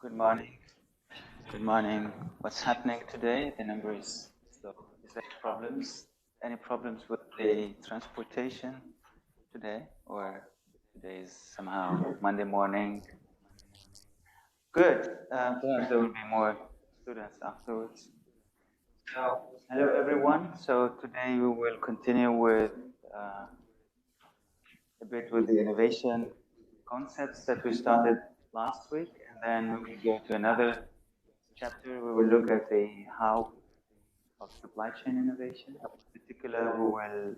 Good morning. Good morning. What's happening today? The number is slow. Is there problems? Any problems with the transportation today? Or today is somehow Monday morning? Good. There will be more students afterwards. So, hello everyone. So today we will continue with a bit with the innovation concepts that we started last week, and then we will go to another chapter. We will look at the how of supply chain innovation. In particular, we will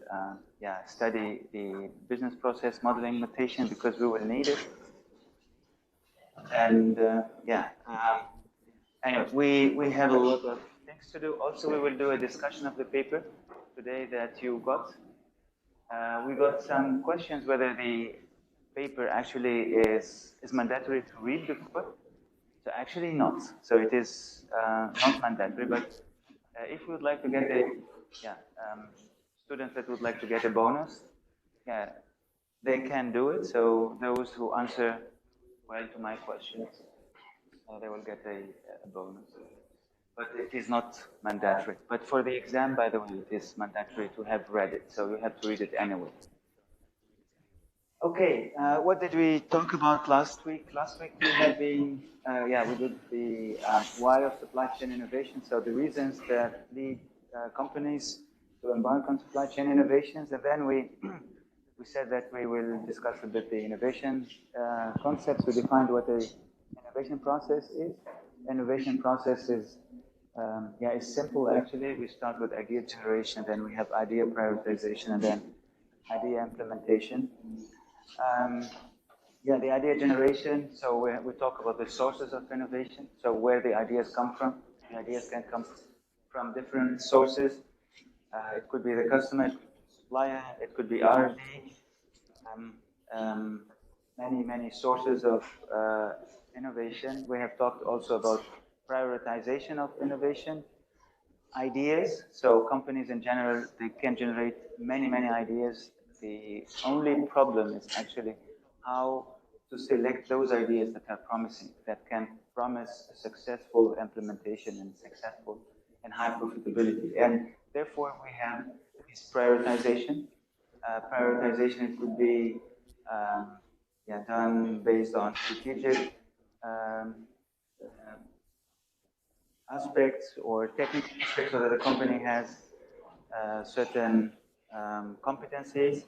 study the business process modeling notation because we will need it. And anyway, we have a lot of things to do. Also, we will do a discussion of the paper today that you got. We got some questions whether the paper actually is mandatory to read before. So actually not. So it is not mandatory, but if you would like to get a students that would like to get a bonus, they can do it. So those who answer well to my questions, they will get a bonus. But it is not mandatory. But for the exam, by the way, it is mandatory to have read it. So you have to read it anyway. Okay, what did we talk about last week? Last week we had been, we did the why of supply chain innovation. So the reasons that lead companies to embark on supply chain innovations, and then we said that we will discuss a bit the innovation concepts. We defined what a innovation process is. Innovation process is simple actually. We start with idea generation, then we have idea prioritization, and then idea implementation. The idea generation. So we talk about the sources of innovation. So where the ideas come from. The ideas can come from different sources. It could be the customer, it could be the supplier, it could be R&D. Many sources of innovation. We have talked also about prioritization of innovation. Ideas. So companies in general, they can generate many ideas. The only problem is actually how to select those ideas that are promising, that can promise a successful implementation and successful and high profitability. And therefore, we have this prioritization. Prioritization, it could be done based on strategic aspects or technical aspects, so that the company has certain competencies,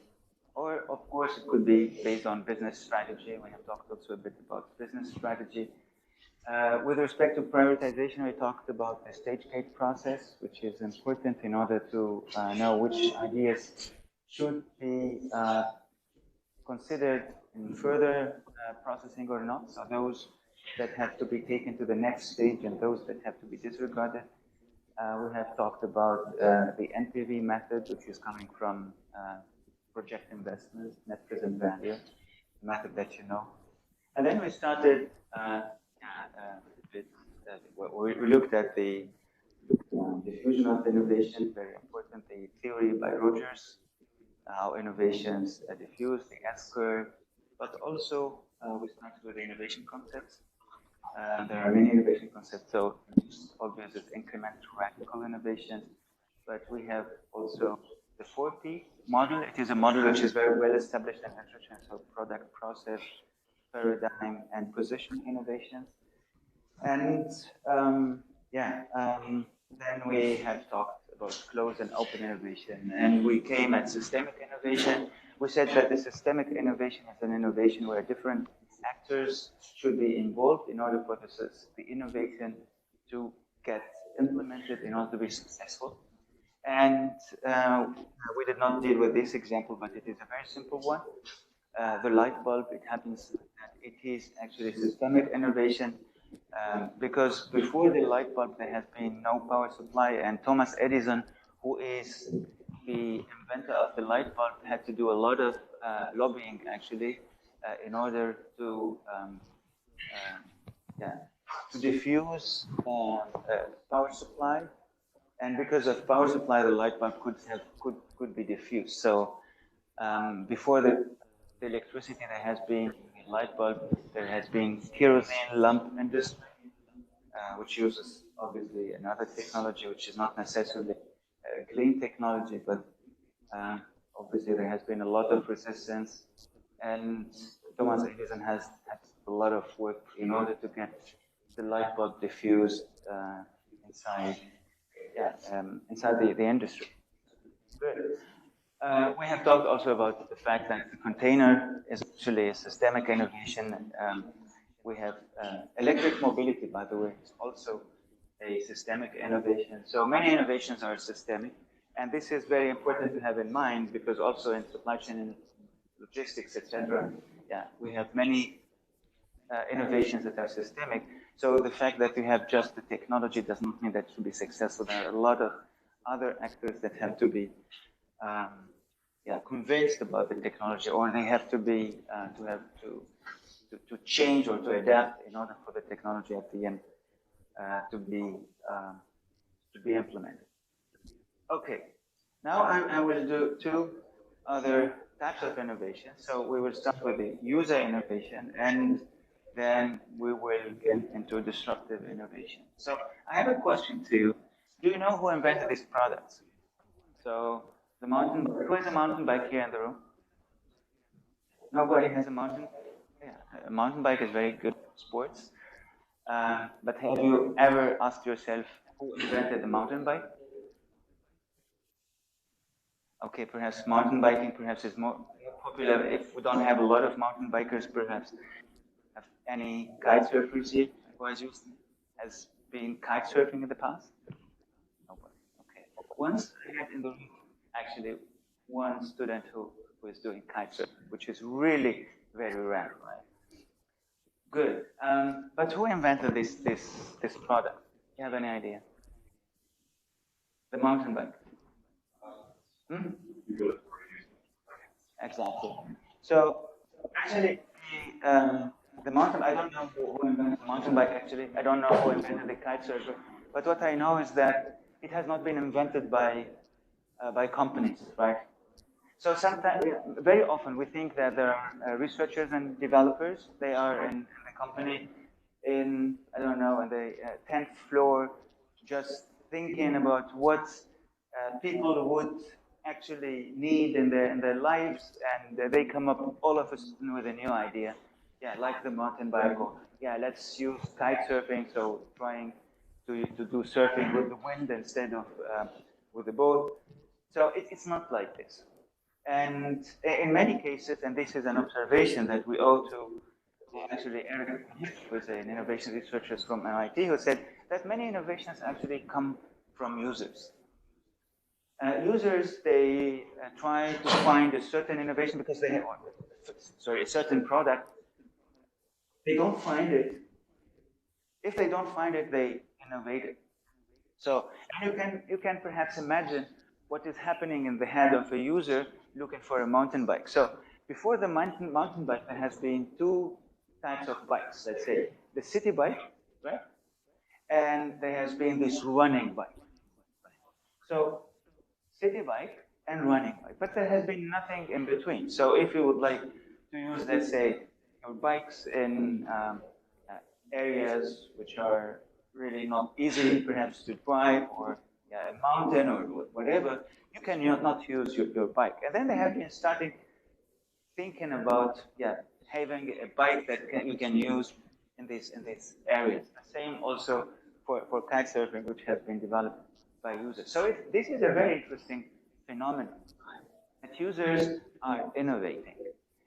or of course it could be based on business strategy. We have talked also a bit about business strategy. With respect to prioritization, we talked about the stage gate process, which is important in order to know which ideas should be considered in further processing or not. So those that have to be taken to the next stage and those that have to be disregarded. We have talked about the NPV method, which is coming from project investment, net present value, method that you know. And then we started, we looked at the diffusion of innovation, very important, the theory by Rogers, how innovations diffuse, the S-curve, but also we started with the innovation concepts. There are many innovation concepts, so it's obvious it's incremental radical innovation, but we have also the 4P model. It is a model which is very well established in literature, so product, process, paradigm, and position innovations. And then we have talked about closed and open innovation, and we came at systemic innovation. We said that the systemic innovation is an innovation where different actors should be involved in order for the innovation to get implemented in order to be successful. And we did not deal with this example, but it is a very simple one. The light bulb, it happens that it is actually systemic innovation because before the light bulb, there has been no power supply, and Thomas Edison, who is the inventor of the light bulb, had to do a lot of lobbying actually in order to diffuse power supply, and because of power supply, the light bulb could be diffused. So before the electricity, there has been light bulb, there has been kerosene lamp industry, which uses obviously another technology, which is not necessarily clean technology, but obviously there has been a lot of resistance, and Thomas Edison has had a lot of work in order to get the light bulb diffused inside, inside the industry. Good. We have talked also about the fact that the container is actually a systemic innovation. We have electric mobility, by the way, is also a systemic innovation. So many innovations are systemic, and this is very important to have in mind because also in supply chain and logistics, etc., we have many innovations that are systemic. So the fact that you have just the technology does not mean that it will be successful. There are a lot of other actors that have to be convinced about the technology, or they have to be to change or to adapt in order for the technology at the end to be implemented. Okay, now I will do two other types of innovation. So we will start with the user innovation, and then we will get into disruptive innovation. So I have a question to you. Do you know who invented these products? So who has a mountain bike here in the room? Nobody has a mountain? Yeah, a mountain bike is very good sports. But have you ever asked yourself who invented the mountain bike? Okay, perhaps mountain biking perhaps is more popular if we don't have a lot of mountain bikers, perhaps. Have any kite surfers here who has been kite surfing in the past? Nobody. Okay. Once I had in the room actually one student who is doing kite surfing, which is really very rare, right? Good. But who invented this product? Do you have any idea? The mountain bike. Exactly. So actually, the mountain. I don't know who invented the mountain bike. Actually, I don't know who invented the kite surfer. But what I know is that it has not been invented by companies, right? So sometimes, very often, we think that there are researchers and developers. They are in the company, I don't know, on the 10th floor, just thinking about what people would actually need in their lives, and they come up all of a sudden with a new idea. Yeah, like the mountain bike, or let's use kite surfing. So trying to do surfing with the wind instead of with the boat. So it's not like this. And in many cases, and this is an observation that we owe to actually Eric, who is an innovation researcher from MIT, who said that many innovations actually come from users. Users, they try to find a certain innovation because they have, a certain product. They don't find it. If they don't find it, they innovate it. So you can perhaps imagine what is happening in the head of a user looking for a mountain bike. So before the mountain bike, there has been two types of bikes. Let's say the city bike, right? And there has been this running bike. So city bike and running bike, but there has been nothing in between. So if you would like to use, let's say, your bikes in areas which are really not easy perhaps to drive, or a mountain or whatever, you can not use your bike. And then they have been starting thinking about having a bike that you can use in these areas. The same also for kite surfing, which has been developed by users. So this is a very interesting phenomenon that users are innovating.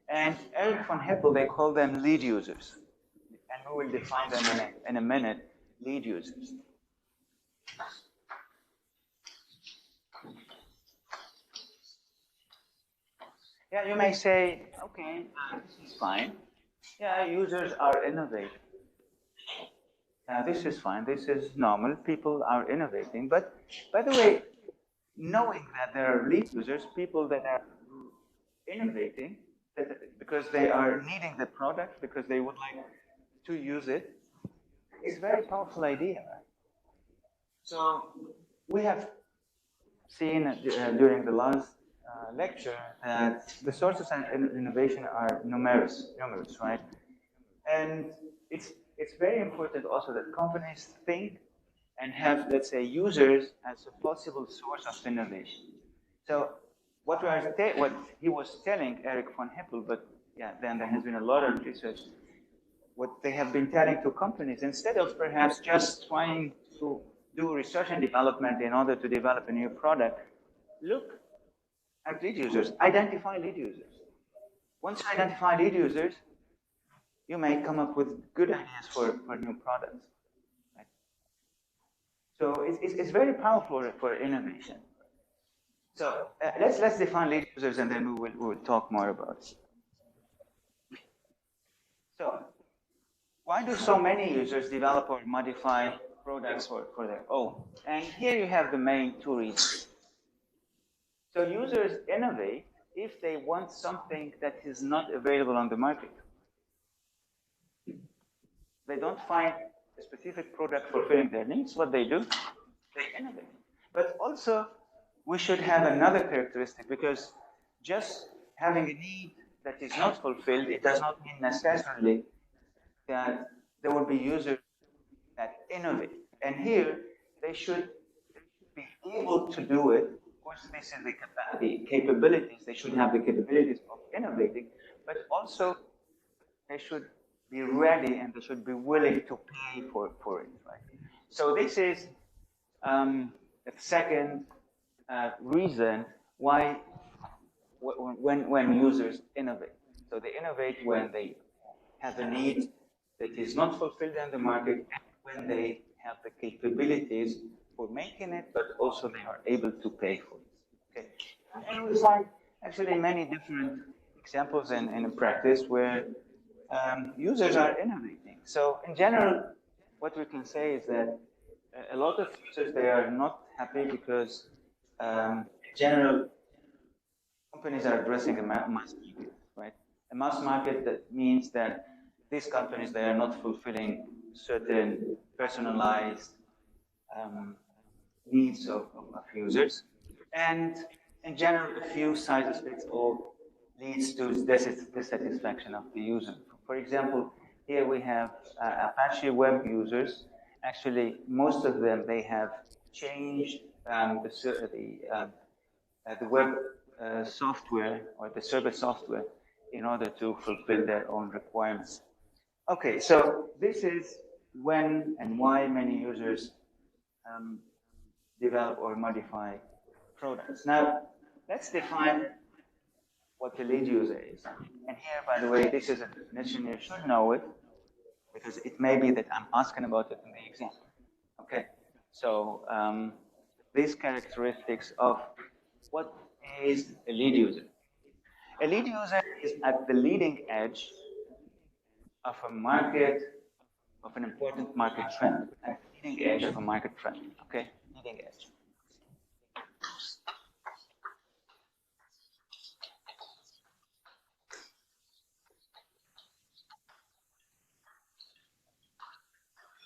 And Eric von Hippel, they call them lead users. And we will define them in a minute, lead users. Yeah, you may say, okay, this is fine. Yeah, users are innovating. This is fine, this is normal, people are innovating. But by the way, knowing that there are lead users, people that are innovating, because they are needing the product, because they would like to use it, is a very powerful idea. So we have seen during the last lecture that the sources of innovation are numerous, right? And it's very important also that companies think and have, let's say, users as a possible source of innovation. So what he was telling Eric von Hippel, but yeah, then there has been a lot of research. What they have been telling to companies, instead of perhaps just trying to do research and development in order to develop a new product, look at lead users, identify lead users. Once you identify lead users, you may come up with good ideas for new products. Right? So it's very powerful for innovation. So let's define lead users, and then we will talk more about it. So why do so many users develop or modify products for their own? And here you have the main two reasons. So users innovate if they want something that is not available on the market. They don't find a specific product fulfilling their needs. What they do, they innovate. But also, we should have another characteristic, because just having a need that is not fulfilled, it does not mean necessarily that there will be users that innovate. And here, they should be able to do it. Of course, this is the capabilities. They should have the capabilities of innovating, but also they should be ready and they should be willing to pay for it, right? So this is the second reason why when users innovate. So they innovate when they have a need that is not fulfilled in the market, when they have the capabilities for making it, but also they are able to pay for it. Okay? And we find actually many different examples in practice where users are innovating. So in general, what we can say is that a lot of users, they are not happy because in general, companies are addressing a mass market, right? A mass market, that means that these companies, they are not fulfilling certain personalized needs of users. And in general, a few sizes fits all leads to dissatisfaction of the user. For example, here we have Apache web users. Actually, most of them, they have changed the web software or the server software in order to fulfill their own requirements. Okay, so this is when and why many users develop or modify products. Now, let's define what a lead user is. And here, by the way, this is a definition. You should know it, because it may be that I'm asking about it in the exam. Okay, so these characteristics of what is a lead user. A lead user is at the leading edge of a market, of an important market trend, at the leading edge of a market trend. Okay, leading edge.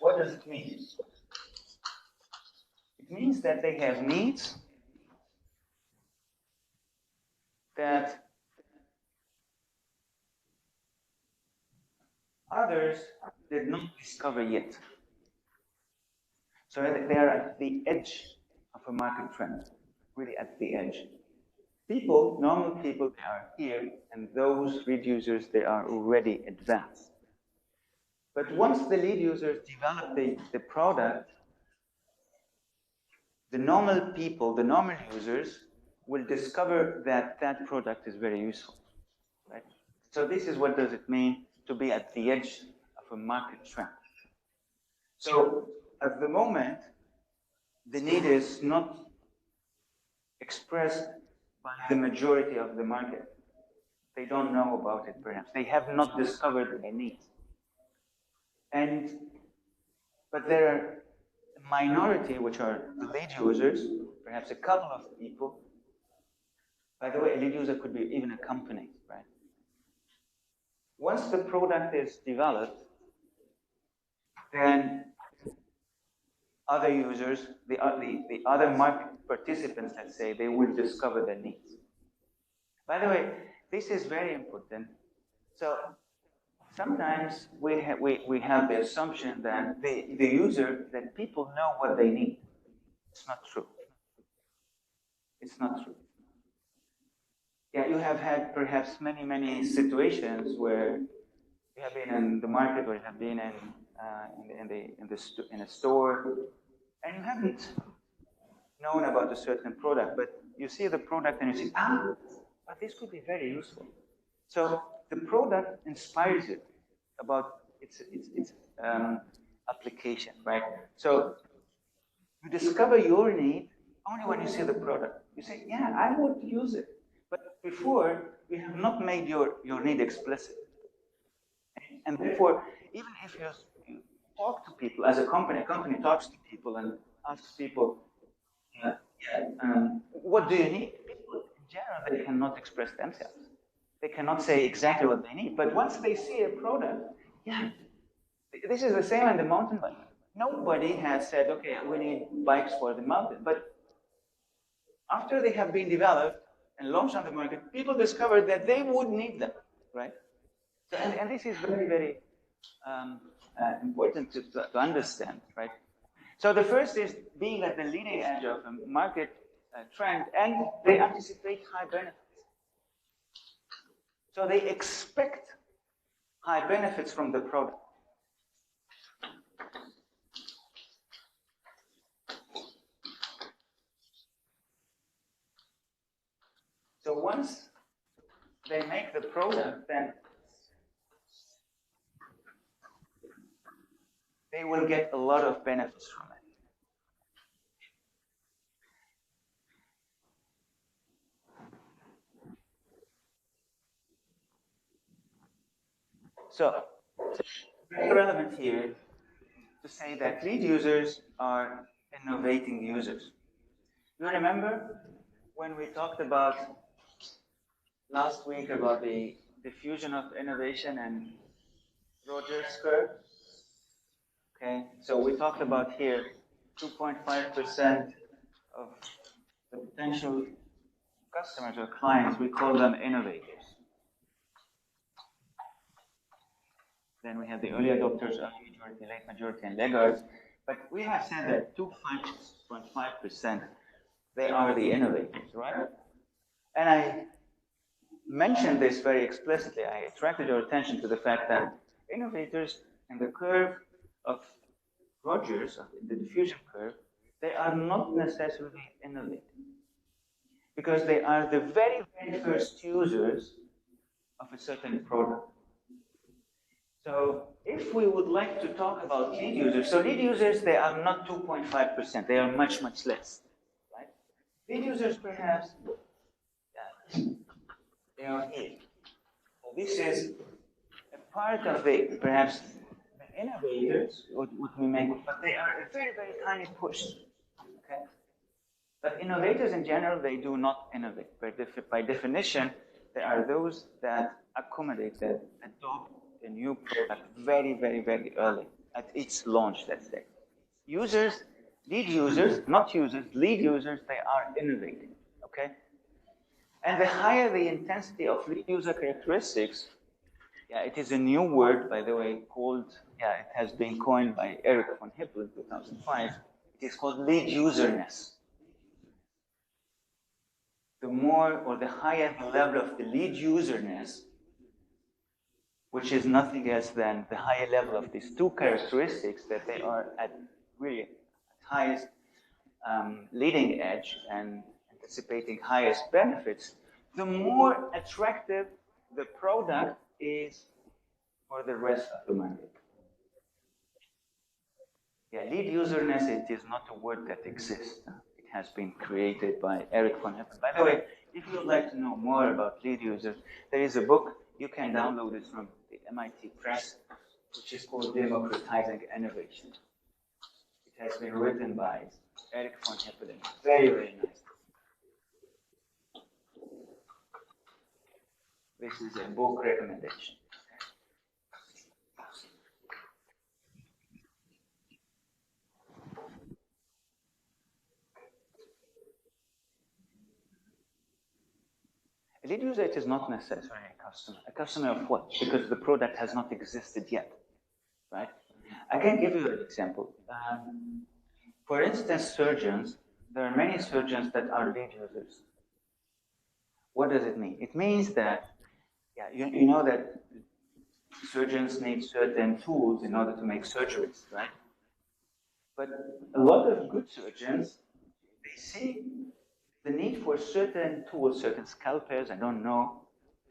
What does it mean? It means that they have needs that others did not discover yet. So they are at the edge of a market trend, really at the edge. People, normal people, they are here, and those lead users, they are already advanced. But once the lead users develop the product, the normal people, the normal users, will discover that that product is very useful. Right? So this is what does it mean to be at the edge of a market trend. So at the moment, the need is not expressed by the majority of the market. They don't know about it, perhaps. They have not discovered their needs. But there are a minority, which are the lead users, perhaps a couple of people. By the way, a lead user could be even a company, right? Once the product is developed, then other users, the other market participants, let's say, they will discover their needs. By the way, this is very important. So sometimes we have the assumption that the user, that people know what they need. It's not true. It's not true. Yeah, you have had perhaps many situations where you have been in the market, or you have been in a store, and you haven't known about a certain product, but you see the product and you see, but this could be very useful. So the product inspires you about its application, right? So you discover your need only when you see the product. You say, yeah, I would use it. But before, we have not made your need explicit. And therefore, even if you talk to people as a company talks to people and asks people, what do you need? People, in general, they cannot express themselves. They cannot say exactly what they need. But once they see a product, yeah, this is the same in the mountain bike. Nobody has said, okay, we need bikes for the mountain. But after they have been developed and launched on the market, people discovered that they would need them, right? So, and this is very important to understand, right? So the first is being at the leading edge of a market trend, and they anticipate high benefits. So they expect high benefits from the product. So once they make the product, then they will get a lot of benefits from it. So very relevant here to say that lead users are innovating users. You remember when we talked about last week about the diffusion of innovation and Rogers curve? Okay, so we talked about here 2.5% of the potential customers or clients, we call them innovators. Then we have the early adopters, early majority, late majority, and laggards. But we have said that 2.5%, they are the innovators, right? And I mentioned this very explicitly. I attracted your attention to the fact that innovators in the curve of Rogers, the diffusion curve, they are not necessarily innovative, because they are the very first users of a certain product. So if we would like to talk about lead users, so lead users, they are not 2.5%, they are much less, right? Lead users perhaps, they are here. So this is a part of the, perhaps, the innovators, what we make, but they are a very tiny push, okay? But innovators in general, they do not innovate. By definition, they are those that accommodate, that adopt a new product very early, at its launch, let's say. Users, lead users, not users, lead users, they are innovating, okay? And the higher the intensity of lead user characteristics, it is a new word, by the way, called, it has been coined by Eric von Hippel in 2005. It is called lead userness. The more or the higher the level of the lead userness, which is nothing else than the higher level of these two characteristics, that they are at really highest leading edge and anticipating highest benefits, the more attractive the product is for the rest of the market. Lead userness, it is not a word that exists. It has been created by Eric von Hippel. By the way, if you would like to know more about lead users, there is a book, you can download it from the MIT Press, which is called Democratizing Innovation. It has been written by Eric von Hippel. Very nice. This is a book recommendation. A lead user, it is not necessarily a customer. A customer of what? Because the product has not existed yet, right? I can give you an example. For instance, surgeons, there are many surgeons that are lead users. What does it mean? It means that, yeah, you know that surgeons need certain tools in order to make surgeries, right? But a lot of good surgeons, they see the need for certain tools, certain scalpels, I don't know,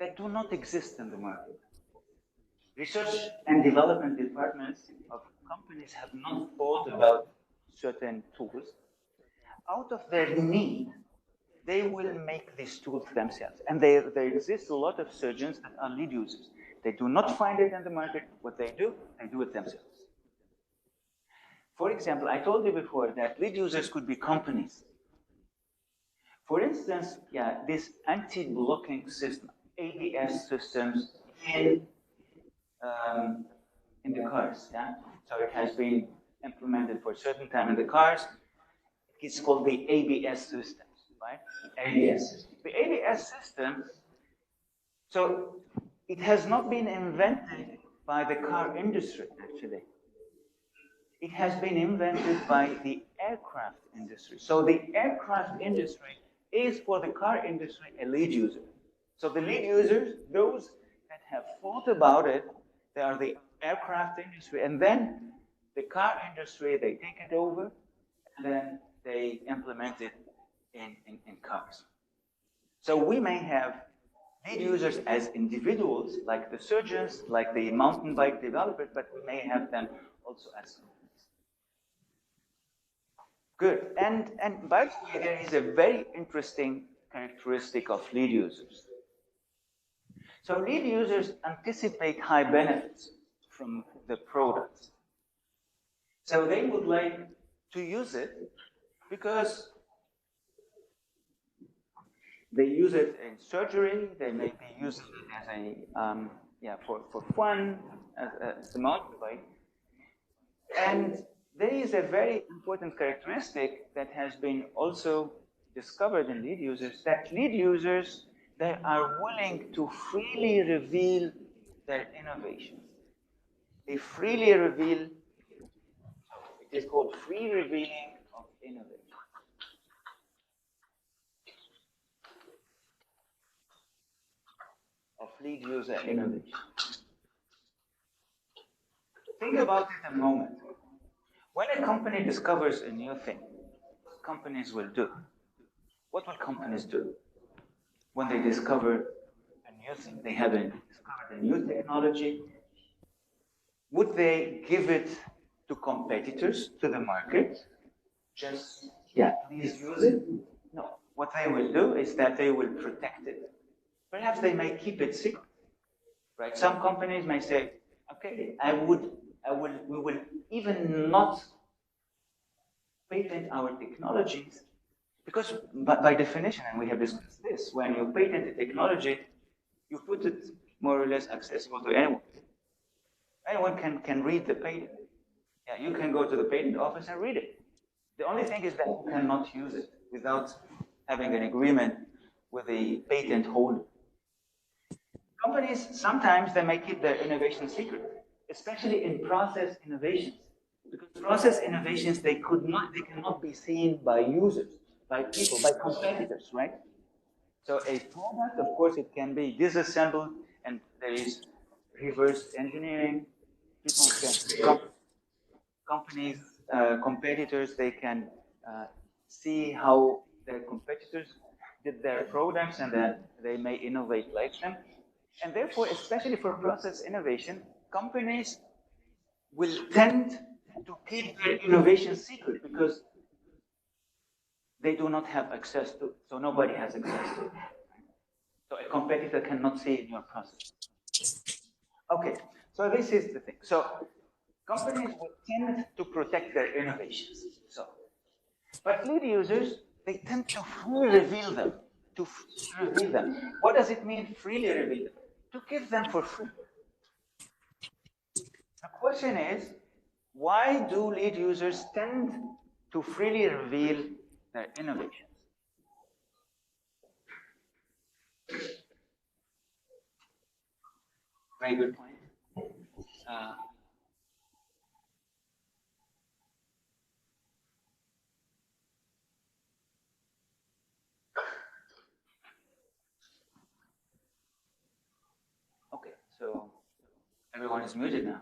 that do not exist in the market. Research and development departments of companies have not thought about certain tools. Out of their need, they will make these tools themselves. And there exists a lot of surgeons that are lead users. They do not find it in the market. What they do it themselves. For example, I told you before that lead users could be companies. For instance, yeah, this anti-blocking system, ABS systems in the cars, yeah? So it has been implemented for a certain time in the cars. It's called the ABS system, right? ABS system. The ABS system, so it has not been invented by the car industry, actually. It has been invented by the aircraft industry. So the aircraft industry is, for the car industry, a lead user. So the lead users, those that have thought about it, they are the aircraft industry. And then the car industry, they take it over, and then they implement it in cars. So we may have lead users as individuals, like the surgeons, like the mountain bike developers, but we may have them also as companies. Good. And by the way, there is a very interesting characteristic of lead users. So lead users anticipate high benefits from the products. So they would like to use it because they use it in surgery, they may be using it as a, for fun, as a mountain bike. And there is a very important characteristic that has been also discovered in lead users, that lead users, they are willing to freely reveal their innovations. They freely reveal, it is called free revealing of innovation. Of lead user innovation. Think about it a moment. When a company discovers a new thing, what companies will do? What will companies do when they discover a new thing? They haven't discovered a new technology. Would they give it to competitors, to the market? Just, yeah, please use it? No. What they will do is that they will protect it. Perhaps they may keep it secret. Right? Some companies may say, okay, we will even not patent our technologies, because by definition, and we have discussed this, when you patent a technology, you put it more or less accessible to anyone. Anyone can read the patent. Yeah, you can go to the patent office and read it. The only thing is that you cannot use it without having an agreement with the patent holder. Companies, sometimes they may keep their innovation secret, especially in process innovations. Because process innovations, they cannot be seen by users, by people, by competitors, right? So a product, of course, it can be disassembled, and there is reverse engineering. People can, companies, competitors, they can see how their competitors did their products, and then they may innovate like them. And therefore, especially for process innovation, companies will tend to keep their innovation secret because they do not have access to it. So nobody has access to it. So a competitor cannot see in your process. Okay, so this is the thing. So companies will tend to protect their innovations. So, but lead users, they tend to freely reveal them. To reveal them. What does it mean, freely reveal them? To give them for free. The question is, why do lead users tend to freely reveal their innovations? very good point. Okay, so everyone is muted now.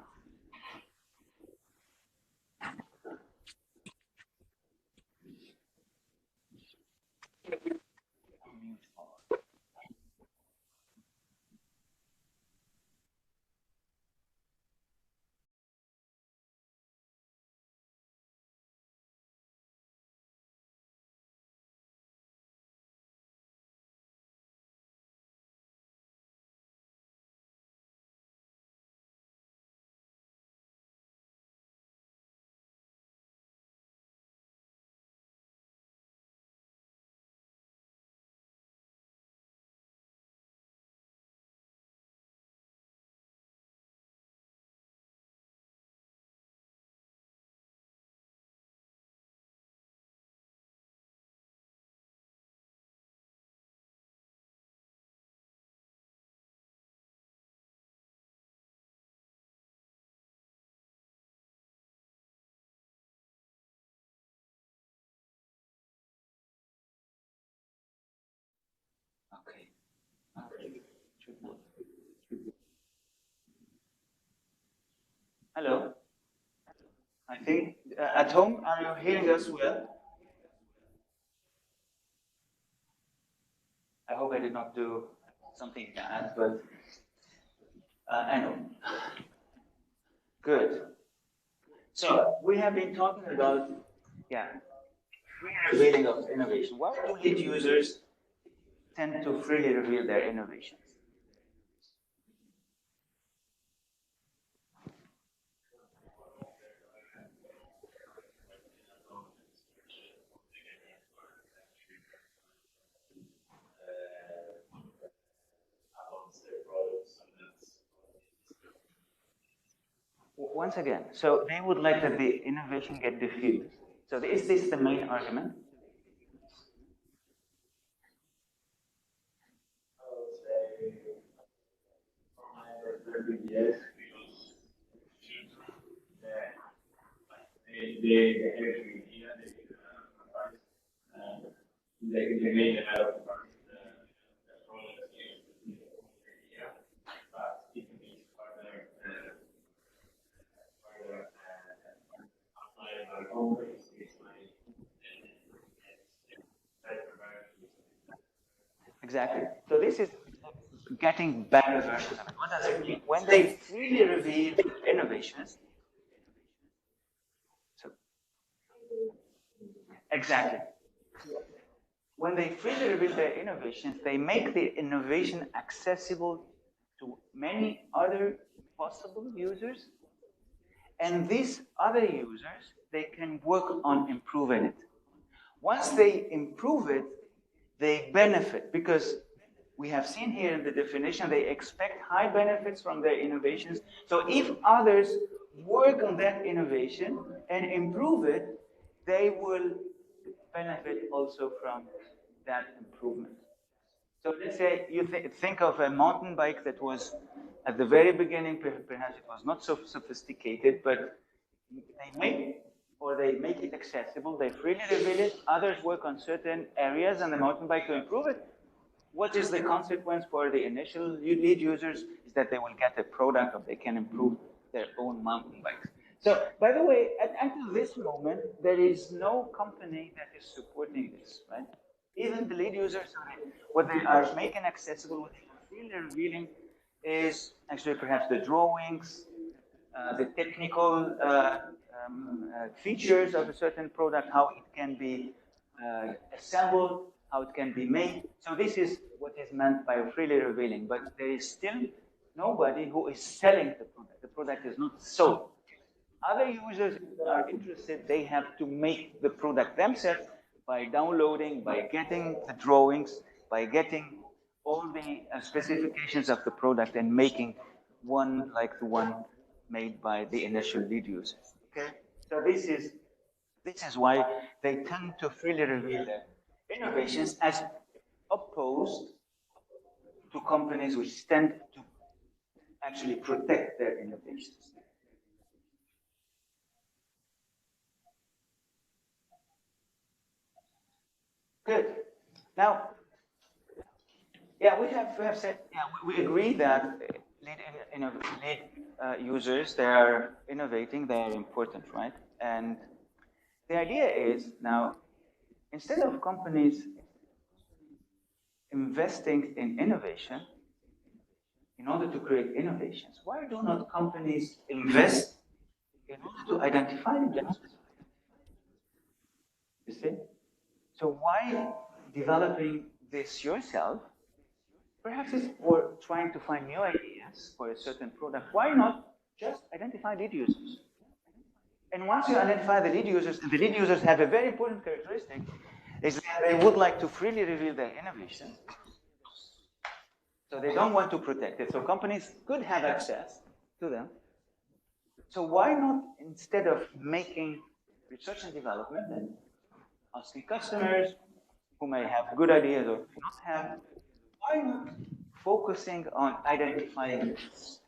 Okay. Hello. I think at home, are you hearing us well? I hope I did not do something bad, but I know. Good. So we have been talking about, yeah, revealing of innovation. Why do lead users tend to freely reveal their innovations? Once again, so they would like that the innovation get diffused. So is this the main argument? Yes, they actually they made a lot of Exactly. So this is getting better versions of it. What does it mean? When they freely reveal innovations, so exactly. When they freely reveal their innovations, they make the innovation accessible to many other possible users, and these other users, they can work on improving it. Once they improve it, they benefit because we have seen here in the definition they expect high benefits from their innovations. So if others work on that innovation and improve it, they will benefit also from that improvement. So let's say you think of a mountain bike that was at the very beginning, perhaps it was not so sophisticated, but they make it accessible, they freely reveal it, others work on certain areas on the mountain bike to improve it. What is the consequence for the initial lead users is that they will get a product or they can improve their own mountain bikes. So, by the way, until this moment, there is no company that is supporting this, right? Even the lead users, what they are making accessible, what they are freely revealing is actually perhaps the drawings, the technical features of a certain product, how it can be assembled, how it can be made. So this is what is meant by freely revealing, but there is still nobody who is selling the product. The product is not sold. Other users are interested, they have to make the product themselves by downloading, by getting the drawings, by getting all the specifications of the product and making one like the one made by the initial lead users. Okay? So this is why they tend to freely reveal their innovations as opposed to companies which tend to actually protect their innovations. Good. Now, yeah, we have said, yeah, we agree that lead users, they are innovating, they are important, right? And the idea is now, instead of companies investing in innovation in order to create innovations, why do not companies invest in order to identify them? You see? So why developing this yourself? Perhaps it's for trying to find new ideas for a certain product. Why not just identify lead users? And once you identify the lead users, and the lead users have a very important characteristic, is that they would like to freely reveal their innovation. So they don't want to protect it. So companies could have access to them. So why not, instead of making research and development and asking customers who may have good ideas or not have, why not focusing on identifying this?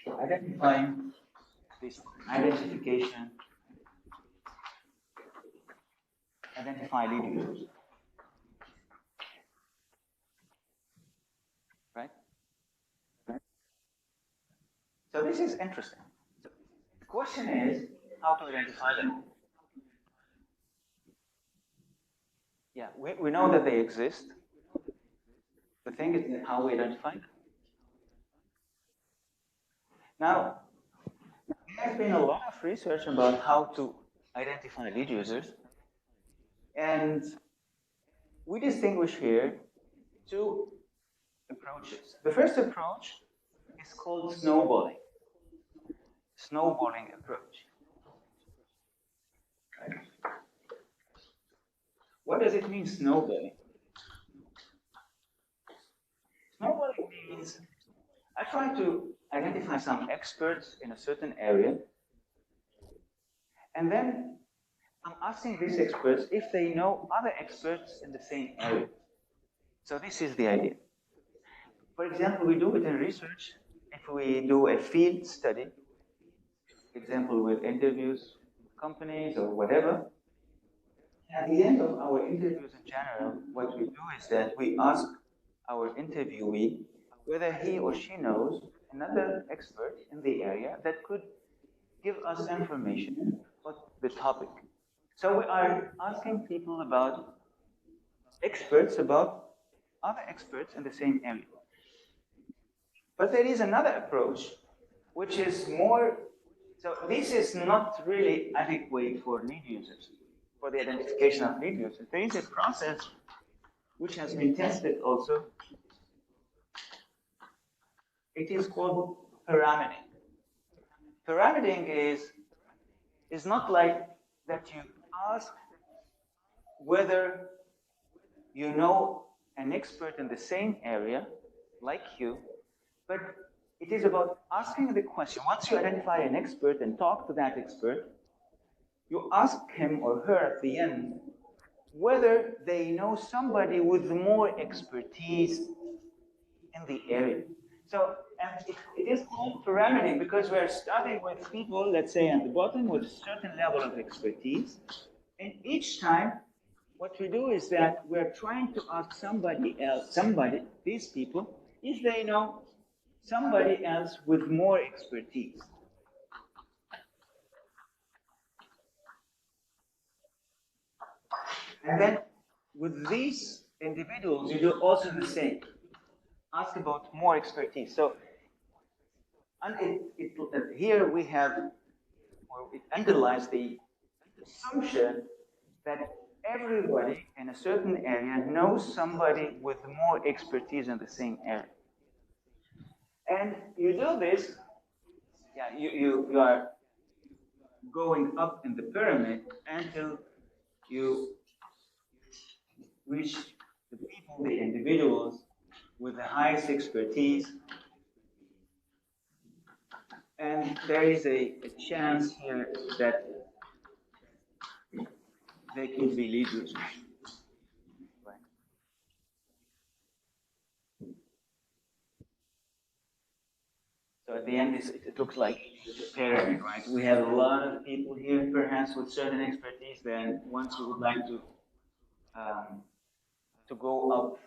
So identifying this identification, identify lead users. Right? So this is interesting. The question is how to identify them. Yeah, we know that they exist. The thing is how we identify them. Now, there has been a lot of research about how to identify lead users. And we distinguish here two approaches. The first approach is called snowballing. Snowballing approach. What does it mean, snowballing? Snowballing means I try to identify some experts in a certain area, and then I'm asking these experts if they know other experts in the same area. So this is the idea. For example, we do it in research. If we do a field study, example with interviews, companies or whatever, at the end of our interviews in general, what we do is that we ask our interviewee whether he or she knows another expert in the area that could give us information about the topic. So we are asking people about experts about other experts in the same area. But there is another approach which is more, so this is not really adequate for lead users, for the identification of lead users. There is a process which has been tested also. It is called pyramiding. Pyramiding is not like that you ask whether you know an expert in the same area, like you, but it is about asking the question. Once you identify an expert and talk to that expert, you ask him or her at the end whether they know somebody with more expertise in the area. So, and it is called pyramiding because we're starting with people, let's say at the bottom, with a certain level of expertise. And each time, what we do is that we're trying to ask somebody else, these people, if they know somebody else with more expertise. And then with these individuals, you do also the same. Ask about more expertise. So and here we have, or it underlies the assumption that everybody in a certain area knows somebody with more expertise in the same area. And you do this, yeah, you are going up in the pyramid until you reach the people, the individuals with the highest expertise. And there is a chance here that they could be lead users. Right. 。 . 。 。 。 。 。 。 . 。 . 。 . 。 。 . 。 。 . 。 。 . 。 。 . 。 。 。 . 。 。 。 。 . 。 。 。 。 。 。 。 . 。 。 。 。 。 。 。 . 。 。 . 。 。 . 。So at the end, it looks like a pyramid, right? We have a lot of people here, perhaps with certain expertise. Then once we would like to go up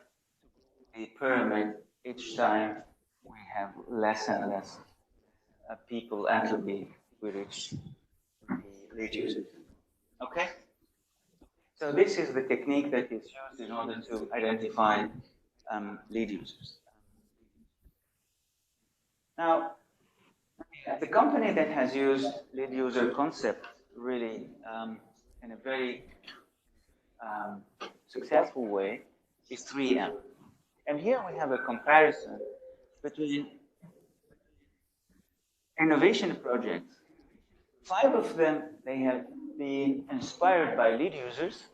the pyramid, each time we have less and less people until we reach the lead users. Okay? So this is the technique that is used in order to identify lead users. Now, the company that has used lead user concept really in a very successful way is 3M. And here we have a comparison between innovation projects. 5 of them, they have been inspired by lead users,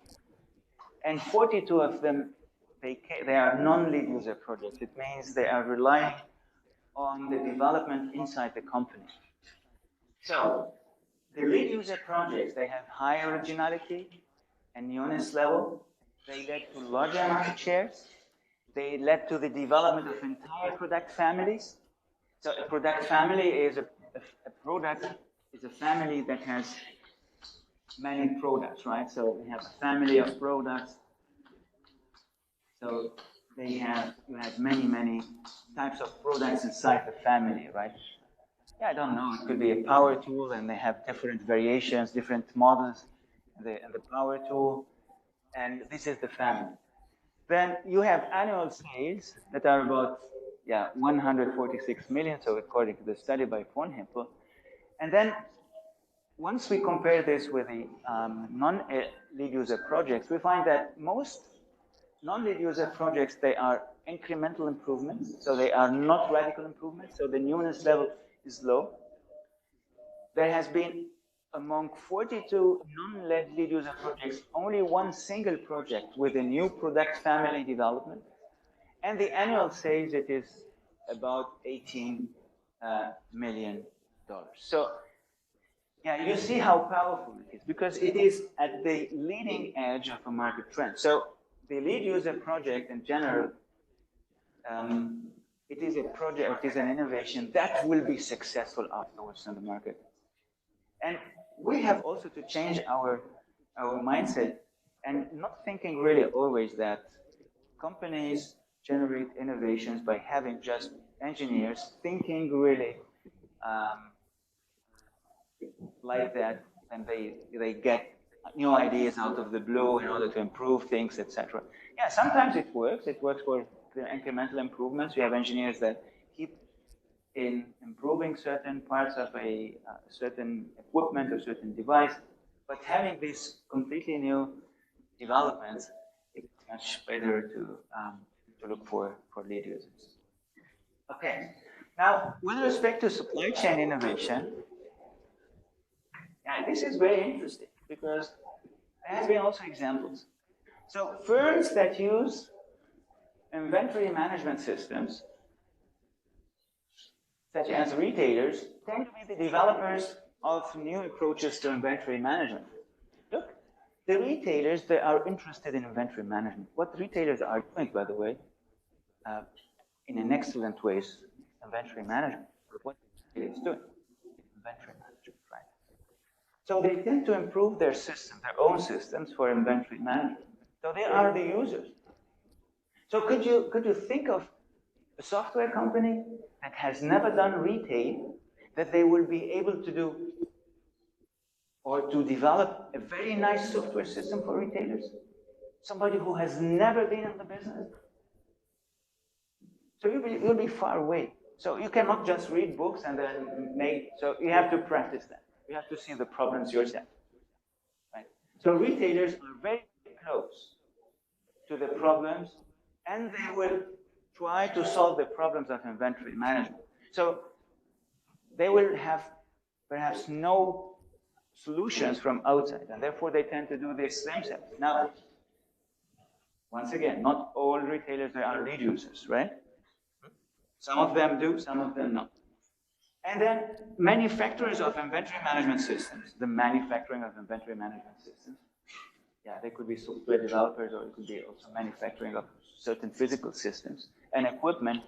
and 42 of them, they are non-lead user projects. It means they are relying on the development inside the company. So the lead user projects, they have high originality and newness level. They led to larger market shares. They led to the development of entire product families. So a product family is a product is a family that has many products, right? So we have a family of products. So you have many types of products inside the family, right? Yeah, I don't know. It could be a power tool, and they have different variations, different models, and the power tool, and this is the family. Then you have annual sales that are about 146 million, so according to the study by Fraunhofer. And then once we compare this with the non-lead user projects, we find that most non-lead user projects, they are incremental improvements, so they are not radical improvements, so the newness level is low. There has been, among 42 non-lead user projects, only one single project with a new product family development. And the annual sales, it is about $18 million. So, yeah, you see how powerful it is, because it is at the leading edge of a market trend. So the lead user project in general, it is a project, it is an innovation that will be successful afterwards in the market. And we have also to change our mindset and not thinking really always that companies generate innovations by having just engineers thinking really like that, and they get new ideas out of the blue in order to improve things, etc. Yeah, sometimes it works. It works for the incremental improvements. We have engineers that keep in improving certain parts of a certain equipment or certain device, but having these completely new developments, it's much better to look for lead users. Okay, now with respect to supply chain innovation, this is very interesting because there has been also examples. So firms that use inventory management systems, such as retailers, tend to be the developers of new approaches to inventory management. Look, the retailers, they are interested in inventory management. What retailers are doing, by the way, in an excellent way, is inventory management. What retailers doing? Inventory management, right? So they tend to improve their system, their own systems for inventory management. So they are the users. So could you think of a software company that has never done retail, that they will be able to do or to develop a very nice software system for retailers? Somebody who has never been in the business? So you'll be far away. So you cannot just read books and then so you have to practice that. You have to see the problems yourself. Right? So retailers are very close to the problems, and they will try to solve the problems of inventory management. So they will have perhaps no solutions from outside, and therefore they tend to do this themselves. Now, once again, not all retailers are lead users, right? Some of them do, some of them not. And then manufacturers of inventory management systems, the manufacturing of inventory management systems, they could be software developers, or it could be also manufacturing of certain physical systems and equipment,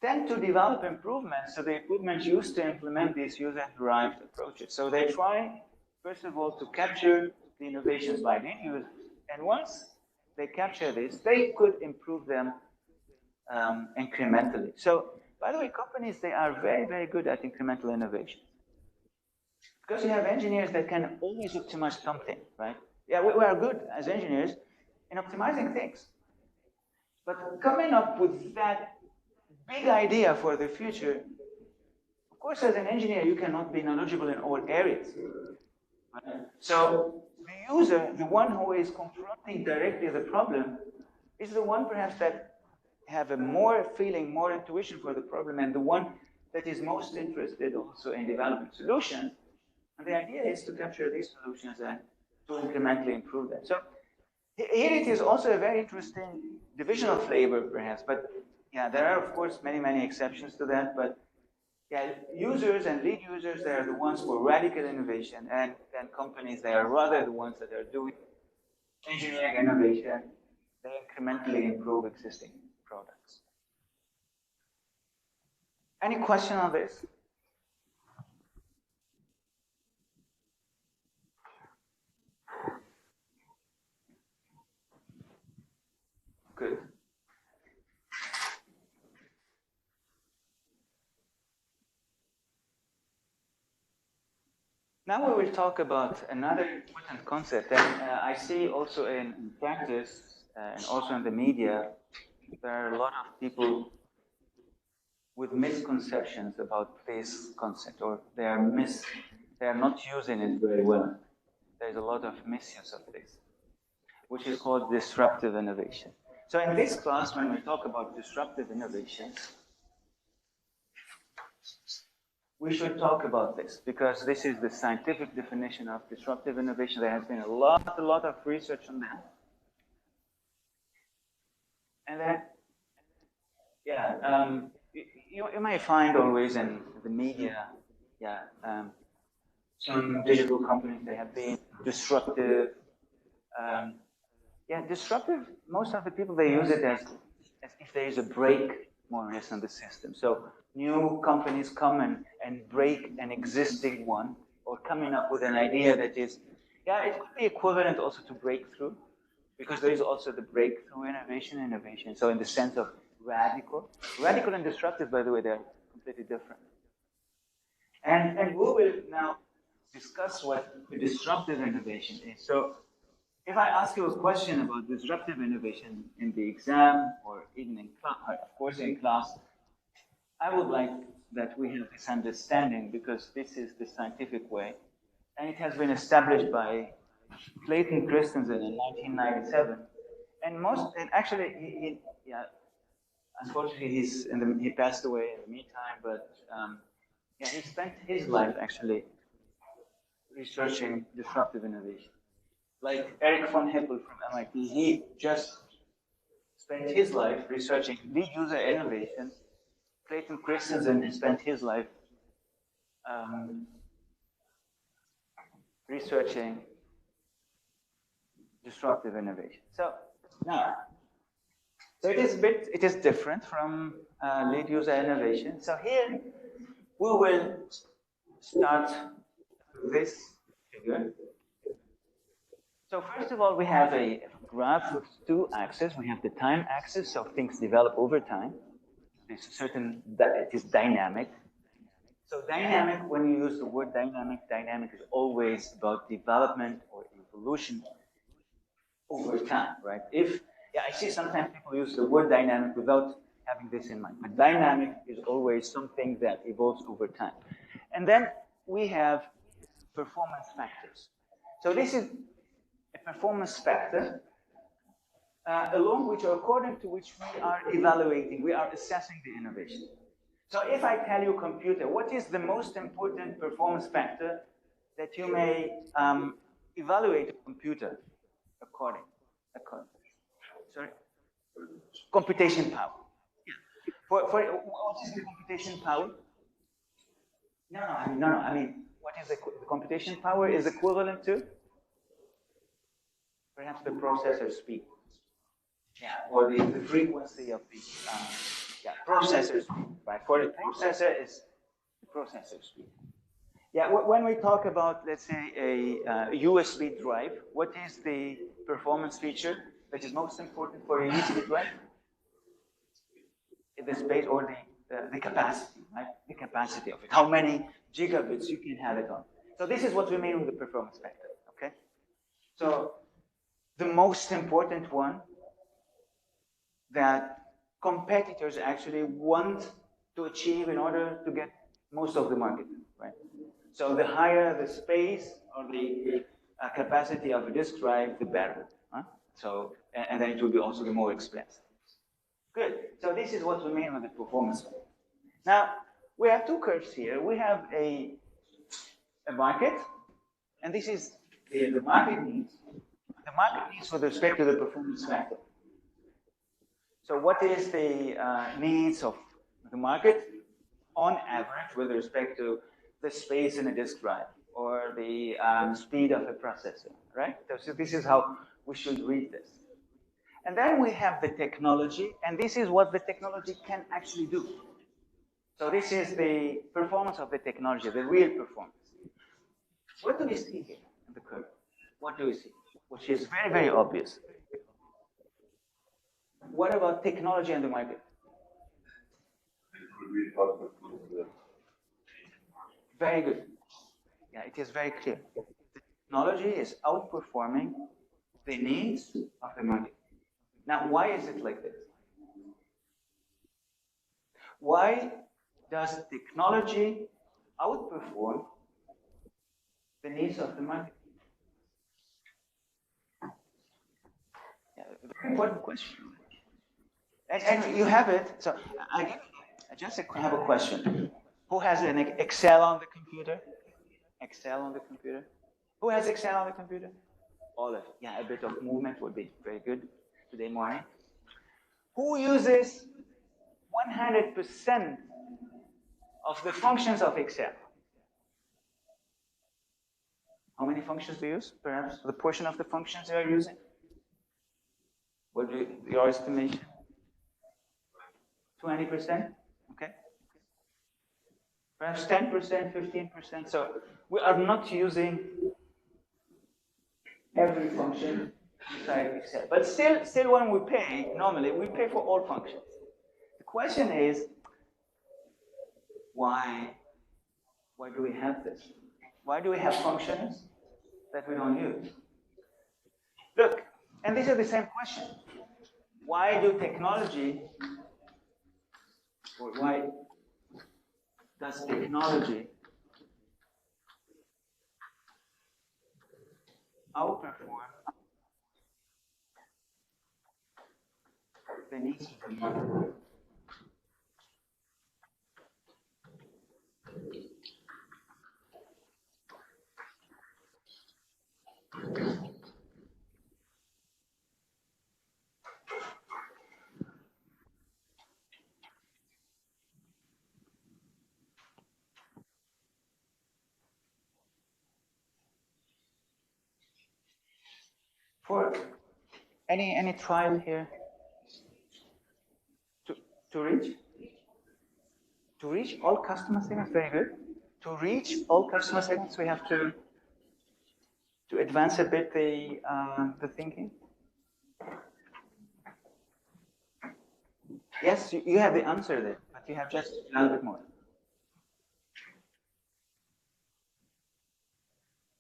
tend to develop improvements to the equipment used to implement these user-derived approaches. So they try, first of all, to capture the innovations by the end user, and once they capture this, they could improve them incrementally. So, by the way, companies, they are very, very good at incremental innovation. Because you have engineers that can always optimize something, right? Yeah, we are good as engineers in optimizing things. But coming up with that big idea for the future, of course, as an engineer, you cannot be knowledgeable in all areas. Right? So the user, the one who is confronting directly the problem, is the one perhaps that have a more feeling, more intuition for the problem, and the one that is most interested also in developing solutions. And the idea is to capture these solutions and to incrementally improve them. So here it is also a very interesting division of labor, perhaps. But yeah, there are, of course, many, many exceptions to that. But yeah, users and lead users, they are the ones for radical innovation. And companies, they are rather the ones that are doing engineering innovation. They incrementally improve existing products. Any question on this? Good. Now we will talk about another important concept that I see also in practice and also in the media. There are a lot of people with misconceptions about this concept, or they are not using it very well. There's a lot of misuse of this, which is called disruptive innovation. So in this class, when we talk about disruptive innovation, we should talk about this because this is the scientific definition of disruptive innovation. There has been a lot of research on that. And then, yeah, you may find always in the media, yeah, some digital companies, they have been disruptive. Yeah, disruptive, most of the people, they use it as if there is a break, more or less, in the system. So new companies come and break an existing one, or coming up with an idea that is, yeah, it could be equivalent also to breakthrough, because there is also the breakthrough innovation. So in the sense of radical and disruptive, by the way, they're completely different. And we will now discuss what disruptive innovation is. So if I ask you a question about disruptive innovation in the exam or even in class, of course in class, I would like that we have this understanding because this is the scientific way. And it has been established by Clayton Christensen in 1997. And actually, unfortunately, he passed away in the meantime, but yeah, he spent his life actually researching disruptive innovation. Like Eric von Hippel from MIT, he just spent his life researching lead user innovation. Clayton Christensen spent his life researching disruptive innovation. So now, it is different from lead user innovation. So here we will start this figure. So first of all, we have a graph with two axes. We have the time axis, so things develop over time. There's a certain, it is dynamic. So dynamic, when you use the word dynamic is always about development or evolution over time, right? I see sometimes people use the word dynamic without having this in mind. But dynamic is always something that evolves over time. And then we have performance factors. So this is a performance factor according to which we are evaluating, we are assessing the innovation. So if I tell you computer, what is the most important performance factor that you may evaluate a computer according? Sorry? Computation power. Yeah. For what is the computation power? No. I mean, what is the computation power is equivalent to? Perhaps the processor speed. Yeah, or the frequency of the Yeah, processor speed, right? For the processor is the processor speed. Yeah, when we talk about, let's say, a USB drive, what is the performance feature that is most important for a USB drive? The space or the capacity, right? The capacity of it. How many gigabits you can have it on. So this is what we mean with the performance factor, okay? So the most important one that competitors actually want to achieve in order to get most of the market, right? So the higher the space or the capacity of a disk drive, the better. Huh? So, and then it will be also the more expensive. Good. So this is what we mean with the performance. Now, we have two curves here. We have a market, and this is the market needs. The market needs with respect to the performance factor. So what is the needs of the market on average with respect to the space in a disk drive or the speed of a processor, right? So this is how we should read this. And then we have the technology, and this is what the technology can actually do. So this is the performance of the technology, the real performance. What do we see here in the curve? What do we see? Which is very, very obvious. What about technology and the market? Very good. Yeah, it is very clear. The technology is outperforming the needs of the market. Now, why is it like this? Why does technology outperform the needs of the market? Yeah, very important question. And you have it. So I just have a question. Who has an Excel on the computer? Excel on the computer? Who has Excel on the computer? All of it. Yeah, a bit of movement would be very good today morning. Who uses 100% of the functions of Excel? How many functions do you use? Perhaps the portion of the functions you are using? What do your estimation? 20%? Okay. Perhaps 10%, 15%. So we are not using every function inside Excel. But still when we pay, normally we pay for all functions. The question is, why do we have this? Why do we have functions that we don't use? Look, and these are the same question. Why do technology, or why does technology outperform the needs of the market? For any trial here to reach all customer segments, very good. To reach all customer segments, we have to advance a bit the thinking. Yes, you have the answer there, but you have just a little bit more.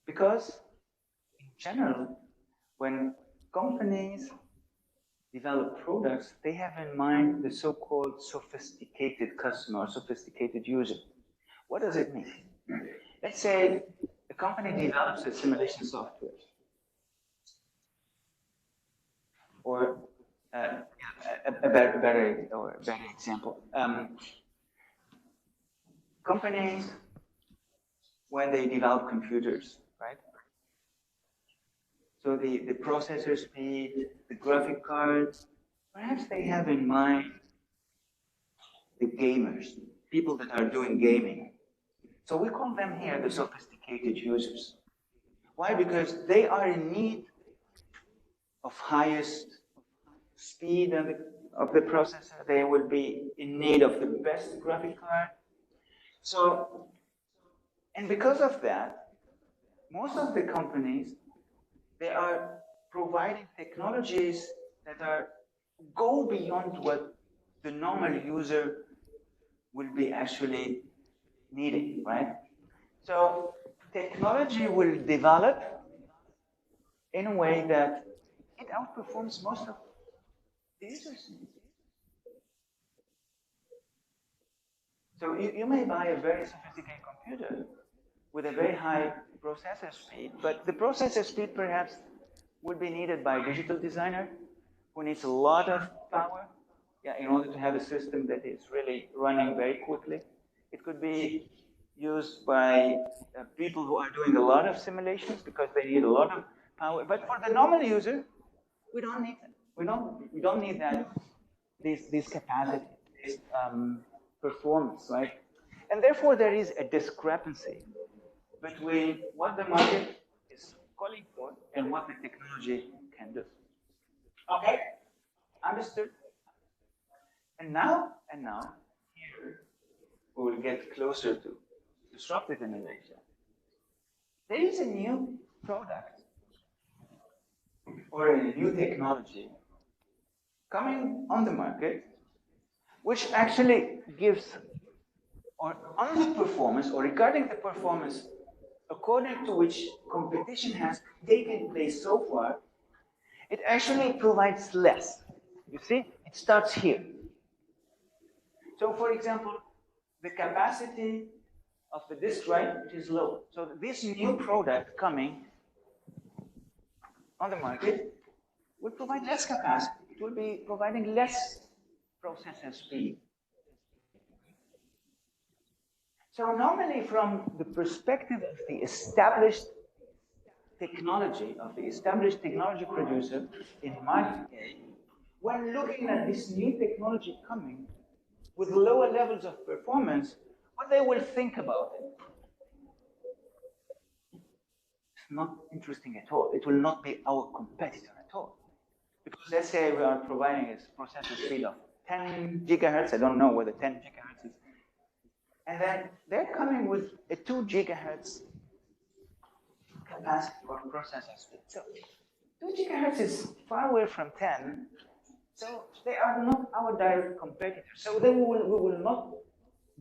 Because in general, when companies develop products, they have in mind the so-called sophisticated customer or sophisticated user. What does it mean? Let's say a company develops a simulation software. Or a better example. Companies, when they develop computers, right? So the processor speed, the graphic cards, perhaps they have in mind the gamers, people that are doing gaming. So we call them here the sophisticated users. Why? Because they are in need of highest speed and of the processor. They will be in need of the best graphic card. So, and because of that, most of the companies, they are providing technologies that are go beyond what the normal user will be actually needing, right? So technology will develop in a way that it outperforms most of the users' needs. So you may buy a very sophisticated computer with a very high processor speed, but the processor speed perhaps would be needed by a digital designer who needs a lot of power, in order to have a system that is really running very quickly. It could be used by people who are doing a lot of simulations because they need a lot of power. But for the normal user, we don't need that. We don't need that. This capacity, this performance, right? And therefore, there is a discrepancy between what the market is calling for and what the technology can do. Okay, understood. And now, here we will get closer to disruptive innovation. There is a new product or a new technology coming on the market, which actually gives, or on the performance, or regarding the performance, according to which competition has taken place so far, it actually provides less. You see, it starts here. So, for example, the capacity of the disk drive is low. So this new product coming on the market will provide less capacity. It will be providing less processor speed. So normally from the perspective of the established technology, of the established technology producer in market A, when looking at this new technology coming with lower levels of performance, what they will think about it. It's not interesting at all. It will not be our competitor at all. Because let's say we are providing a processor speed of 10 gigahertz, I don't know whether 10 gigahertz is, and then they're coming with a 2 gigahertz capacity or processor speed. So 2 gigahertz is far away from 10, so they are not our direct competitors. So we will not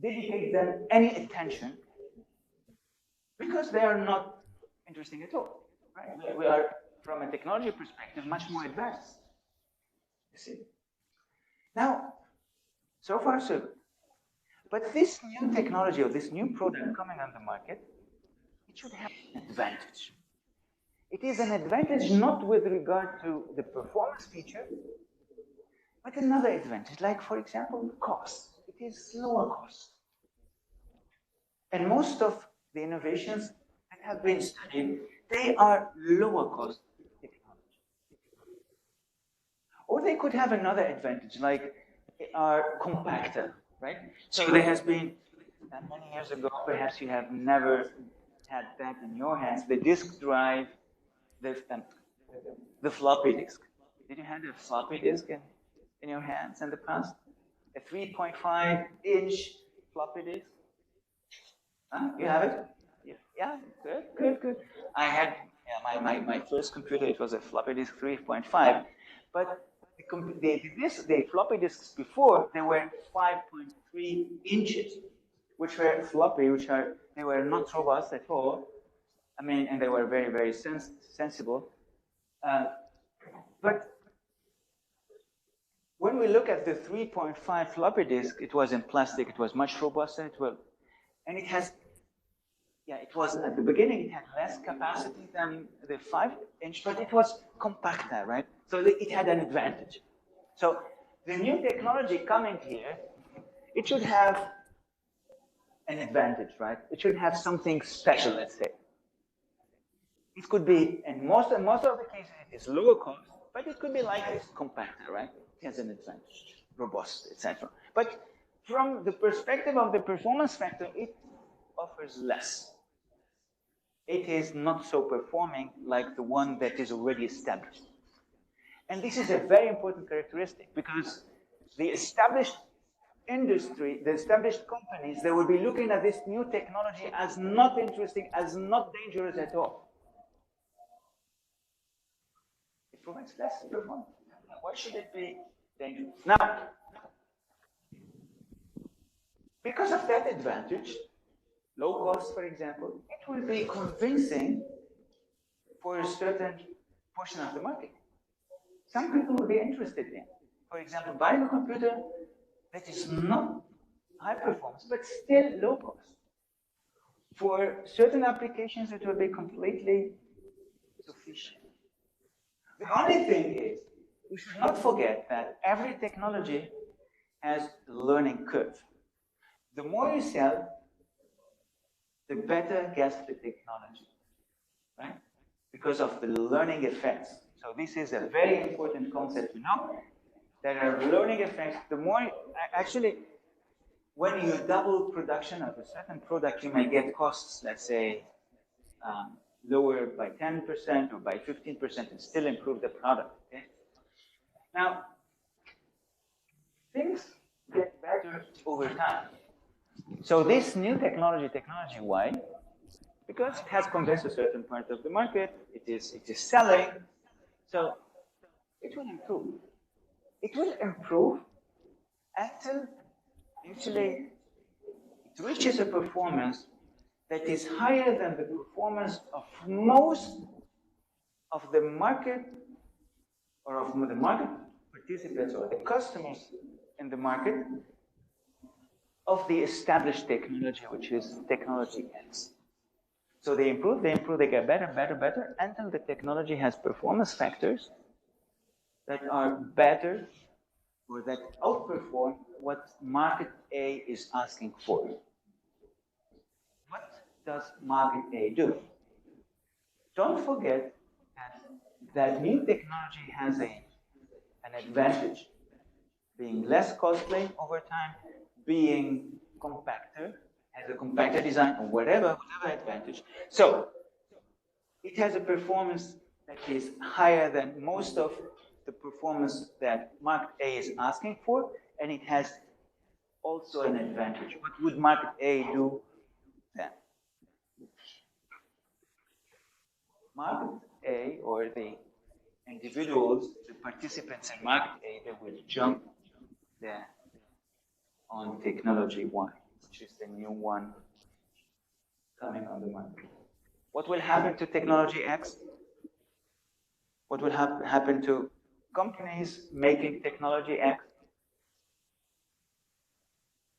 dedicate them any attention because they are not interesting at all. Right? We are, from a technology perspective, much more advanced. You see? Now, so far so good. But this new technology or this new product coming on the market, it should have an advantage. It is an advantage not with regard to the performance feature, but another advantage, like, for example, cost. It is lower cost. And most of the innovations that have been studied, they are lower cost technology. Or they could have another advantage, like are compactor, right? So there has been, many years ago, perhaps you have never had that in your hands, the disk drive, the floppy disk. Did you have a floppy disk in your hands in the past? A 3.5-inch floppy disk? You have it? Yeah, good. I had my first computer, it was a floppy disk 3.5, but the floppy disks before, they were 5.3 inches, which were floppy, they were not robust at all. I mean, and they were very, very sensible. But when we look at the 3.5 floppy disk, it was in plastic, it was much robuster, and it has, it was, at the beginning, it had less capacity than the 5-inch, but it was compactor, right? So it had an advantage. So the new technology coming here, it should have an advantage, right? It should have something special, let's say. It could be, in most of the cases, it is lower cost, but it could be like this compactor, right? It has an advantage, robust, etc. But from the perspective of the performance factor, it offers less. It is not so performing like the one that is already established. And this is a very important characteristic because the established industry, the established companies, they will be looking at this new technology as not interesting, as not dangerous at all. It provides less performance. Why should it be dangerous? Now, because of that advantage, low cost, for example, it will be convincing for a certain portion of the market. Some people will be interested in, for example, buying a computer that is not high performance, but still low cost. For certain applications, it will be completely sufficient. The only thing is, we should not forget that every technology has a learning curve. The more you sell, the better gets the technology, right? Because of the learning effects. So this is a very important concept to know. There are learning effects. The more, actually, when you double production of a certain product, you may get costs, let's say, lower by 10% or by 15% and still improve the product. Okay? Now, things get better over time. So this new technology, why? Because it has convinced a certain part of the market, it is selling, so it will improve. It will improve until actually it reaches a performance that is higher than the performance of most of the market or of the market participants or the customers in the market of the established technology, which is technology X. So they improve, they get better, until the technology has performance factors that are better or that outperform what market A is asking for. What does market A do? Don't forget that new technology has an advantage, being less costly over time, being compactor, has a compactor design, or whatever advantage. So it has a performance that is higher than most of the performance that market A is asking for, and it has also an advantage. What would market A do then? Market A, or the individuals, the participants in market A, they will jump there on technology 1, which is the new one coming on the market. What will happen to technology X? What will happen to companies making technology X?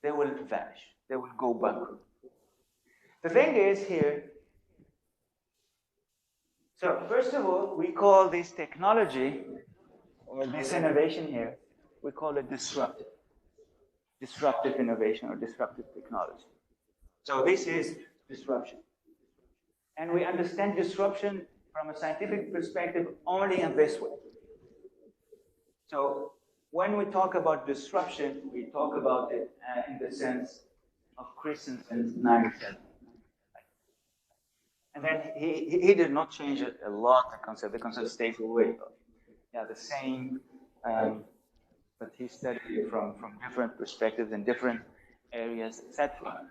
They will vanish. They will go bankrupt. The thing is here, so first of all, we call this technology, or this innovation here, we call it disruptive. Disruptive innovation or disruptive technology. So this is disruption. And we understand disruption from a scientific perspective only in this way. So when we talk about disruption, we talk about it in the sense of Christensen's 97. And then he did not change it a lot, the concept. The concept stays away. Yeah, the same, but he studied it from different perspectives in different areas, etc.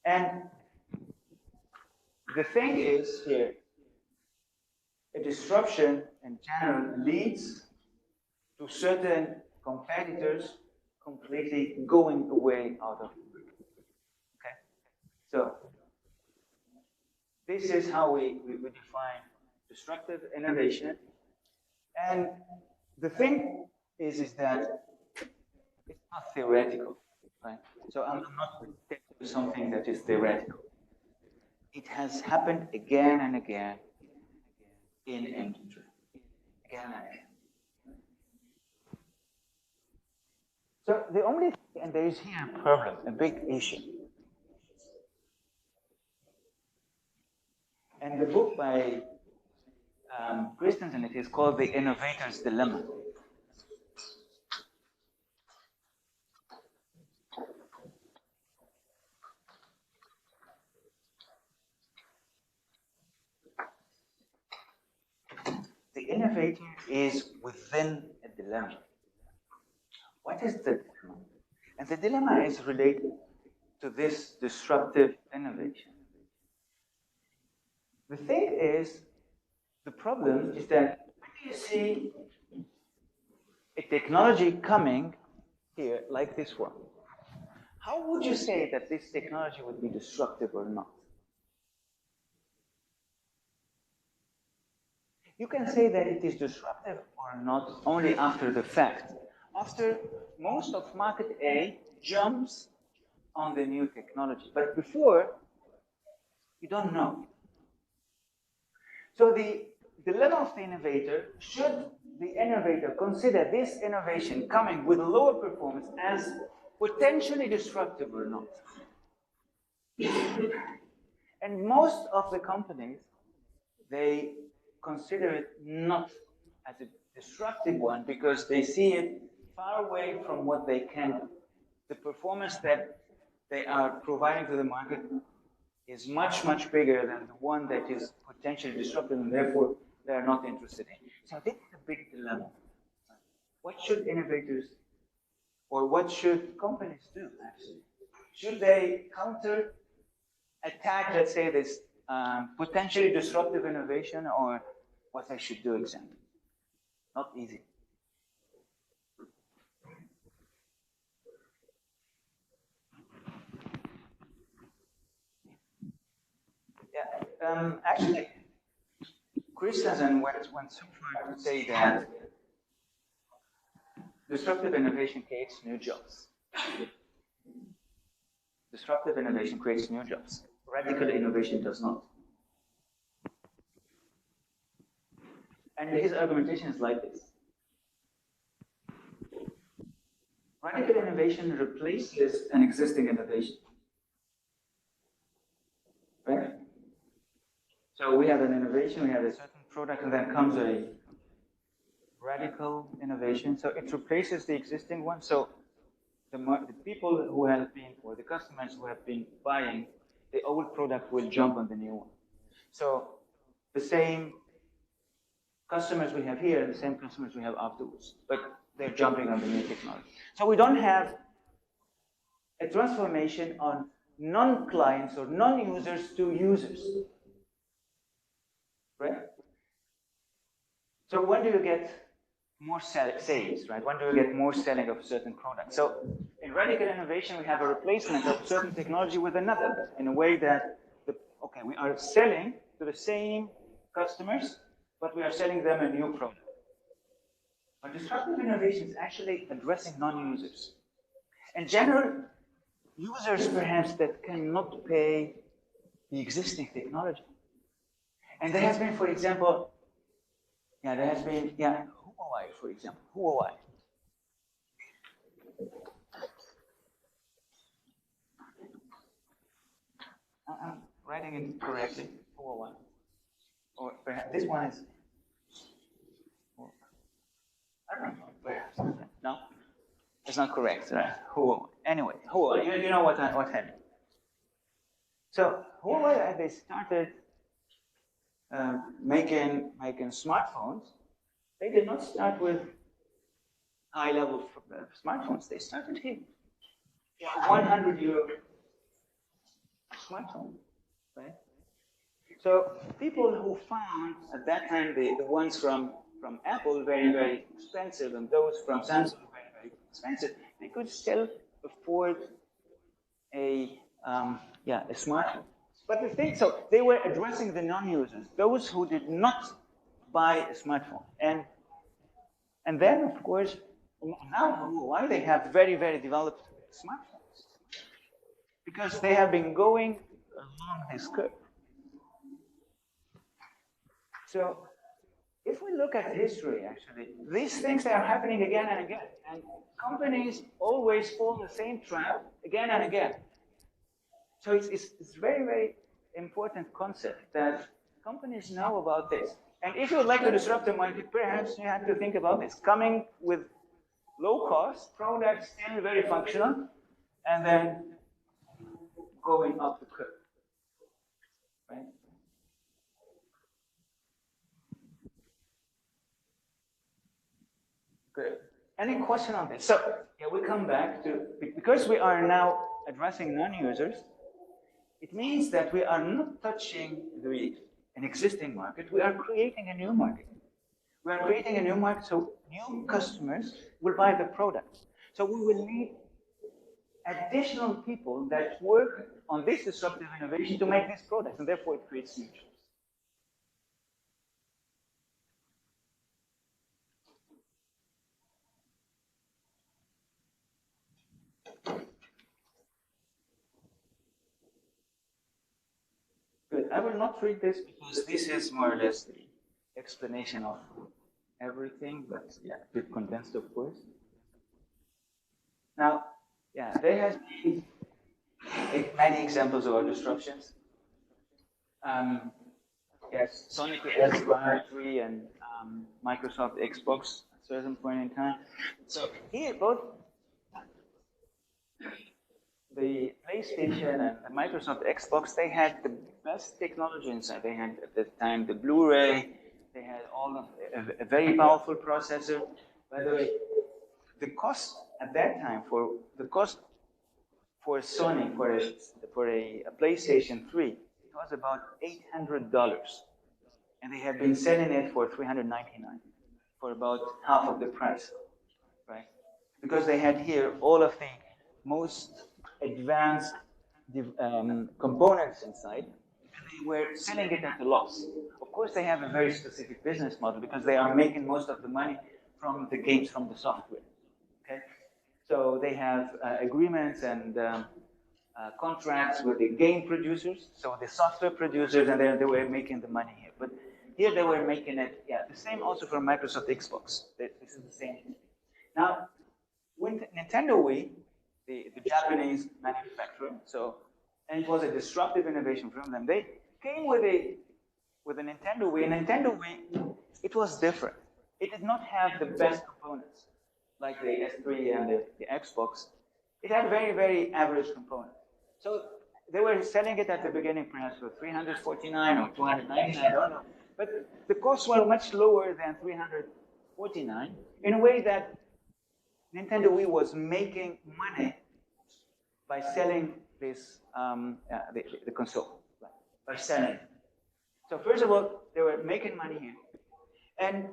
And the thing is here, a disruption in general leads to certain competitors completely going away out of the market. Okay? So this is how we define disruptive innovation. And the thing is that it's not theoretical, right? So I'm not telling you something that is theoretical. It has happened again and again in industry. Again and again. So the only thing, and there is here a problem, a big issue. And the book by Christensen, it is called The Innovator's Dilemma. The innovator is within a dilemma. What is the dilemma? And the dilemma is related to this disruptive innovation. The thing is, the problem is that when you see a technology coming here like this one, how would you say that this technology would be disruptive or not? You can say that it is disruptive or not only after the fact. After most of market A jumps on the new technology. But before, you don't know. So the dilemma of the innovator, should the innovator consider this innovation coming with lower performance as potentially disruptive or not? And most of the companies, they consider it not as a disruptive one because they see it far away from what they can do. The performance that they are providing to the market is much, much bigger than the one that is potentially disruptive, and therefore they are not interested in. So this is a big dilemma. What should innovators, or what should companies do, actually? Should they counter attack, let's say, this potentially disruptive innovation, or what they should do exactly? Not easy. Yeah, actually, Christensen went so far to say that disruptive innovation creates new jobs. Disruptive innovation creates new jobs. Radical innovation does not. And his argumentation is like this. Radical innovation replaces an existing innovation. Right? So we have an innovation, we have a certain product, and then comes a radical innovation. So it replaces the existing one. So the people who have been, or the customers who have been buying the old product will jump on the new one. So the same customers we have here, the same customers we have afterwards, but they're jumping on the new technology. So we don't have a transformation on non-clients or non-users to users, right? So when do you get more sales, right? When do you get more selling of a certain product? So in radical innovation, we have a replacement of a certain technology with another in a way that, we are selling to the same customers, but we are selling them a new product. But disruptive innovation is actually addressing non-users. In general, users perhaps that cannot pay the existing technology. And there has been, for example, Huawei, for example, Huawei. I'm writing it correctly, Huawei. Or perhaps this one is, I don't know, perhaps. No? It's not correct, right? Huawei. Anyway, Huawei, you know what I mean. So Huawei, they started making smartphones. They did not start with high-level smartphones. They started here. Yeah, 100 euro smartphone, right? So people who found at that time the ones from Apple very, very expensive, and those from Samsung very, very expensive, they could still afford a smartphone. But the thing, so they were addressing the non-users, those who did not buy a smartphone. And then, of course, now why they have very, very developed smartphones? Because they have been going along this curve. So if we look at history, actually, these things are happening again and again. And companies always fall the same trap again and again. So it's very, very important concept that companies know about this. And if you would like to disrupt the market, perhaps you have to think about this. Coming with low-cost products, still very functional, and then going up the curve. Right? Good. Any question on this? So yeah, we come back to, because we are now addressing non-users, it means that we are not touching an existing market, we are creating a new market. We are creating a new market, so new customers will buy the product. So we will need additional people that work on this disruptive innovation to make this product, and therefore it creates new jobs. Good. I will not read this because this is more or less the explanation of everything, but yeah, a bit condensed, of course. Now, yeah, there has been many examples of our disruptions. Yes, Sonic SCI and Microsoft Xbox at a certain point in time. So here, both the PlayStation and the Microsoft Xbox, they had the best technology inside. They had at the time the Blu-ray. They had all of a very powerful processor. By the way, the cost at that time for Sony for a PlayStation 3, it was about $800, and they have been selling it for $399, for about half of the price, right? Because they had here all of the most advanced components inside, and they were selling it at a loss. Of course, they have a very specific business model because they are making most of the money from the games, from the software. Okay, so they have agreements and contracts with the game producers, so the software producers, and they were making the money here. But here they were making it, yeah, the same also for Microsoft Xbox. This is the same thing. Now, with Nintendo Wii, the Japanese manufacturer, and it was a disruptive innovation from them. They came with a Nintendo Wii. A Nintendo Wii, it was different. It did not have the best components like the S3 and the Xbox. It had very, very average components. So they were selling it at the beginning perhaps for $349 or $299, I don't know. But the costs were much lower than $349 in a way that Nintendo Wii was making money by selling this the console, by selling it. So first of all, they were making money here, and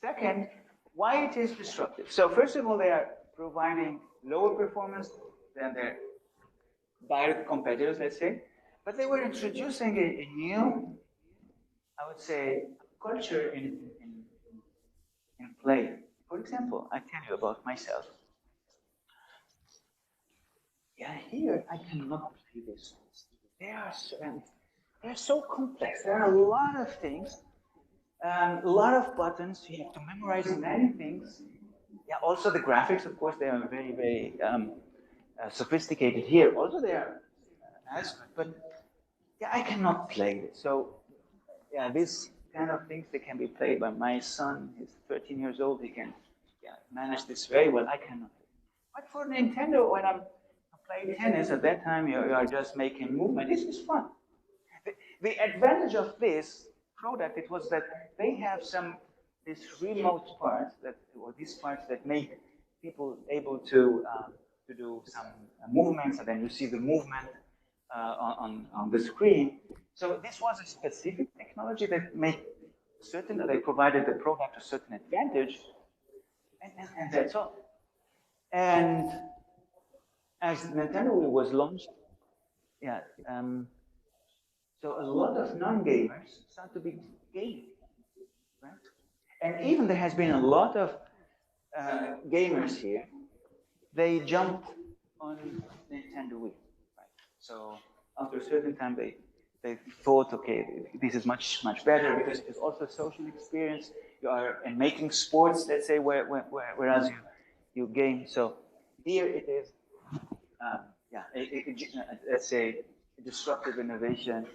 second, why it is disruptive. So first of all, they are providing lower performance than their direct competitors, let's say, but they were introducing a new, I would say, culture in play. For example, I tell you about myself. Yeah, here I cannot play this. They are so complex. There are a lot of things, a lot of buttons. You have to memorize many things. Yeah, also the graphics, of course, they are very, very sophisticated here. Also, they are as good, but yeah, I cannot play it. So yeah, these kind of things, they can be played by my son. He's 13 years old. He can manage this very well. I cannot. But for Nintendo, when I'm playing tennis at that time, you are just making movement. This is fun. The advantage of this product, it was that they have these remote parts or these parts that make people able to do some movements, and then you see the movement on the screen. So this was a specific technology that made certain that they provided the product a certain advantage, and that's all. And as Nintendo Wii was launched, yeah, so a lot of non-gamers start to be gaming, right? And even there has been a lot of gamers here. They jumped on Nintendo Wii, right? So after a certain time, they thought, okay, this is much better because it is also a social experience. You are making sports, let's say, whereas you game. So here it is, let's say, a disruptive innovation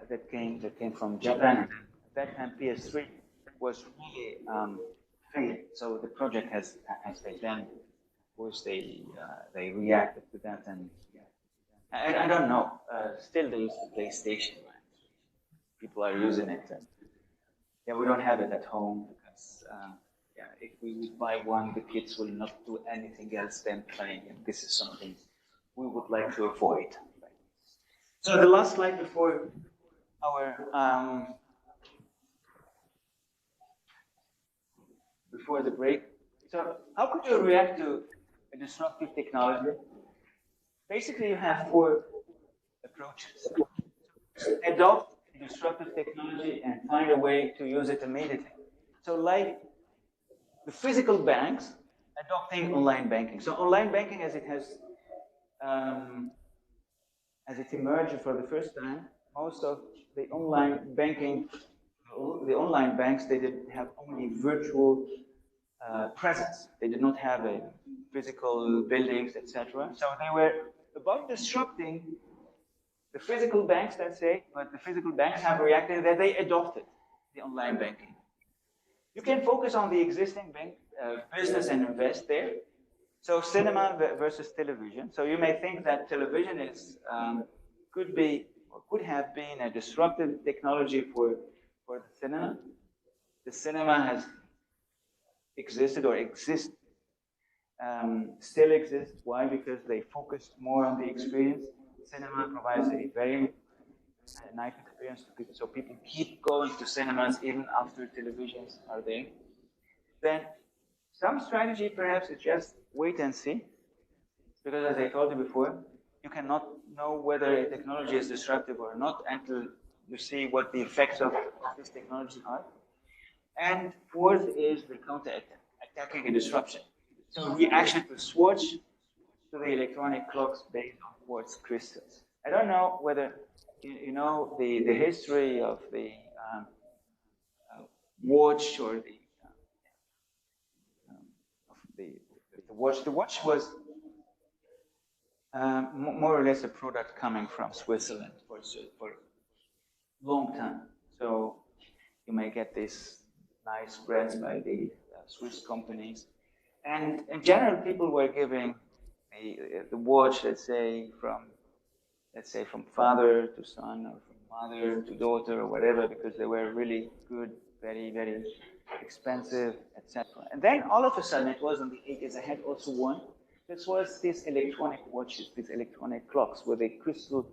that came from Japan. At that time, PS3 was really failed. So the project has failed. Then, of course, they reacted to that, and I don't know. Still, they use the PlayStation. Right? People are using it. And, yeah, we don't have it at home because if we would buy one, the kids will not do anything else than playing, and this is something we would like to avoid. So the last slide before the break. So how could you react to a disruptive technology? Basically, you have four approaches. Adopt disruptive technology and find a way to use it immediately. So like the physical banks adopting online banking. So online banking, as it emerged for the first time, most of the online banks, they did have only virtual presence. They did not have a physical buildings, etc. So they were about disrupting the physical banks, let's say, but the physical banks have reacted that they adopted the online banking. You can focus on the existing bank business and invest there. So cinema versus television. So you may think that television could be or could have been a disruptive technology for the cinema. The cinema has existed or exists, still exists. Why? Because they focused more on the experience. Cinema provides a very nice experience to people, so people keep going to cinemas even after televisions are there. Then some strategy perhaps is just wait and see, because as I told you before, you cannot know whether a technology is disruptive or not until you see what the effects of this technology are. And fourth is the counter-attacking a disruption. So reaction to swatch to the electronic clocks based on quartz crystals. I don't know whether you know the history of the watch or the watch. The watch was more or less a product coming from Switzerland for a long time. So you may get these nice brands by the Swiss companies. And in general, people were giving the watch, let's say from father to son or from mother to daughter or whatever, because they were really good, very, very expensive, etc. And then all of a sudden, it was in the 80s, I had also one. This was these electronic watches, these electronic clocks with a crystal,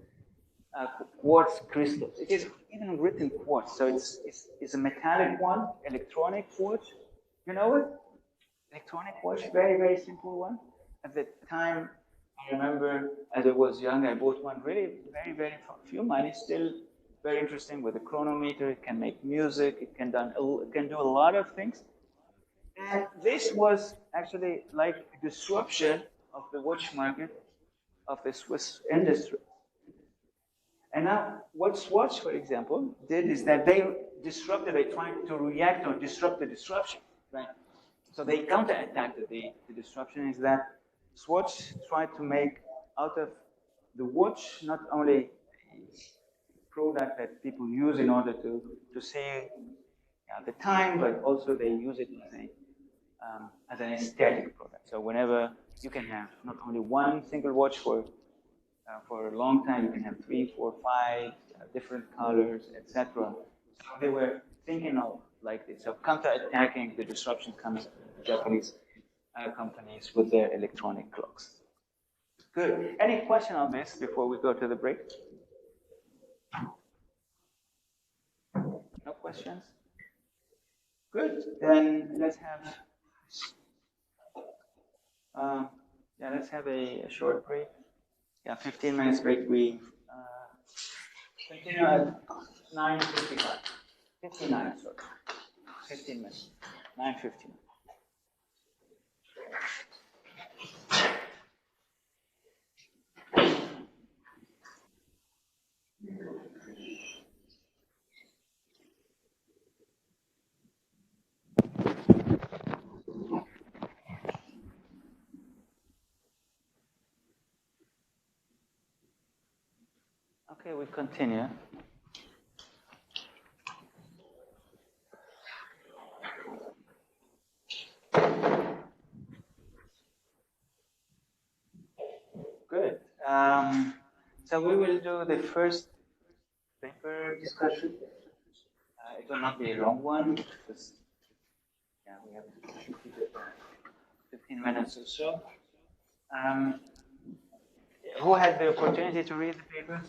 quartz crystals. It is even written quartz, so it's a metallic one, electronic watch. You know it? Electronic watch, very, very simple one. At the time, I remember as I was young, I bought one really very, very few money, still very interesting with a chronometer. It can make music, it can do a lot of things. And this was actually like a disruption of the watch market of the Swiss industry. And now what Swatch, for example, did is that they tried to react or disrupt the disruption, right? So they counterattacked the disruption is that Swatch tried to make out of the watch not only a product that people use in order to see the time, but also they use it as an aesthetic product. So whenever you can have not only one single watch for a long time, you can have 3, 4, 5 different colors, etc. So they were thinking of like this. So counter-attacking the disruption comes from Japanese companies with their electronic clocks. Good. Any question on this before we go to the break? No questions? Good. Then let's have let's have a short break. Yeah, 15 minutes break. We continue at 9:55. 59, sorry. 15 minutes. 9:59. Okay, we continue. Good. So we will do the first paper discussion. It will not be a long one, because Yeah, we have 15 minutes or so. Who had the opportunity to read the paper?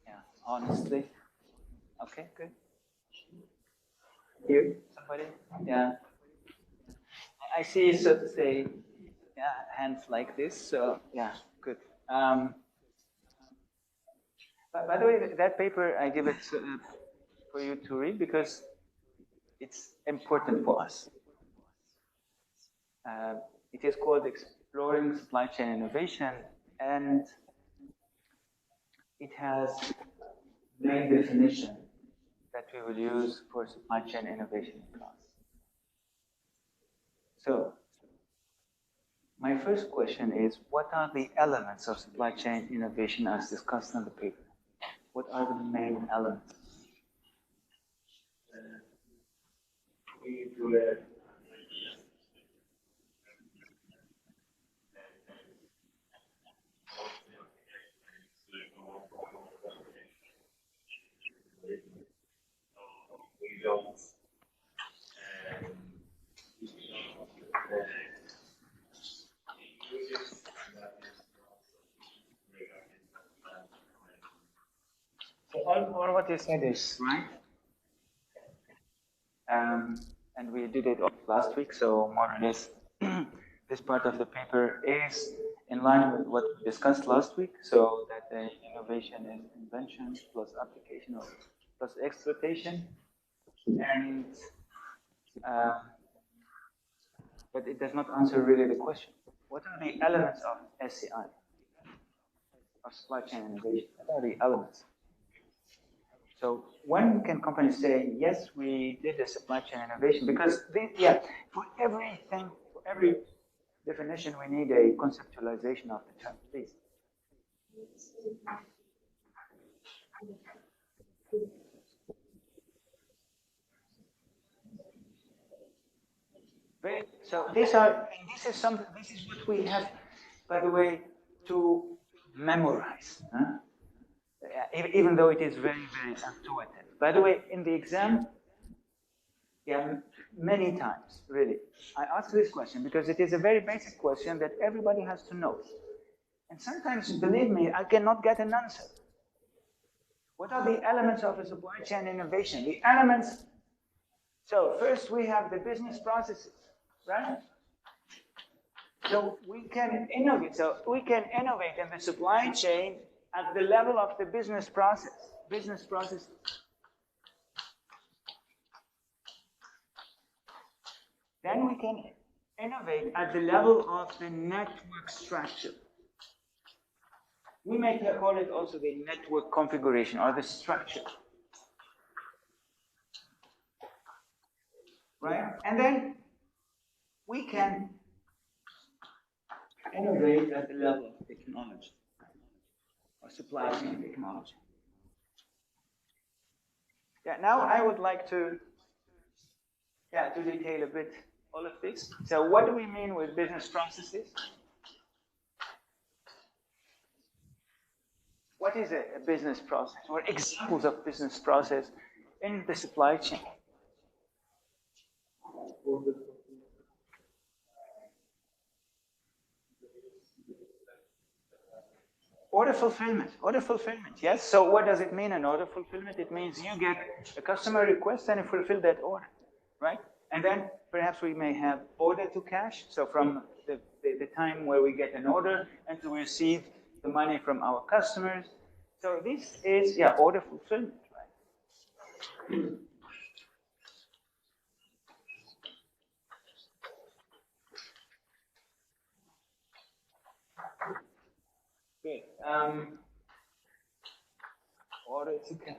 Yeah, honestly. Okay, good. Here, somebody? Yeah. I see, so to say, yeah, hands like this. So yeah, good. By the way, that paper I give it for you to read because it's important for us. It is called Exploring Supply Chain Innovation, and it has main definition that we will use for supply chain innovation class. So, my first question is, what are the elements of supply chain innovation as discussed in the paper? What are the main elements? So all what you said is right. And we did it last week, so more or less this part of the paper is in line with what we discussed last week, so that the innovation is invention plus application plus exploitation. And but it does not answer really the question. What are the elements of SCI, of supply chain innovation? What are the elements? So when can companies say, yes, we did the supply chain innovation? Because, for everything, for every definition, we need a conceptualization of the term, please. So this is what we have, by the way, to memorize. Huh? Even though it is very, very intuitive. By the way, in the exam, many times, really, I ask this question because it is a very basic question that everybody has to know. And sometimes, believe me, I cannot get an answer. What are the elements of a supply chain innovation? The elements, so first we have the business processes, right? So we can innovate. So we can innovate in the supply chain at the level of the business process. Business processes. Then we can innovate at the level of the network structure. We may call it also the network configuration or the structure. Right? And then we can innovate at the level of technology or supply chain technology. Yeah, now I would like to detail a bit all of this. So what do we mean with business processes? What is a business process? Or examples of business process in the supply chain? Order fulfillment, yes. So what does it mean, an order fulfillment? It means you get a customer request and you fulfill that order, right? And then perhaps we may have order to cash. So from the time where we get an order until we receive the money from our customers. So this is, order fulfillment, right? Good. Order to cash.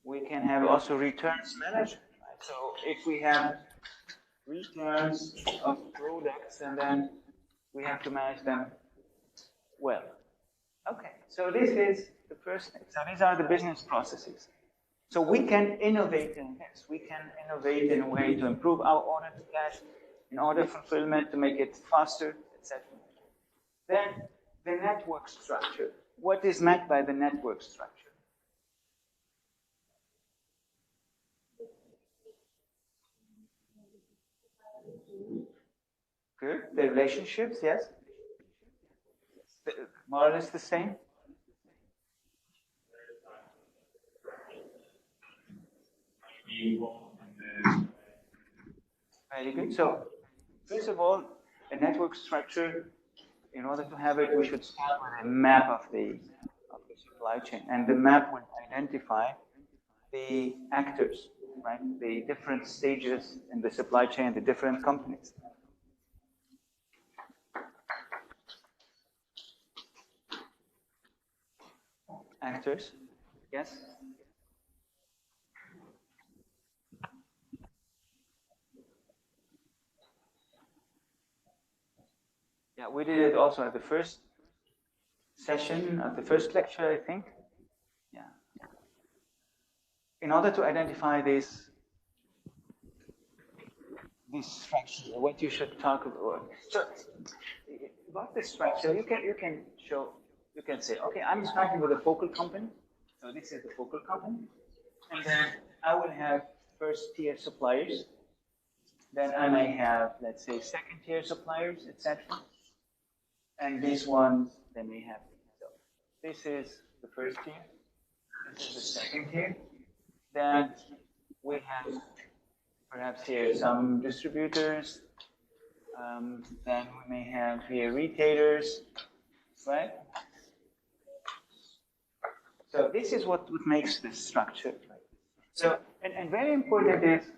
We can have also returns management. Right? So if we have returns of products and then we have to manage them well. Okay, so this is the first thing. So these are the business processes. So we can innovate in this. We can innovate in a way to improve our order to cash, in order fulfillment, to make it faster, etc. Then the network structure. What is meant by the network structure? Good. The relationships, yes. More or less the same. Very good. So, first of all, a network structure, in order to have it, we should start with a map of the supply chain. And the map will identify the actors, right? The different stages in the supply chain, the different companies. Actors, yes? Yeah, we did it also at the first session, at the first lecture, I think. Yeah. In order to identify this structure, what you should talk about. So, about the structure, you can say, okay, I'm starting with a focal company. So this is the focal company, and then I will have first tier suppliers. Then I may have, let's say, second tier suppliers, etc. And these ones, they may have. So this is the first tier. This is the second tier. Then we have perhaps here some distributors. Then we may have here retailers, right? So this is what makes this structure. So, and very important is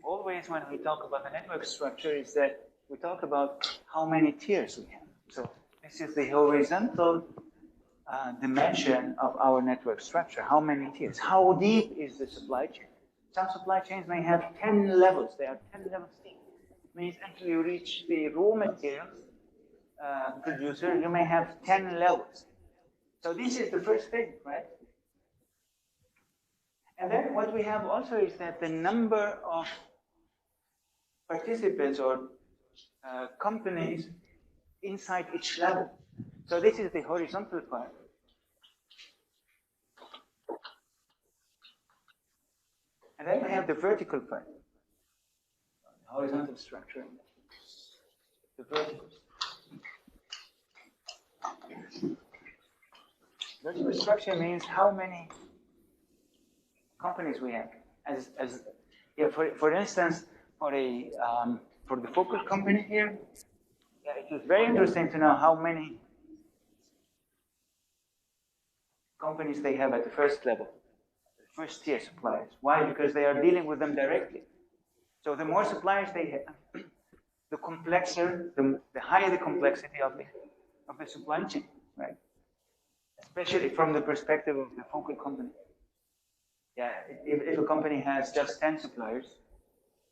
always when we talk about the network structure is that we talk about how many tiers we have. So this is the horizontal dimension of our network structure. How many tiers? How deep is the supply chain? Some supply chains may have 10 levels. They are 10 levels deep. It means until you reach the raw materials producer, you may have 10 levels. So this is the first thing, right? And then what we have also is that the number of participants or companies inside each level. So this is the horizontal part. And then we have the vertical part. The horizontal structure. The vertical. Vertical structure means how many companies we have. For instance, for the focal company here, yeah, it is very interesting to know how many companies they have at the first level, the first tier suppliers. Why? Because they are dealing with them directly. So the more suppliers they have, the complexer, the higher the complexity of the supply chain, right? Especially from the perspective of the focal company. Yeah, if a company has just 10 suppliers,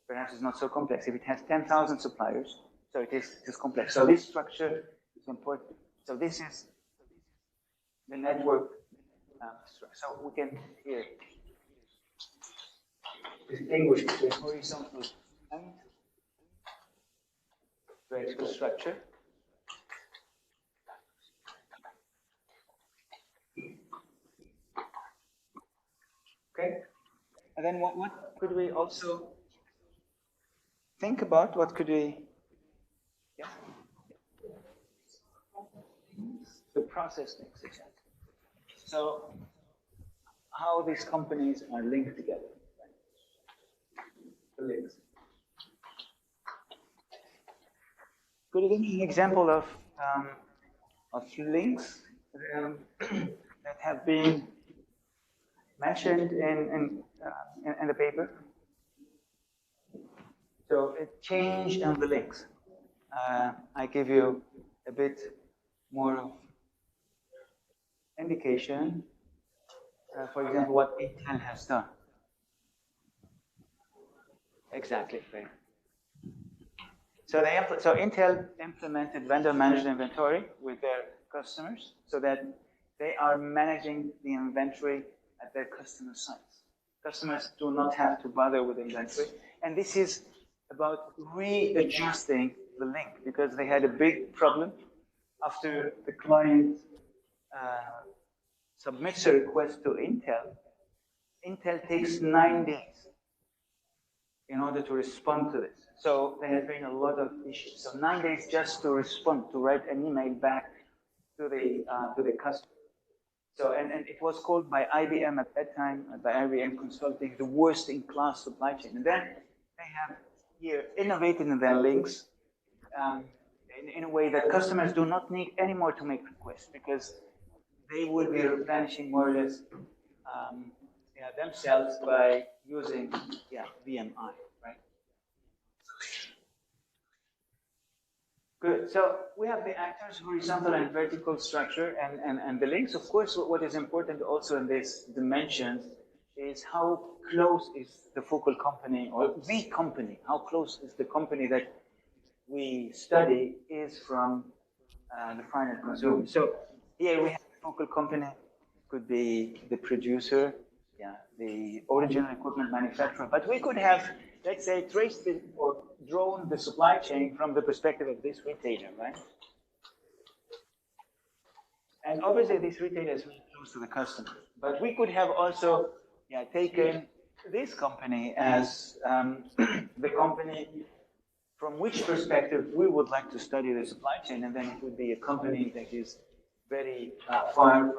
perhaps it's not so complex. If it has 10,000 suppliers, so it is complex. So this structure is important. So this is the network structure. So we can here distinguish between horizontal and vertical structure. Okay? And then what could we also think about? What could we... Yeah? The process links, exactly. So how these companies are linked together. The links. Could you give me an example of links that have been mentioned in the paper? So a change in the links. I give you a bit more of indication. For example, what Intel has done. Exactly. Right. So Intel implemented vendor-managed inventory with their customers so that they are managing the inventory at their customer sites. Customers do not have to bother with inventory. And this is about readjusting the link because they had a big problem after the client submits a request to Intel. Intel takes 9 days in order to respond to this. So there has been a lot of issues. So 9 days just to respond, to write an email back to the customer. So, and it was called by IBM at that time, by IBM Consulting, the worst in class supply chain. And then they have here innovated in their links in a way that customers do not need anymore to make requests, because they will be replenishing more or less themselves by using VMI, right? Good. So we have the actors, horizontal and vertical structure, and the links. Of course, what is important also in this dimensions is how close is the focal company or the company, how close is the company that we study is from the final consumer. So here we have the focal company, could be the producer, the original equipment manufacturer, but we could have, let's say, traced it or drawn the supply chain from the perspective of this retailer, right? And obviously this retailer is very close to the customer, but we could have also taken this company as the company from which perspective we would like to study the supply chain, and then it would be a company that is very far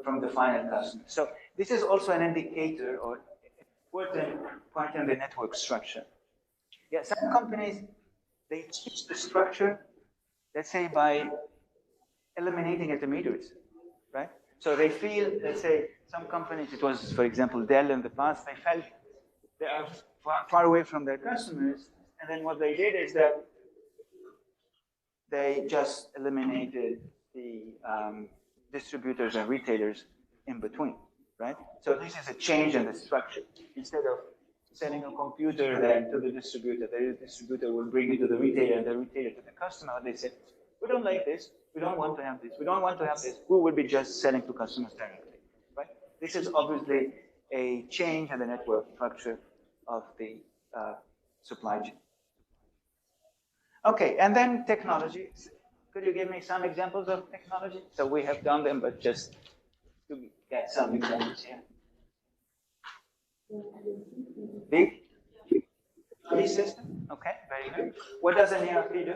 from the final customer. So this is also an indicator or important part in the network structure. Yeah, some companies, they change the structure, let's say by eliminating intermediaries, right? So they feel, let's say, some companies, it was, for example, Dell in the past, they felt they are far away from their customers, and then what they did is that they just eliminated the distributors and retailers in between, right? So this is a change in the structure. Instead of selling a computer then to the distributor will bring it to the retailer and the retailer to the customer. They said, we don't like this, we don't want to have this, we don't want to have this, we will be just selling to customers directly, right? This is obviously a change in the network structure of the supply chain. Okay, and then technology. Could you give me some examples of technology? So we have done them, but just to get some examples here. Big ERP system. Okay, very good. What does an ERP do?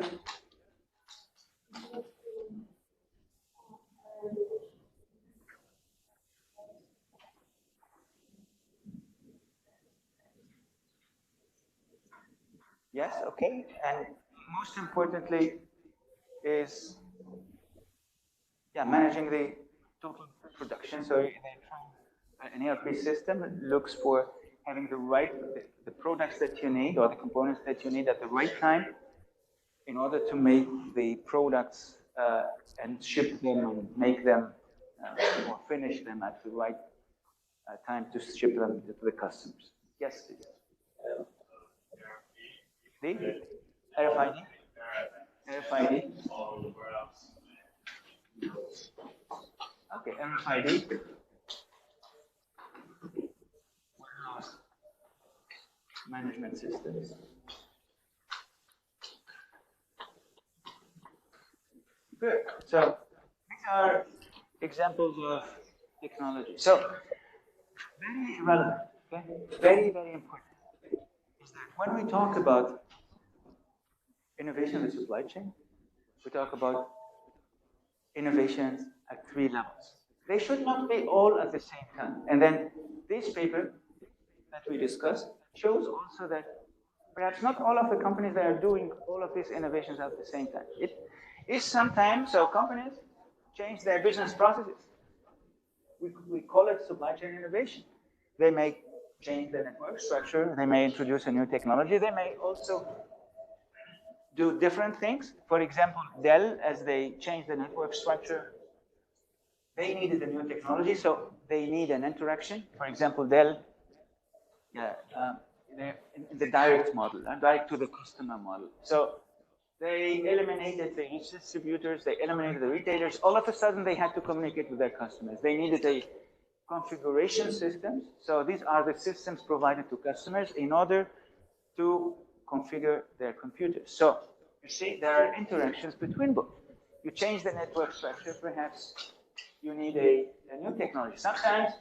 Yes, okay. And most importantly is managing the total production. So an ERP system looks for having the products that you need or the components that you need at the right time in order to make the products and ship them and make them or finish them at the right time to ship them to the customers. Yes, please. The RFID? RFID? Okay, RFID. Warehouse management systems. Good. So these are examples of technology. So very relevant, okay? Very, very important is that when we talk about innovation in the supply chain, we talk about innovations at 3 levels. They should not be all at the same time. And then this paper that we discussed shows also that perhaps not all of the companies that are doing all of these innovations at the same time. It is sometimes, so companies change their business processes. We call it supply chain innovation. They may change the network structure, they may introduce a new technology, they may also do different things. For example, Dell, as they changed the network structure, they needed a new technology, so they need an interaction. For example, Dell, in the direct model, direct to the customer model. So they eliminated the distributors, they eliminated the retailers. All of a sudden, they had to communicate with their customers. They needed a configuration system. So these are the systems provided to customers in order to configure their computers. So you see, there are interactions between both. You change the network structure, perhaps you need a new technology. Sometimes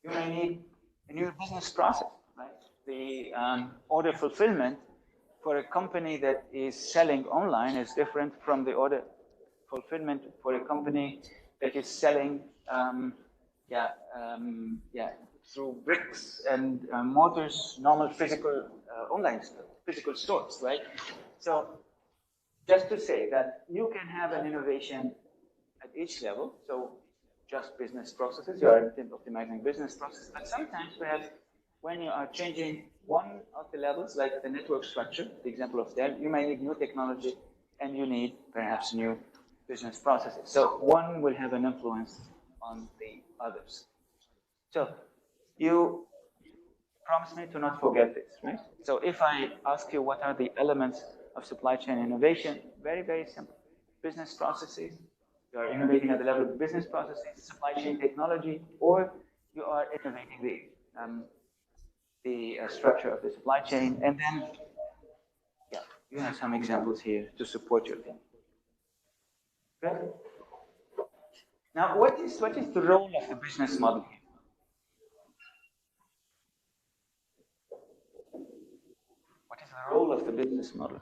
you may need a new business process, right? The order fulfillment for a company that is selling online is different from the order fulfillment for a company that is selling through bricks and mortars, normal physical online physical stores, right? So just to say that you can have an innovation at each level. So just business processes, you are optimizing business processes, but sometimes perhaps when you are changing one of the levels, like the network structure, the example of Dell, you may need new technology and you need perhaps new business processes. So one will have an influence on the others. So you promise me to not forget this, right? So if I ask you what are the elements of supply chain innovation, very, very simple. Business processes, you are innovating at the level of business processes, supply chain technology, or you are innovating the structure of the supply chain, and then you have some examples here to support your thing. Good. Now, what is the role of the business model here? What is the role of the business model?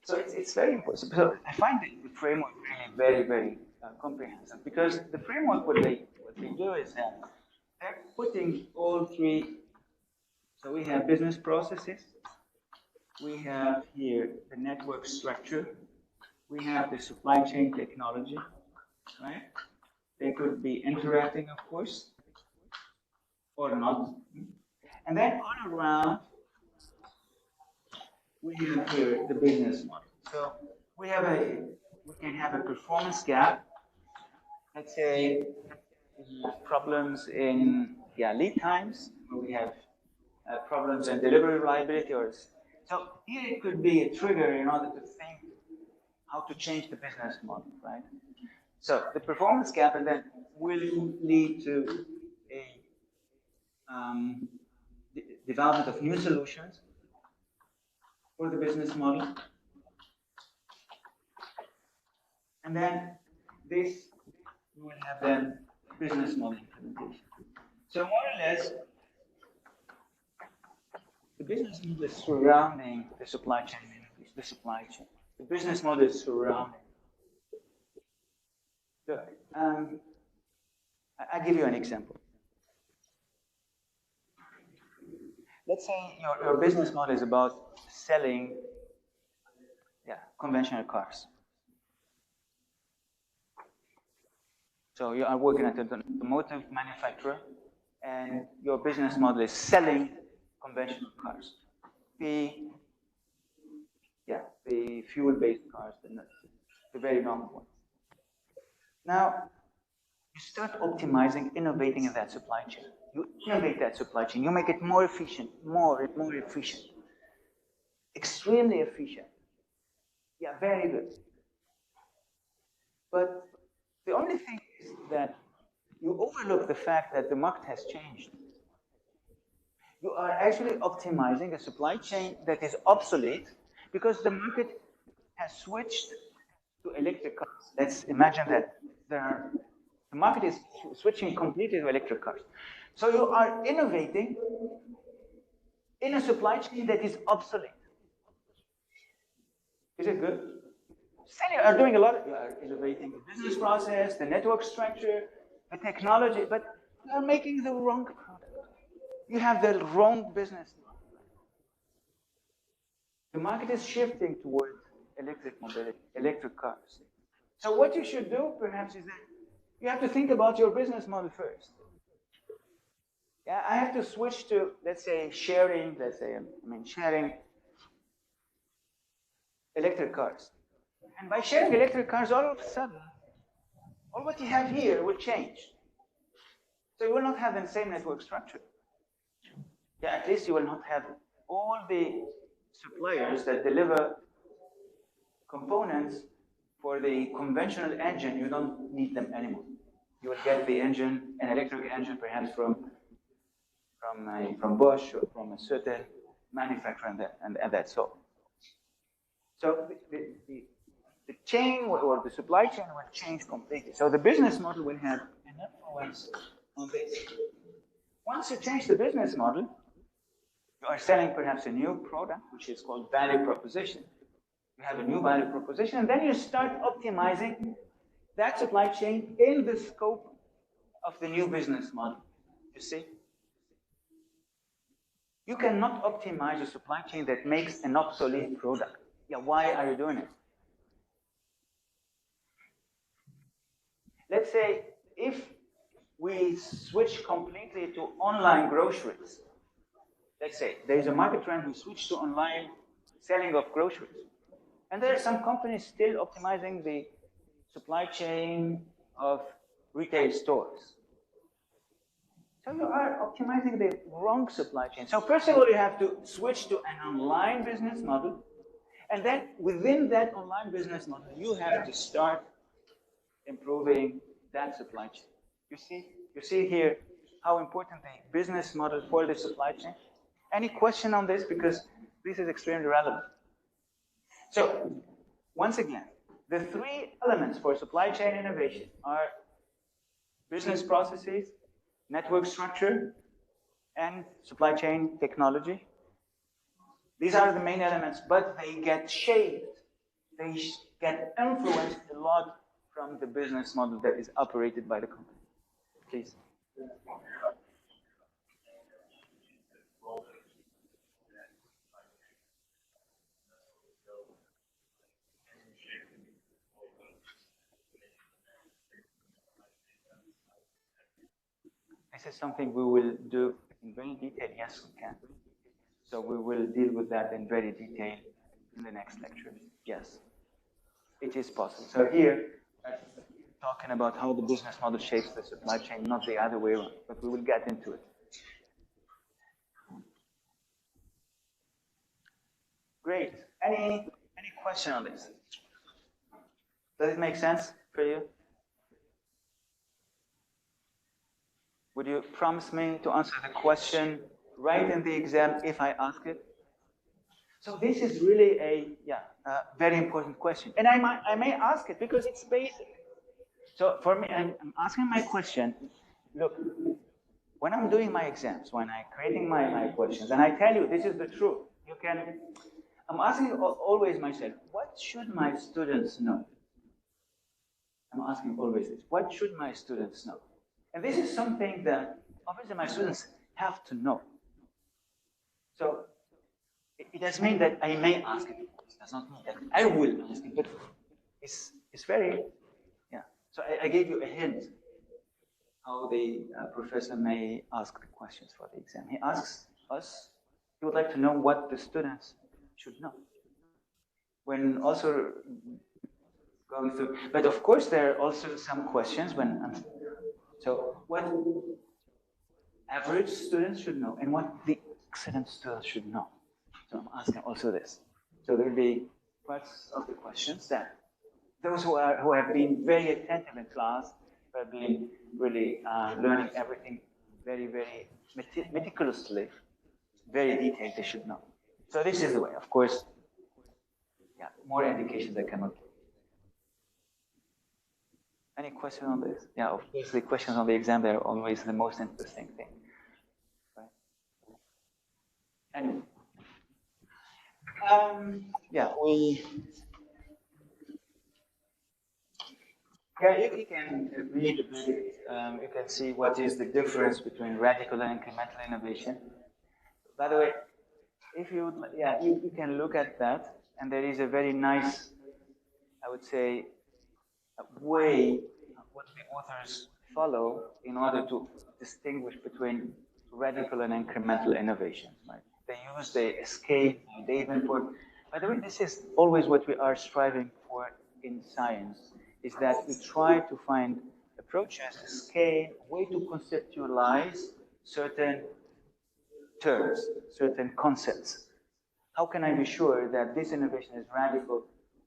So it's very important. So I find the framework really very, very comprehensive, because the framework, what they do is that they're putting all three. So we have business processes, we have here the network structure, we have the supply chain technology, right? They could be interacting, of course, or not. And then all around, we have here the business model. So we can have a performance gap. Let's say problems in lead times. We have problems in delivery reliability, so here it could be a trigger in order to think how to change the business model, right? So the performance gap, and then will lead to a development of new solutions for the business model. And then this will have then business model implementation. So more or less, the business model is surrounding the supply chain. The business model is surrounding. So, I'll give you an example. Let's say your business model is about selling conventional cars. So you are working at an automotive manufacturer, and your business model is selling conventional cars. The fuel-based cars, the very normal ones. Now, you start optimizing, innovating in that supply chain. You innovate that supply chain. You make it more efficient, more and more efficient. Extremely efficient. Yeah, very good. But the only thing is that you overlook the fact that the market has changed. You are actually optimizing a supply chain that is obsolete because the market has switched to electric cars. Let's imagine that the market is switching completely to electric cars. So you are innovating in a supply chain that is obsolete. Is it good? Still, you are doing a lot. You are innovating the business process, the network structure, the technology, but you are making the wrong product. You have the wrong business. The market is shifting towards electric mobility, electric cars. So what you should do, perhaps, is that you have to think about your business model first. Yeah, I have to switch to, let's say, sharing electric cars. And by sharing electric cars, all of a sudden, all what you have here will change. So you will not have the same network structure. Yeah, at least you will not have all the suppliers that deliver components for the conventional engine, you don't need them anymore. You will get the engine, an electric engine, perhaps from Bosch or from a certain manufacturer, and that's all. So the chain or the supply chain will change completely. So the business model will have an influence on this. Once you change the business model, you are selling perhaps a new product, which is called value proposition. You have a new value proposition, and then you start optimizing that supply chain in the scope of the new business model. You see? You cannot optimize a supply chain that makes an obsolete product. Yeah, why are you doing it? Let's say if we switch completely to online groceries, let's say there is a market trend, we switch to online selling of groceries. And there are some companies still optimizing the supply chain of retail stores. So you are optimizing the wrong supply chain. So first of all, you have to switch to an online business model. And then within that online business model, you have to start improving that supply chain. You see here how important the business model for the supply chain. Any question on this? Because this is extremely relevant. So once again, the three elements for supply chain innovation are business processes, network structure, and supply chain technology. These are the main elements, but they get shaped, they get influenced a lot from the business model that is operated by the company. Please. This is something we will do in very detail. Yes, we can. So we will deal with that in very detail in the next lecture. Yes, it is possible. So here, talking about how the business model shapes the supply chain, not the other way around, but we will get into it. Great. Any question on this? Does it make sense for you? Would you promise me to answer the question right in the exam if I ask it? So this is really a very important question, and I may ask it because it's basic. So for me, I'm asking my question. Look, when I'm doing my exams, when I'm creating my questions, and I tell you this is the truth, I'm asking always myself, what should my students know? I'm asking always this, what should my students know? And this is something that obviously my students have to know. So it does mean that I may ask it. It does not mean that I will ask it, but it's very, So I gave you a hint how the professor may ask the questions for the exam. He asks us, he would like to know what the students should know. When also going through, but of course there are also some questions so what average students should know and what the excellent students should know. So I'm asking also this. So there will be parts of the questions that those who have been very attentive in class, who have been really learning everything very, very meticulously, very detailed, they should know. So this is the way. Of course, more indications I cannot give. Any question on this? Yeah, of course, the questions on the exam, they're always the most interesting thing. Right? Anyway. You can read a bit, you can see what is the difference between radical and incremental innovation. By the way, if you would, you can look at that, and there is a very nice, I would say, way what the authors follow in order to distinguish between radical and incremental innovations. Right? They use the escape, they even put. By the way, this is always what we are striving for in science, is that we try to find approaches, scale, way to conceptualize certain terms, certain concepts. How can I be sure that this innovation is radical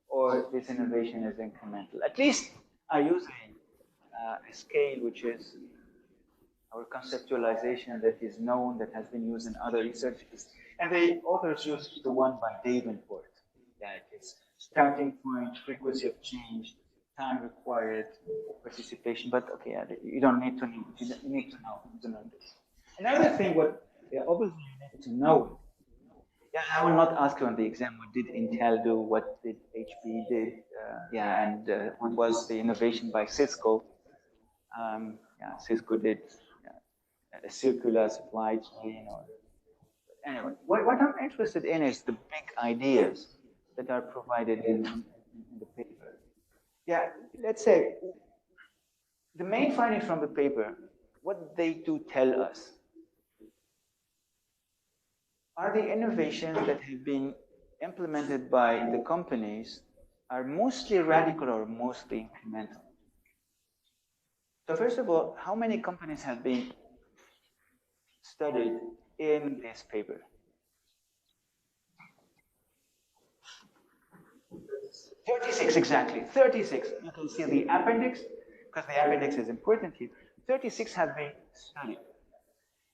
or this innovation is incremental? At least I use a scale which is our conceptualization that is known, that has been used in other researches. And the authors use the one by Davenport. That is starting point, frequency of change, time required, participation. But okay, you don't need to know. You need to know this. Another thing, what obviously you need to know. Yeah, I will not ask you on the exam what did Intel do, what did HP did, and what was the innovation by Cisco. Cisco did a circular supply chain. Or anyway, what I'm interested in is the big ideas that are provided in the paper. Yeah, let's say the main findings from the paper, what they do tell us are the innovations that have been implemented by the companies are mostly radical or mostly incremental. So first of all, how many companies have been studied in this paper? 36, exactly. 36. You can see the appendix, because the appendix is important here. 36 have been studied.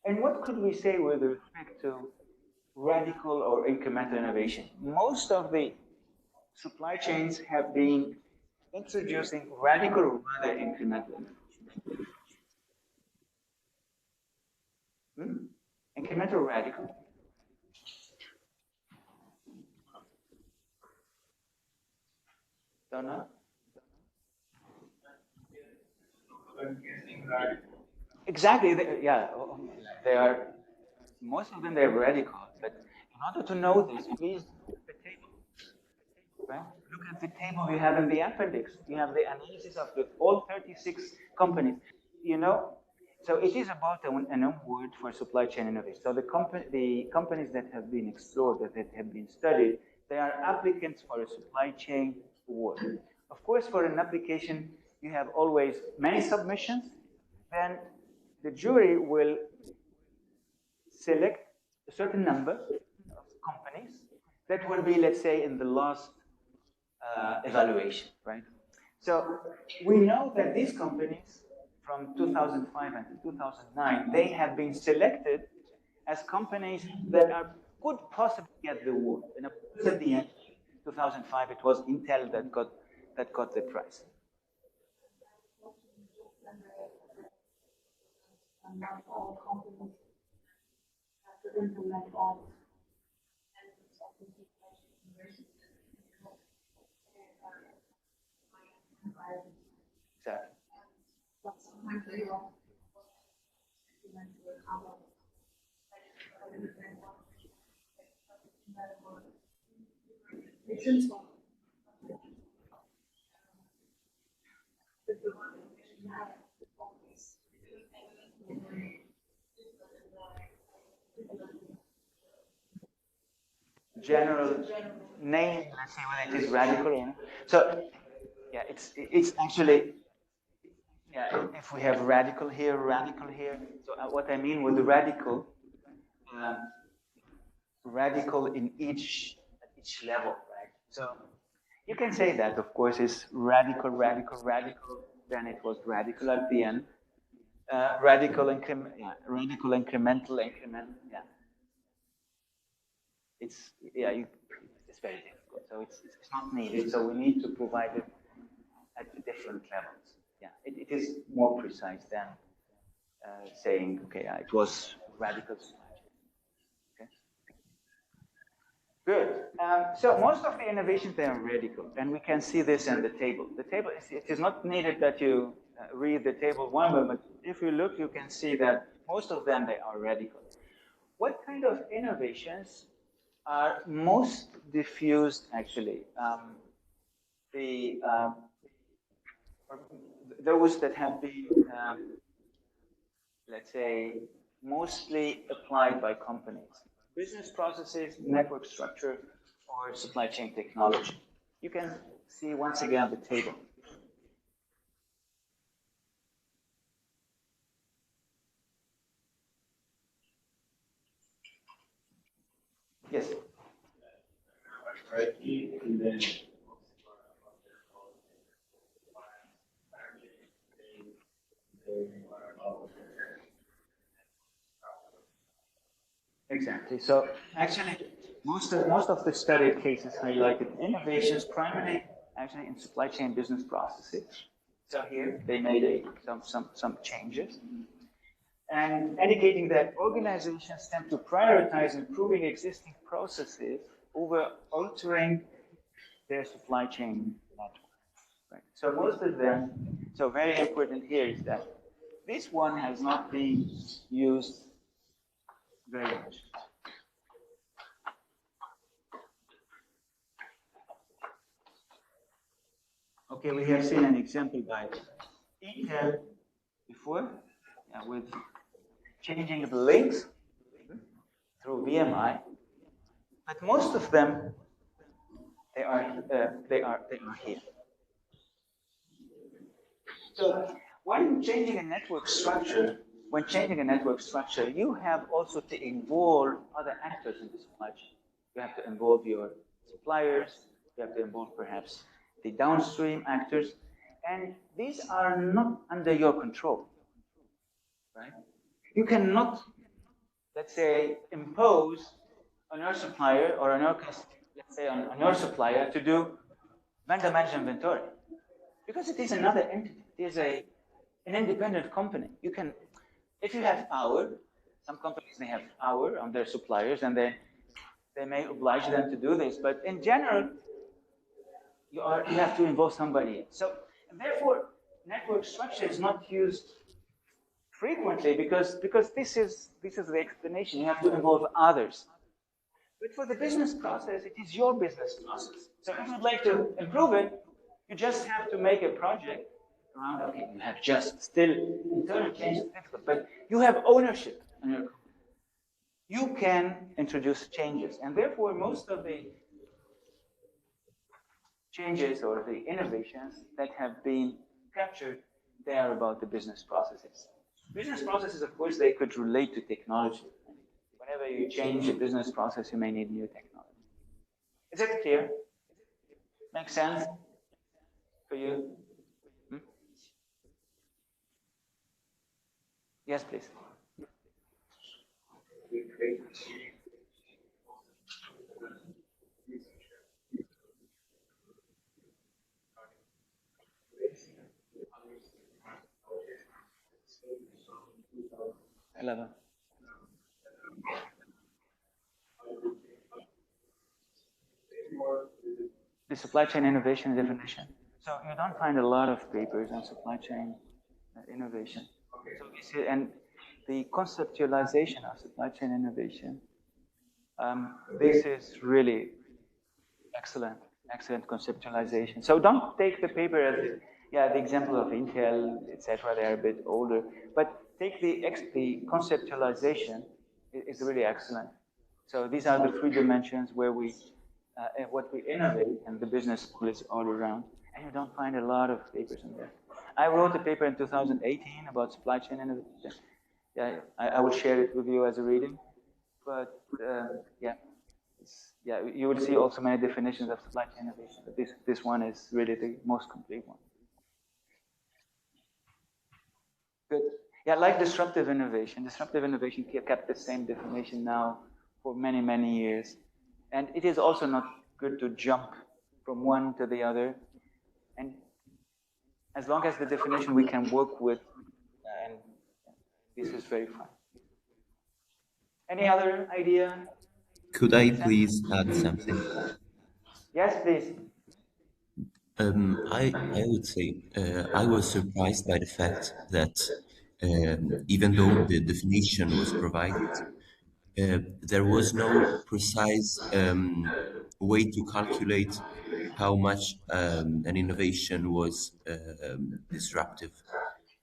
And what could we say with respect to radical or incremental innovation? Most of the supply chains have been introducing radical or rather incremental innovation. Incremental or radical? Don't know? Exactly. They are. Most of them they're radical. But in order to know this, please look at the table. Right? Look at the table you have in the appendix. You have the analysis of all 36 companies. So it is about an award for supply chain innovation. So the companies that have been explored, that have been studied, they are applicants for a supply chain award. Of course, for an application, you have always many submissions. Then the jury will select a certain number of companies that will be, let's say, in the last evaluation, right? So we know that these companies from 2005 and 2009, they have been selected as companies that could possibly get the award. And of course, at the end, 2005, it was Intel that got the prize. Not all companies have to implement all elements of the situation. Exactly. But sometimes they don't implement the cover. It's general name, let's say whether it is radical. So, yeah, it's actually, yeah, if we have radical here. So what I mean with the radical, radical in each level, right? So you can say that, of course, is radical. Then it was radical at the end. Radical incremental. Yeah. It's very difficult. So it's not needed. So we need to provide it at different levels. Yeah, it is more precise than saying, okay, it was radical. Okay. Good. So most of the innovations, they are radical, and we can see this in the table. The table, it is not needed that you read the table one moment. If you look, you can see that most of them, they are radical. What kind of innovations are most diffused, actually? Those that have been, let's say, mostly applied by companies. Business processes, network structure, or supply chain technology. You can see once again the table. Yes. And then Exactly. So actually, most of the study cases highlighted innovations primarily actually in supply chain business processes. So here they made some changes and indicating that organizations tend to prioritize improving existing processes over altering their supply chain network. Right? So most of them. So very important here is that this one has not been used very much. Okay, we have seen an example by Intel before, with changing the links through VMI, but most of them they are here. So when changing a network structure, you have also to involve other actors in the supply chain. You have to involve your suppliers. You have to involve perhaps the downstream actors, and these are not under your control, right? You cannot, let's say, impose on your supplier or on your let's say on your supplier to do vendor managed inventory because it is another entity. It is an independent company. You can, if you have power, some companies may have power on their suppliers and they may oblige them to do this, but in general, you have to involve somebody else. So therefore, network structure is not used frequently because this is the explanation. You have to involve others. But for the business process, it is your business process. So if you'd like to improve it, you just have to make a project around, okay, you have just still internal changes, but you have ownership on your company. You can introduce changes. And therefore, most of the changes or the innovations that have been captured, they are about the business processes. Business processes, of course, they could relate to technology. Whenever you change a business process, you may need new technology. Is it clear? Makes sense for you? Hmm? Yes, please. Eleven. The supply chain innovation definition. So you don't find a lot of papers on supply chain innovation. So and the conceptualization of supply chain innovation. This is really excellent conceptualization. So don't take the paper as the example of Intel, etc. They are a bit older, but take the conceptualization is really excellent. So these are the three dimensions where we what we innovate, and the business school is all around. And you don't find a lot of papers in there. I wrote a paper in 2018 about supply chain innovation. Yeah, I will share it with you as a reading. But you will see also many definitions of supply chain innovation. But this one is really the most complete one. Good. Yeah, like disruptive innovation. Disruptive innovation kept the same definition now for many years. And it is also not good to jump from one to the other. And as long as the definition we can work with, and this is very fun. Any other idea? Could I please add something? Yes, please. I would say I was surprised by the fact that even though the definition was provided, there was no precise way to calculate how much an innovation was disruptive.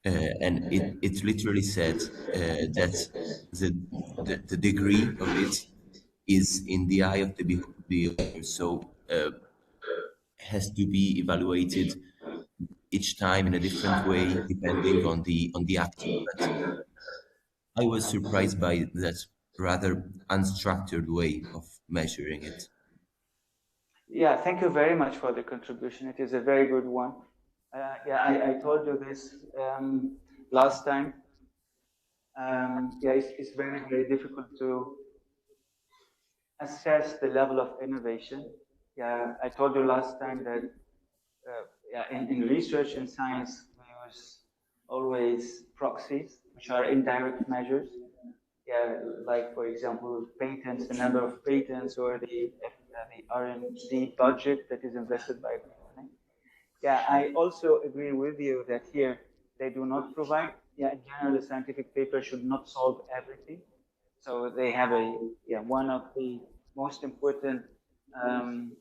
And it literally said that the degree of it is in the eye of the beholder. So has to be evaluated each time in a different way depending on the actor. But I was surprised by that rather unstructured way measuring it? Yeah, thank you very much for the contribution. It is a very good one. Yeah, I told you this last time. Yeah, it's very, very difficult to assess the level of innovation. Yeah, I told you last time that yeah, in research and science, we use always proxies, which are indirect measures. Yeah, like for example, patents, the number of patents, or the R&D budget that is invested by a company. Yeah, I also agree with you that here they do not provide. Yeah, in general, a scientific paper should not solve everything. So they have one of the most important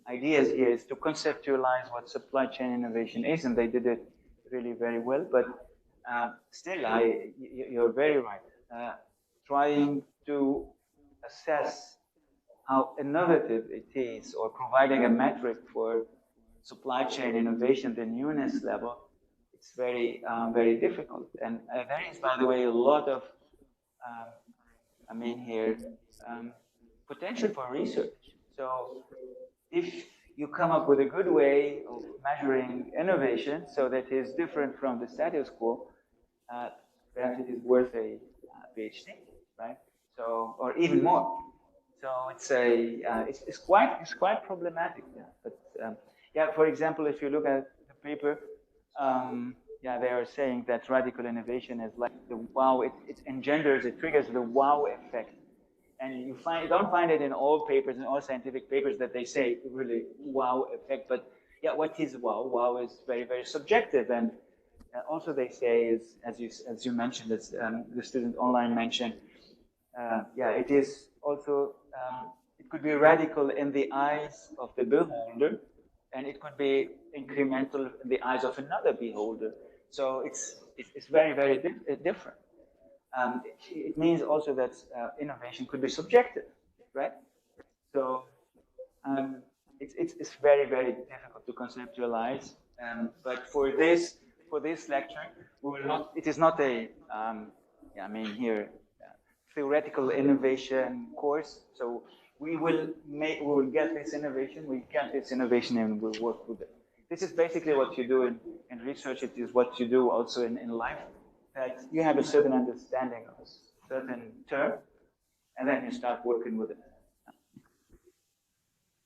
ideas here is to conceptualize what supply chain innovation is, and they did it really very well. But still, you're very right. Trying to assess how innovative it is, or providing a metric for supply chain innovation, the newness level, it's very, very difficult. And there is, by the way, a lot of um, here, potential for research. So if you come up with a good way of measuring innovation so that is different from the status quo, perhaps it is worth a PhD, right? So, or even more. So it's quite problematic. Yeah. But yeah, for example, if you look at the paper, yeah, they are saying that radical innovation is like the wow. It triggers the wow effect, and you don't find it in all papers, in all scientific papers, that they say really wow effect. But yeah, what is wow? Wow is very, very subjective, and also they say is, as you mentioned, as the student online mentioned, yeah, it is also it could be radical in the eyes of the beholder, and it could be incremental in the eyes of another beholder. So it's very, very different. It means also that innovation could be subjective, right? So it's very, very difficult to conceptualize. But for this lecture, we will not. It is not a yeah, here theoretical innovation course. So we will get this innovation. We get this innovation, and we'll work with it. This is basically what you do in research. It is what you do also in life. That you have a certain understanding of a certain term, and then you start working with it.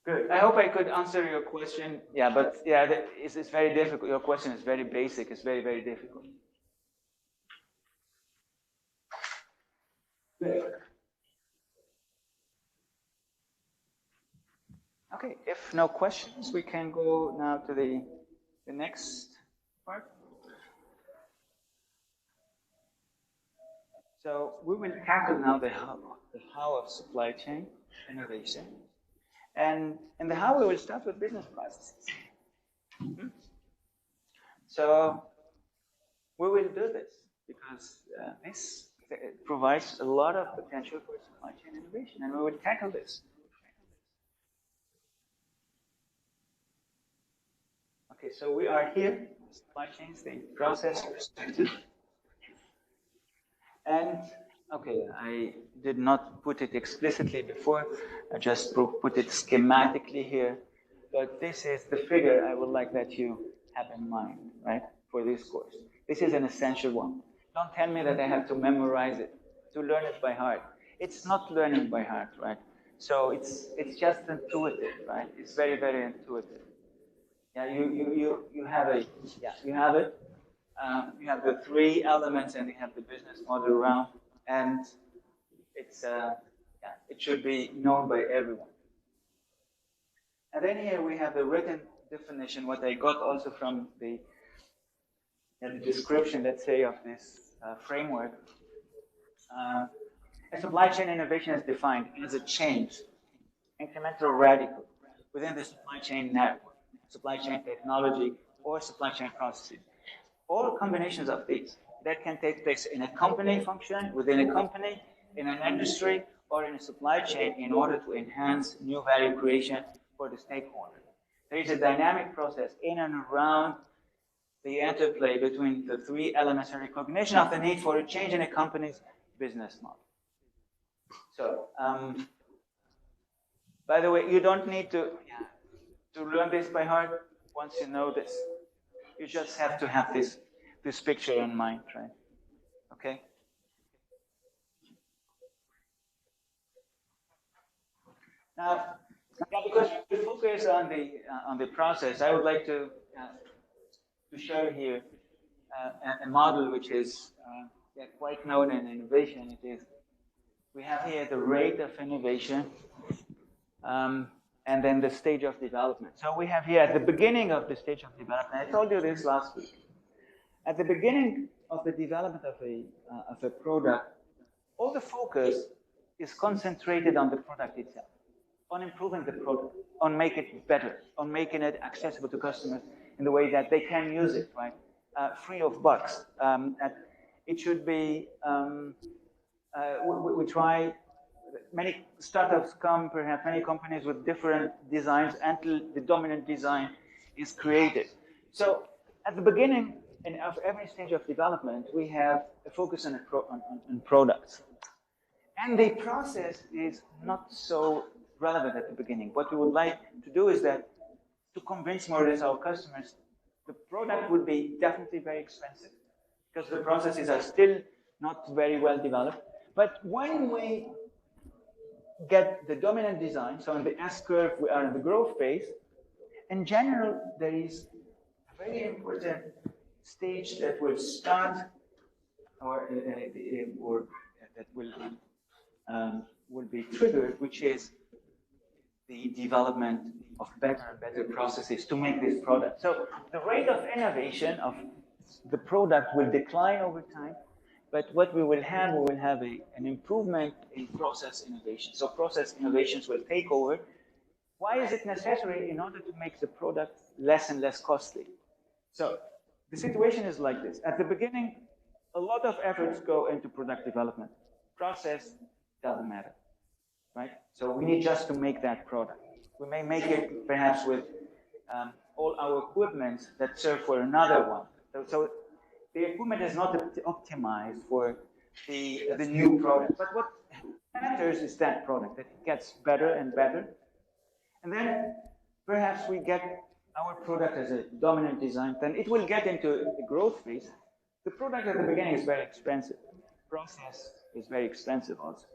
Good. I hope I could answer your question. Yeah, but yeah, it's very difficult. Your question is very basic. It's very, very difficult. Good. Okay, if no questions, we can go now to the next part. So we will tackle now the how of supply chain innovation. And in the how, we will start with business processes. So we will do this because this provides a lot of potential for supply chain innovation, and we will tackle this. Okay, so we are here, supply chains, the process perspective. And okay, I did not put it explicitly before, I just put it schematically here. But this is the figure I would like that you have in mind, right, for this course. This is an essential one. Don't tell me that I have to memorize it, to learn it by heart. It's not learning by heart, right? So it's just intuitive, right? It's very, very intuitive. Yeah, you have it. You have the three elements, and you have the business model around, and it's it should be known by everyone. And then here we have the written definition, what I got also from the description, let's say, of this framework. A supply chain innovation is defined as a change, incremental, radical, within the supply chain network, supply chain technology, or supply chain processes. All combinations of these that can take place in a company function, within a company, in an industry, or in a supply chain in order to enhance new value creation for the stakeholder. There is a dynamic process in and around the interplay between the three elements and recognition of the need for a change in a company's business model. So, By the way, you don't need to learn this by heart once you know this. You just have to have this picture in mind, right? Okay? Now, because we focus on the process, I would like to show here a model which is quite known in innovation. It is we have here the rate of innovation, and then the stage of development. So we have here at the beginning of the stage of development. I told you this last week. At the beginning of the development of a product, all the focus is concentrated on the product itself, on improving the product, on making it better, on making it accessible to customers in the way that they can use it, right? Free of bugs. It should be, we try, many startups come, perhaps many companies with different designs until the dominant design is created. So at the beginning of every stage of development, we have a focus on products. And the process is not so relevant at the beginning. What we would like to do is that to convince more or less our customers, the product would be definitely very expensive because the processes are still not very well developed. But when we get the dominant design, so in the S curve, we are in the growth phase. In general, there is a very important stage that will start or that will be triggered, which is the development of better and better processes to make this product. So the rate of innovation of the product will decline over time, but what we will have an improvement in process innovation. So process innovations will take over. Why is it necessary? In order to make the product less and less costly. So the situation is like this. At the beginning, a lot of efforts go into product development. Process doesn't matter, right? So we need just to make that product. We may make it perhaps with all our equipment that serve for another one. So the equipment is not optimized for the new product. But what matters is that product, that it gets better and better. And then perhaps we get our product as a dominant design, then it will get into the growth phase. The product at the beginning is very expensive. Process is very expensive also.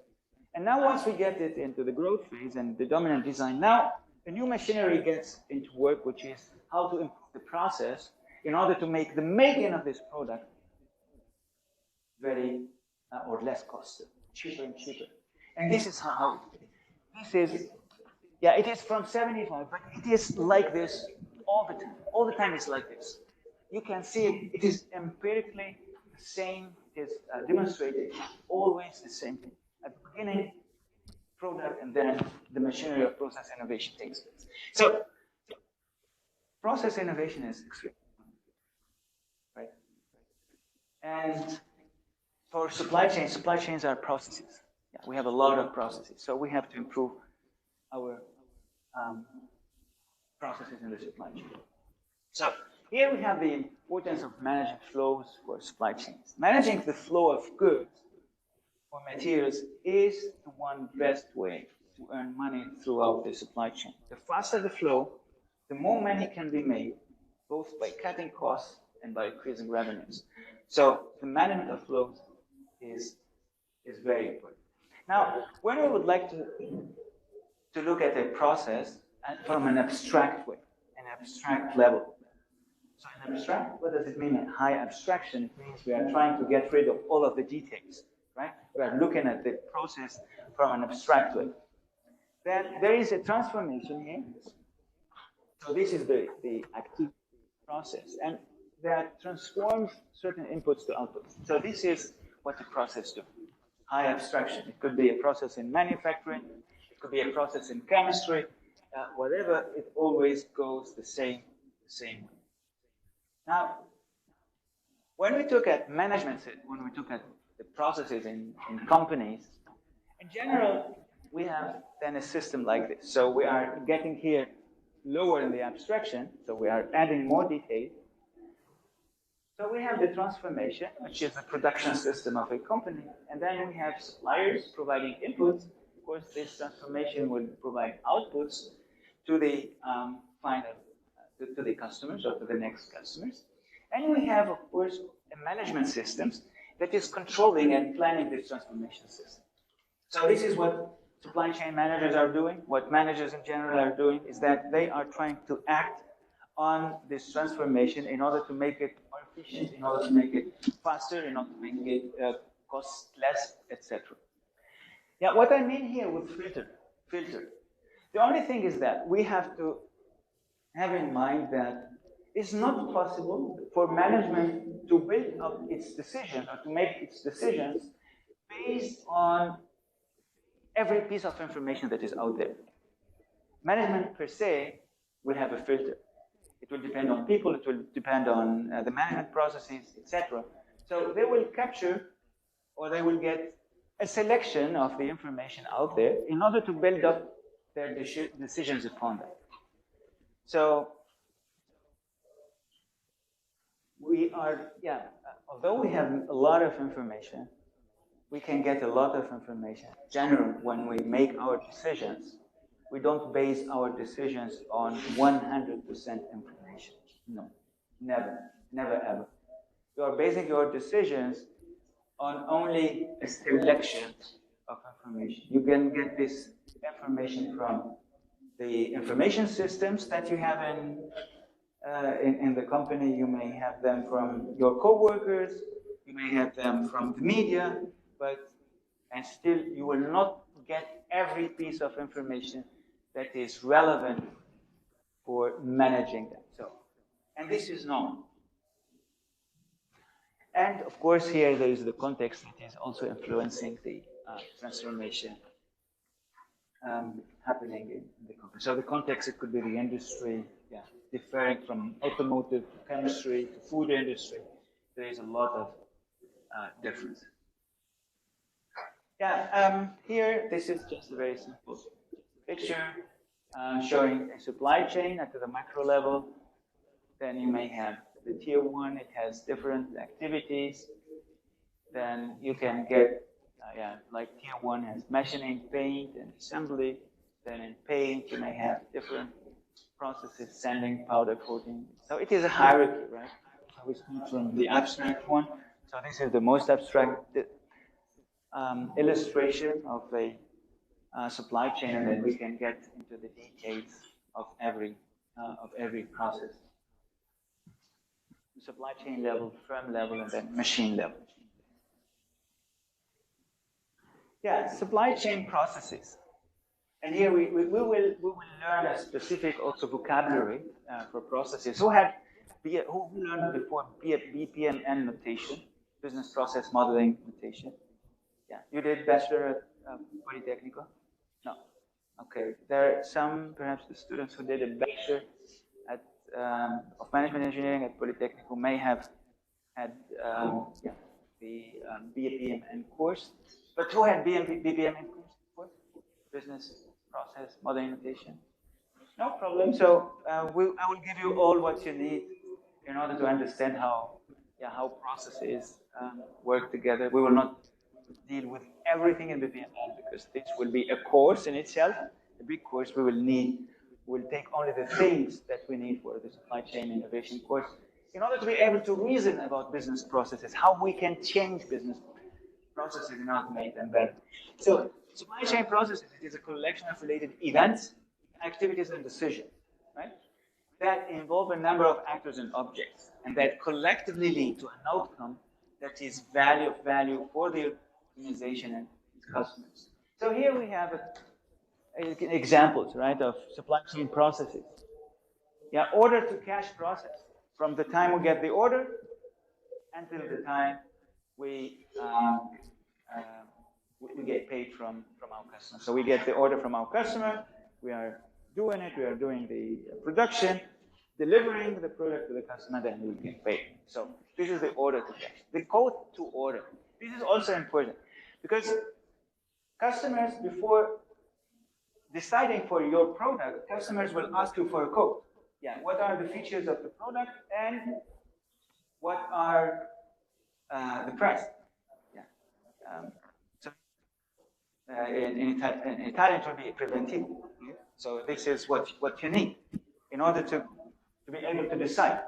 And now once we get it into the growth phase and the dominant design, now a new machinery gets into work, which is how to improve the process in order to make the making of this product very or less costly, cheaper and cheaper. And this is how this is. Yeah, it is from 75, but it is like this all the time. All the time it's like this. You can see it. It is empirically the same. It is demonstrated. Always the same thing. At the beginning, product, and then the machinery of process innovation takes place. So, process innovation is extreme, right? And for supply chains are processes. Yeah, we have a lot of processes, so we have to improve our processes in the supply chain. So here we have the importance of managing flows for supply chains. Managing the flow of goods or materials is the one best way to earn money throughout the supply chain. The faster the flow, the more money can be made, both by cutting costs and by increasing revenues. So the management of flows is very important. Now, when we would like to look at a process from an abstract way, an abstract level. So an abstract, what does it mean? A high abstraction, it means we are trying to get rid of all of the details, right? We are looking at the process from an abstract way. Then there is a transformation here. So this is the activity process, and that transforms certain inputs to outputs. So this is what the process does. High abstraction. It could be a process in manufacturing, it could be a process in chemistry, whatever, it always goes the same way. Now, when we look at management, when we look at the processes in companies, in general, we have then a system like this. So we are getting here lower in the abstraction, so we are adding more detail. So we have the transformation, which is the production system of a company, and then we have suppliers providing inputs, of course, this transformation will provide outputs to the final, to the customers or to the next customers. And we have, of course, a management systems that is controlling and planning this transformation system. So this is what supply chain managers are doing. What managers in general are doing is that they are trying to act on this transformation in order to make it more efficient, in order to make it faster, in order to make it cost less, etc. Yeah, what I mean here with filter. The only thing is that we have to have in mind that it's not possible for management to build up its decisions or to make its decisions based on every piece of information that is out there. Management per se will have a filter. It will depend on people, it will depend on the management processes, etc. So they will capture or they will get a selection of the information out there in order to build up their decisions upon that. So we are, although we have a lot of information, we can get a lot of information. Generally, when we make our decisions, we don't base our decisions on 100% information. No, never, never ever. You are basing your decisions on only a selection of information. You can get this information from the information systems that you have in the company. You may have them from your co-workers. You may have them from the media, and still you will not get every piece of information that is relevant for managing them. So, and this is known. And of course, here there is the context that is also influencing the transformation happening in the company. So the context, it could be the industry, differing from automotive to chemistry to food industry. There is a lot of difference. Here, this is just a very simple picture showing a supply chain at the macro level. Then you may have the tier one, it has different activities. Then you can get, like tier one has machining, paint, and assembly. Then in paint, you may have different processes, sanding, powder coating. So it is a hierarchy, right? So we start from the abstract one. So this is the most abstract illustration of a supply chain, and then we can get into the details of every process. Supply chain level, firm level, and then machine level. Supply chain processes. And here we will learn a specific also vocabulary for processes. Who learned before BPMN notation, business process modeling notation? Yeah, you did bachelor at Polytechnico? No. Okay, there are some, perhaps the students who did a bachelor at of management engineering at Polytechnic who may have had the BPMN course, but who had BPMN course before? Business process modeling notation? No problem. So I will give you all what you need in order to understand how processes work together. We will not deal with everything in BPMN because this will be a course in itself, a big course. We'll take only the things that we need for the supply chain innovation course in order to be able to reason about business processes, how we can change business processes in order to make them better. So supply chain processes is a collection of related events, activities, and decisions, right? That involve a number of actors and objects, and that collectively lead to an outcome that is value for the organization and its customers. So here we have examples, right, of supply chain processes. Order to cash process. From the time we get the order until the time we get paid from our customer. So we get the order from our customer, we are doing it, we are doing the production, delivering the product to the customer, then we get paid. So this is the order to cash. The code to order. This is also important because customers, before deciding for your product, customers will ask you for a code. What are the features of the product and what are the price? in Italian it would be preventivo. So this is what you need in order to be able to decide.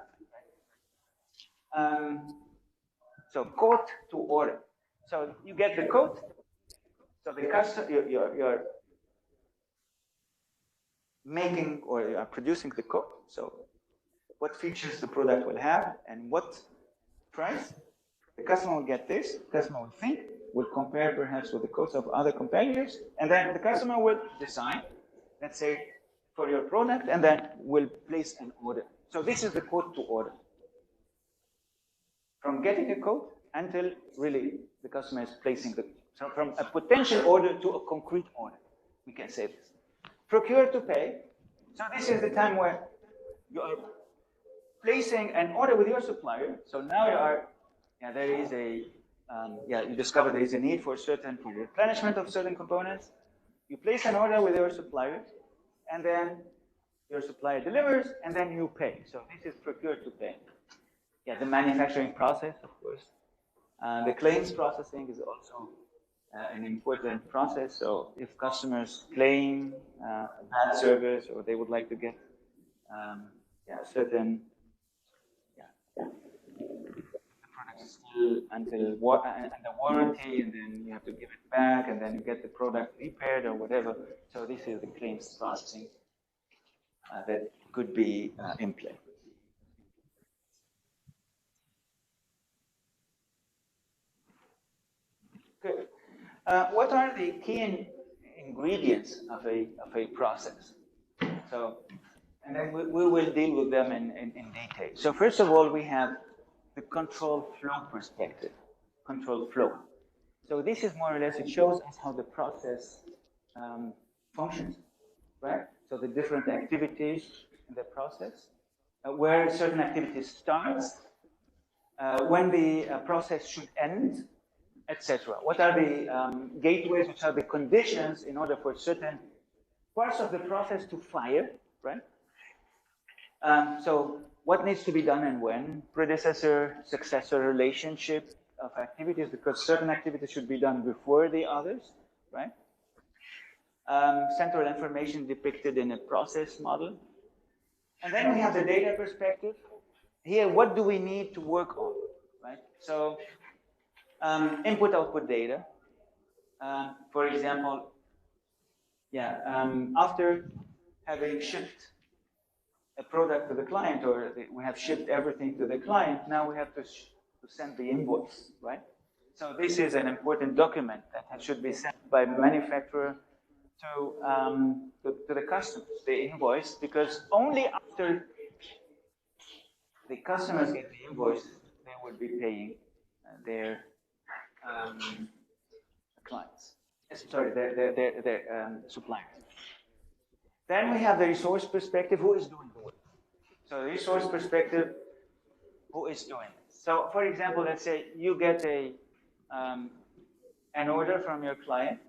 So quote to order. So you get the quote. So the customer, you're making or you are producing the quote. So what features the product will have and what price. The customer will get this. The customer will think, will compare perhaps with the quotes of other competitors, and then the customer will decide, let's say, for your product, and then will place an order. So this is the quote to order. From getting a quote until really the customer is placing the, so from a potential order to a concrete order, we can say this. Procure to pay. So this is the time where you are placing an order with your supplier. So now you are, there is a, you discover there is a need for replenishment of certain components. You place an order with your supplier, and then your supplier delivers, and then you pay. So this is procure to pay. Yeah, the manufacturing process, of course. The claims processing is also an important process. So if customers claim bad service or they would like to get certain the product is still under warranty, and then you have to give it back, and then you get the product repaired or whatever. So this is the claims processing that could be in play. Good. What are the key ingredients of a process? So, and then we will deal with them in detail. So first of all, we have the control flow perspective. Control flow. So this is more or less, it shows us how the process functions, right? So the different activities in the process, where certain activities starts, when the process should end, etc. What are the gateways, which are the conditions in order for certain parts of the process to fire, right? So what needs to be done and when? Predecessor-successor relationship of activities, because certain activities should be done before the others, right? Central information depicted in a process model. And then we have the data perspective. Here, what do we need to work on, right? So input-output data. For example, after having shipped a product to the client, or we have shipped everything to the client, now we have to send the invoice, right? So this is an important document that should be sent by the manufacturer to the customers, the invoice, because only after the customers get the invoice, they will be paying their clients. Sorry, their suppliers. Then we have the resource perspective. Who is doing the work? So the resource perspective, who is doing it? So for example, let's say you get an order from your client,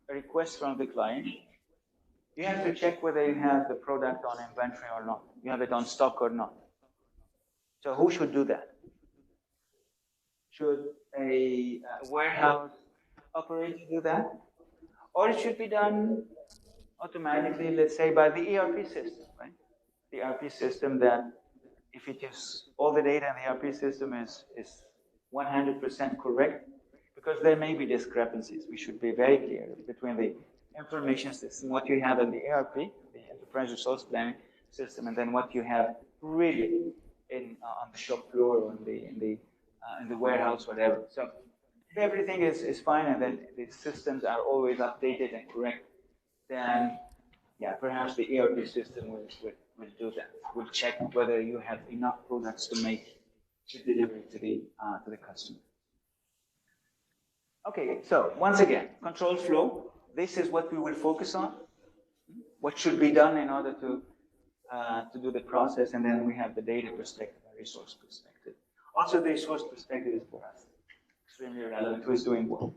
a request from the client. You have to check whether you have the product on inventory or not. You have it on stock or not. So who should do that? Should a warehouse operator do that? Or it should be done automatically, let's say, by the ERP system, right? The ERP system that, if it is all the data in the ERP system is 100% correct, because there may be discrepancies. We should be very clear between the information system, what you have in the ERP, the enterprise resource planning system, and then what you have really on the shop floor or in the warehouse, whatever. So if everything is fine and then the systems are always updated and correct, then perhaps the ERP system will do that. Will check whether you have enough products to make the delivery to the customer. Okay, so once again, control flow. This is what we will focus on. What should be done in order to do the process, and then we have the data perspective and resource perspective. Also, the resource perspective is for us extremely relevant. Who is doing what?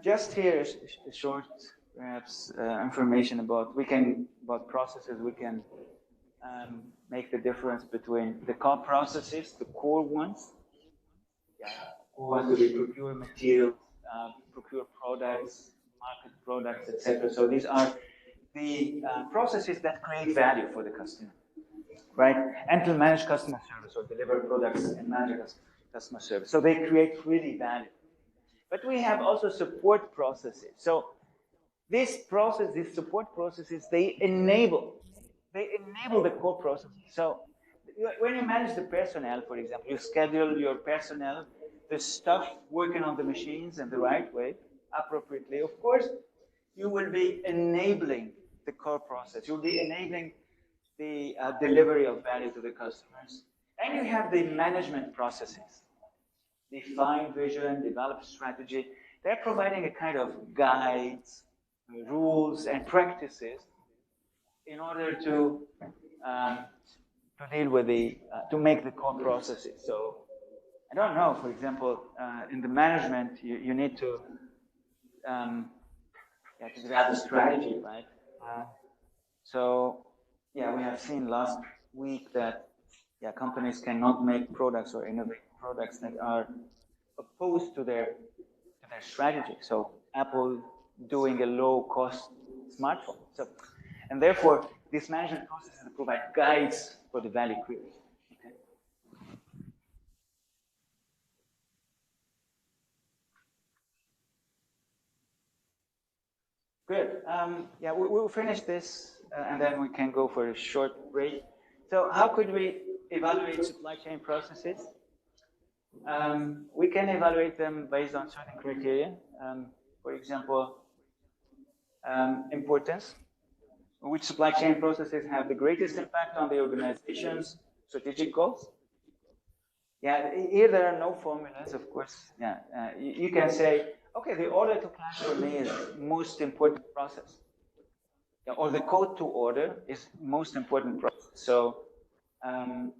Just here, a short, perhaps, information about processes. We can make the difference between the core processes, the core ones, who wants to procure materials, procure products, market products, etc. So these are the processes that create value for the customer, right? And to manage customer service or deliver products and manage customer service. So they create really value. But we have also support processes. So this process, these support processes, they enable the core processes. So when you manage the personnel, for example, you schedule your personnel, the staff working on the machines in the right way, appropriately. Of course, you will be enabling the core process. You'll be enabling the delivery of value to the customers. And you have the management processes. Define vision, develop strategy. They're providing a kind of guides, rules, and practices in order to deal with to make the core processes. So I don't know, for example, in the management, you need to develop a strategy, right? So yeah, we have seen last week that companies cannot make products or innovate products that are opposed to their strategy. So Apple doing a low-cost smartphone. So, and therefore, these management processes provide guides for the value creation. Okay. Good. Yeah, we'll finish this, and then we can go for a short break. So how could we evaluate supply chain processes? We can evaluate them based on certain criteria. For example, importance. Which supply chain processes have the greatest impact on the organization's strategic goals? Yeah, here there are no formulas, of course. Yeah, you can say, okay, the order to cash for me is most important process. Yeah, or the quote to order is most important process. So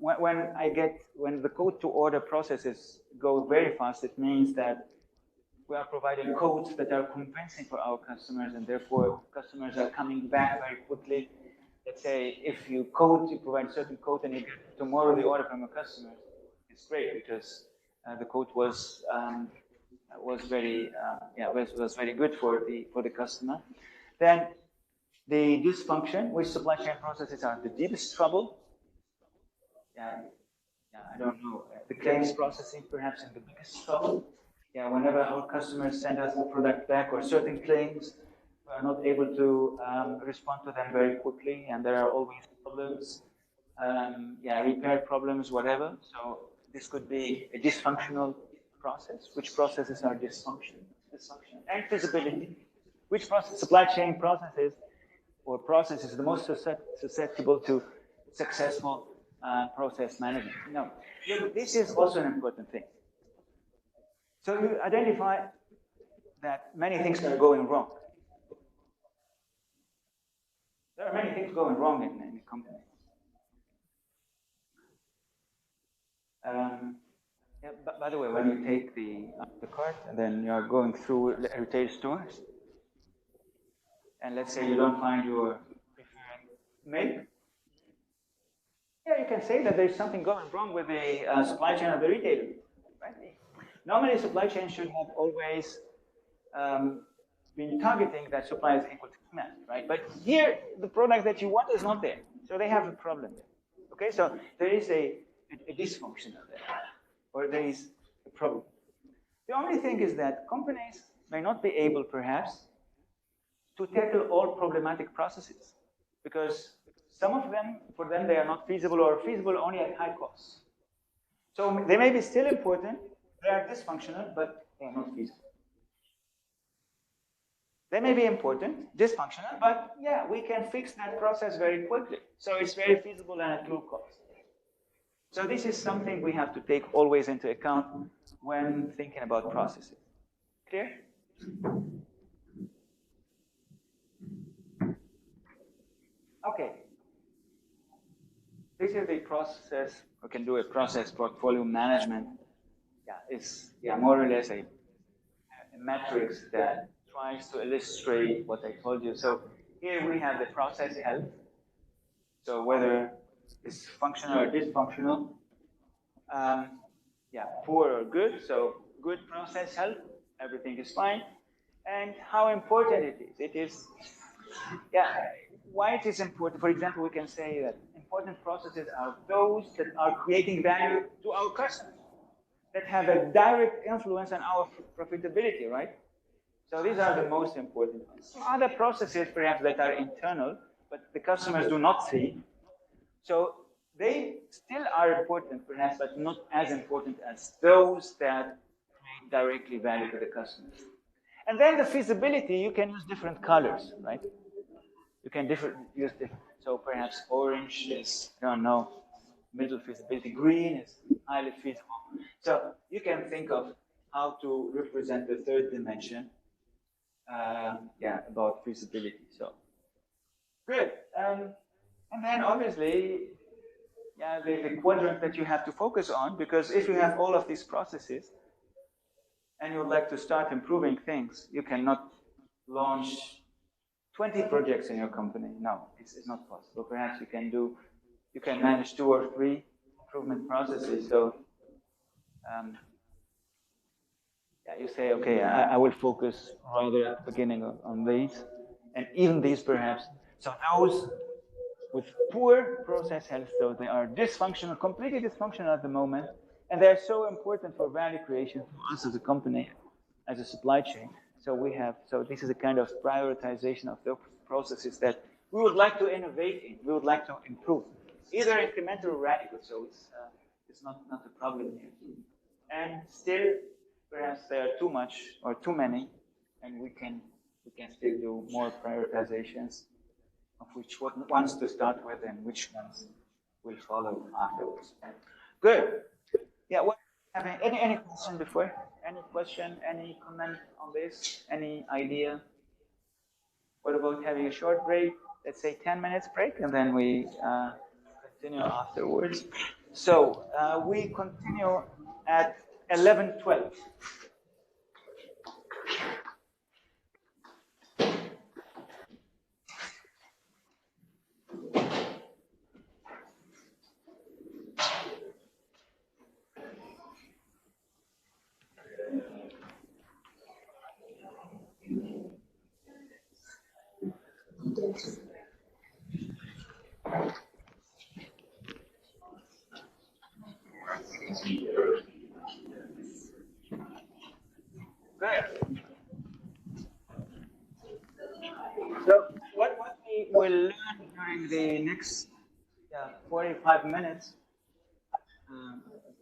when the quote to order processes go very fast, it means that we are providing quotes that are convincing for our customers, and therefore customers are coming back very quickly. Let's say if you provide a certain quote, and you get tomorrow the order from a customer, it's great because the quote was very good for the customer. Then the dysfunction, which supply chain processes are the deepest trouble. I don't know. The claims processing perhaps in the biggest trouble. Yeah, whenever our customers send us the product back or certain claims, we are not able to respond to them very quickly, and there are always problems. Repair problems, whatever. So this could be a dysfunctional process. Which processes are dysfunction? And feasibility. Which supply chain processes is the most susceptible to successful process management? No, this is also an important thing. So you identify that many things are going wrong. There are many things going wrong in a company. By the way, when you take the cart and then you are going through retail stores, and let's say you don't find your preferred milk, you can say that there's something going wrong with the supply chain of the retailer. Right? Normally, supply chain should have always been targeting that supply is equal to demand, right? But here, the product that you want is not there, so they have a problem there. Okay, so there is a dysfunction there, or there is a problem. The only thing is that companies may not be able, perhaps, to tackle all problematic processes, because some of them, for them, they are not feasible or feasible only at high costs. So they may be still important, they are dysfunctional, but they are not feasible. They may be important, dysfunctional, but yeah, we can fix that process very quickly. So it's very feasible and at low cost. So this is something we have to take always into account when thinking about processes. Clear? Okay. This is the process. We can do a process portfolio management. It's more or less a matrix that tries to illustrate what I told you. So here we have the process health. So whether it's functional or dysfunctional, poor or good. So good process health, everything is fine, and how important it is. It is, yeah, why it is important. For example, we can say that important processes are those that are creating value to our customers, that have a direct influence on our profitability, right? So these are the most important ones. Other processes, perhaps, that are internal, but the customers do not see. So they still are important, perhaps, but not as important as those that create directly value to the customers. And then the feasibility, you can use different colors, right? You can use different. So perhaps orange is, I don't know, middle feasibility. Green is highly feasible. So you can think of how to represent the third dimension. Yeah, about feasibility. So good. And then obviously, yeah, the quadrant that you have to focus on, because if you have all of these processes and you would like to start improving things, you cannot launch 20 projects in your company. No, it's not possible. Perhaps you can manage 2 or 3 improvement processes. So yeah, you say, okay, I will focus rather at the beginning on these, and even these perhaps. So those with poor process health, so they are dysfunctional, completely dysfunctional at the moment, and they're so important for value creation for us as a company, as a supply chain. So this is a kind of prioritization of those processes that we would like to innovate in, we would like to improve, either incremental or radical. So it's not a problem here. And still, perhaps there are too much or too many, and we can still do more prioritizations of which ones to start with and which ones will follow afterwards. Good. Yeah. What? Any question before? Any question? Any comment on this? Any idea? What about having a short break? Let's say 10 minutes break, and then we continue afterwards. So we continue at 11:12. Good. So what we will learn during the next 45 minutes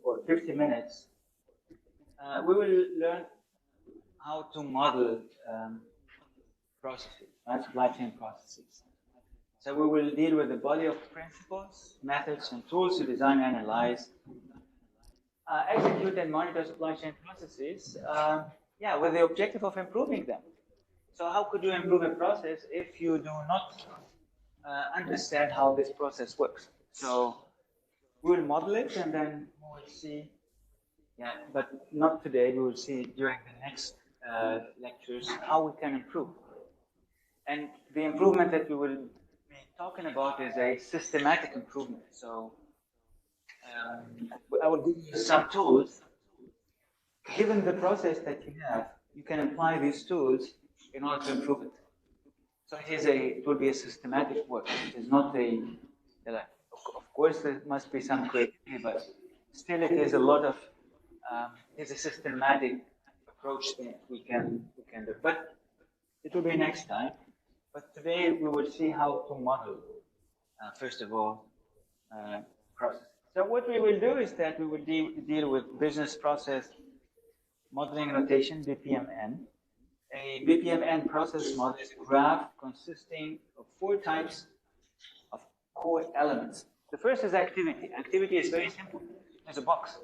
or 50 minutes, we will learn how to model processes, right? Supply chain processes. So we will deal with the body of principles, methods, and tools to design, analyze, execute, and monitor supply chain processes. With the objective of improving them. So how could you improve a process if you do not understand how this process works? So we will model it, and then we will see. Yeah, but not today. We will see during the next lectures how we can improve. And the improvement that we will be talking about is a systematic improvement. So I will give you some tools. Given the process that you have, you can apply these tools in order to improve it. So it will be a systematic work. It is not of course there must be some creativity, but still it is a lot of, it's a systematic approach that we can do. But it will be next time. But today we will see how to model, first of all, process. So what we will do is that we will deal with business process modeling notation, BPMN. A BPMN process model is a graph consisting of 4 types of core elements. The first is activity. Activity is very simple. There's a box,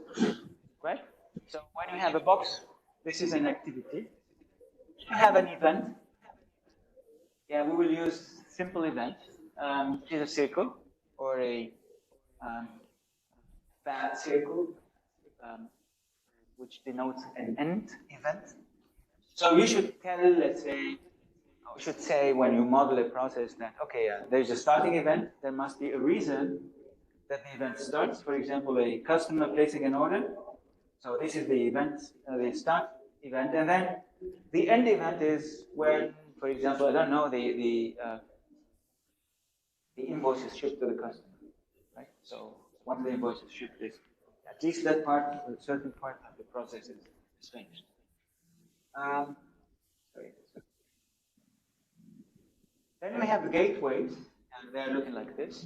right? So when you have a box, this is an activity. You have an event. Yeah, we will use simple event. It is a circle or a fat circle, which denotes an end event. So you should tell, let's say, you should say when you model a process that, okay, there's a starting event, there must be a reason that the event starts. For example, a customer placing an order. So this is the event, the start event, and then the end event is when, for example, I don't know, the invoice is shipped to the customer, right? So once the invoice is shipped, at least that part, a certain part of the process is finished. Sorry. Then we have the gateways, and they're looking like this,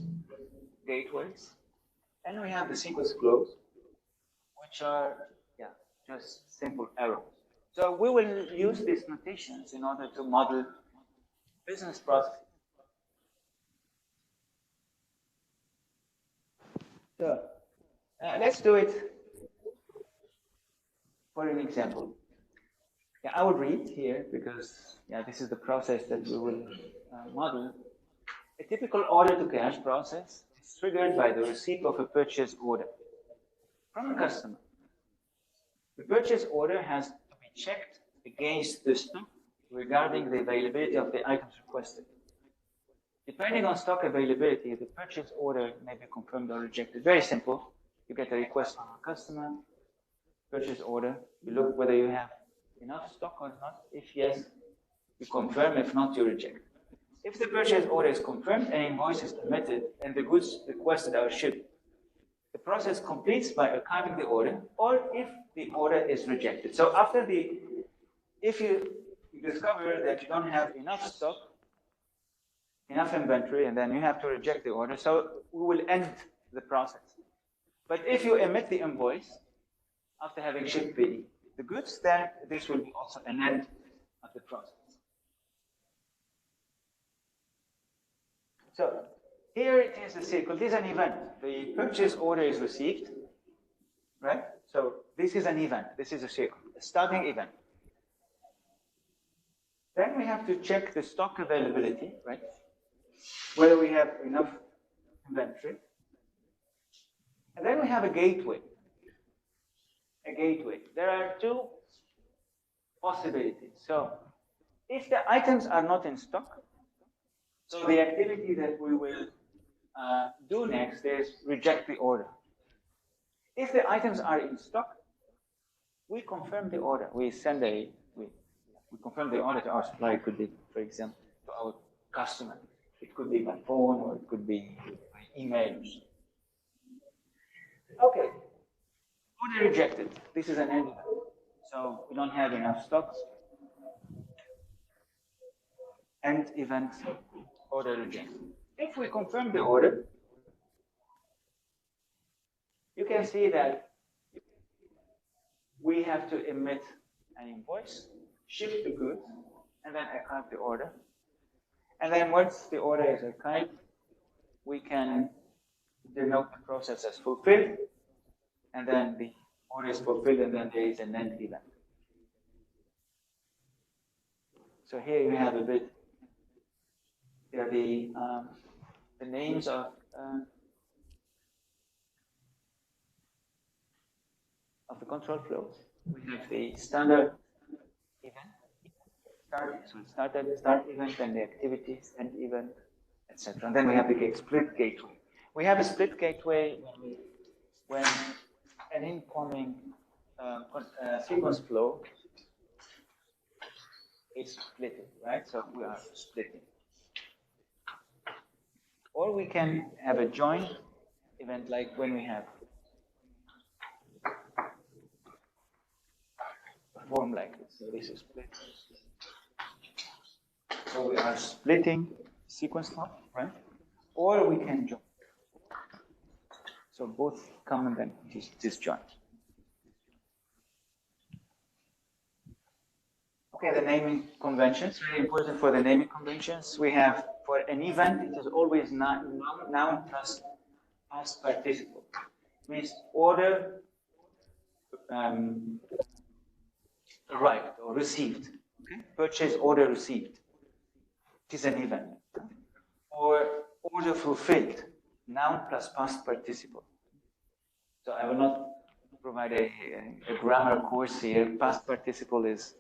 gateways. And we have the sequence flows, which are, just simple arrows. So we will use these notations in order to model business processes. So let's do it for an example. I will read here because this is the process that we will model. A typical order to cash process is triggered by the receipt of a purchase order from a customer. The purchase order has to be checked against the stock regarding the availability of the items requested. Depending on stock availability, the purchase order may be confirmed or rejected. Very simple. You get a request from a customer, purchase order, you look whether you have enough stock or not. If yes, you confirm. If not, you reject. If the purchase order is confirmed, an invoice is submitted, and the goods requested are shipped, the process completes by archiving the order, or if the order is rejected. So if you discover that you don't have enough stock, enough inventory, and then you have to reject the order, so we will end the process. But if you emit the invoice after having shipped the goods, then this will be also an end of the process. So here it is a circle. This is an event. The purchase order is received, right? So this is an event. This is a circle, a starting event. Then we have to check the stock availability, right? Whether we have enough inventory. And then we have a gateway. A gateway. There are two possibilities. So if the items are not in stock, so the activity that we will do next is reject the order. If the items are in stock, we confirm the order. We confirm the order to our supplier. It could be, for example, to our customer. It could be by phone or it could be by email. Okay. Order rejected. This is an end event. So we don't have enough stocks. End event, order rejected. If we confirm the order, you can see that we have to emit an invoice, ship the goods, and then archive the order. And then once the order is archived, we can denote the process as fulfilled, and then the order is fulfilled, and then there is an end event. So here you have a bit. There are the names of the control flows. We have the standard event, start event, and the activities, end event, etc. And then we have the split gateway. We have a split gateway when an incoming sequence flow is splitting, right? So we are splitting. Or we can have a join event like when we have a form like this. So this is split. So we are splitting sequence flow, right? Or we can join. So both come and then disjoint. Okay, the naming conventions, very important for the naming conventions. We have, for an event, it is always noun plus past participle. It means order arrived or received. Okay? Purchase order received. It is an event. Or order fulfilled. Noun plus past participle. So I will not provide a grammar course here. Past participle is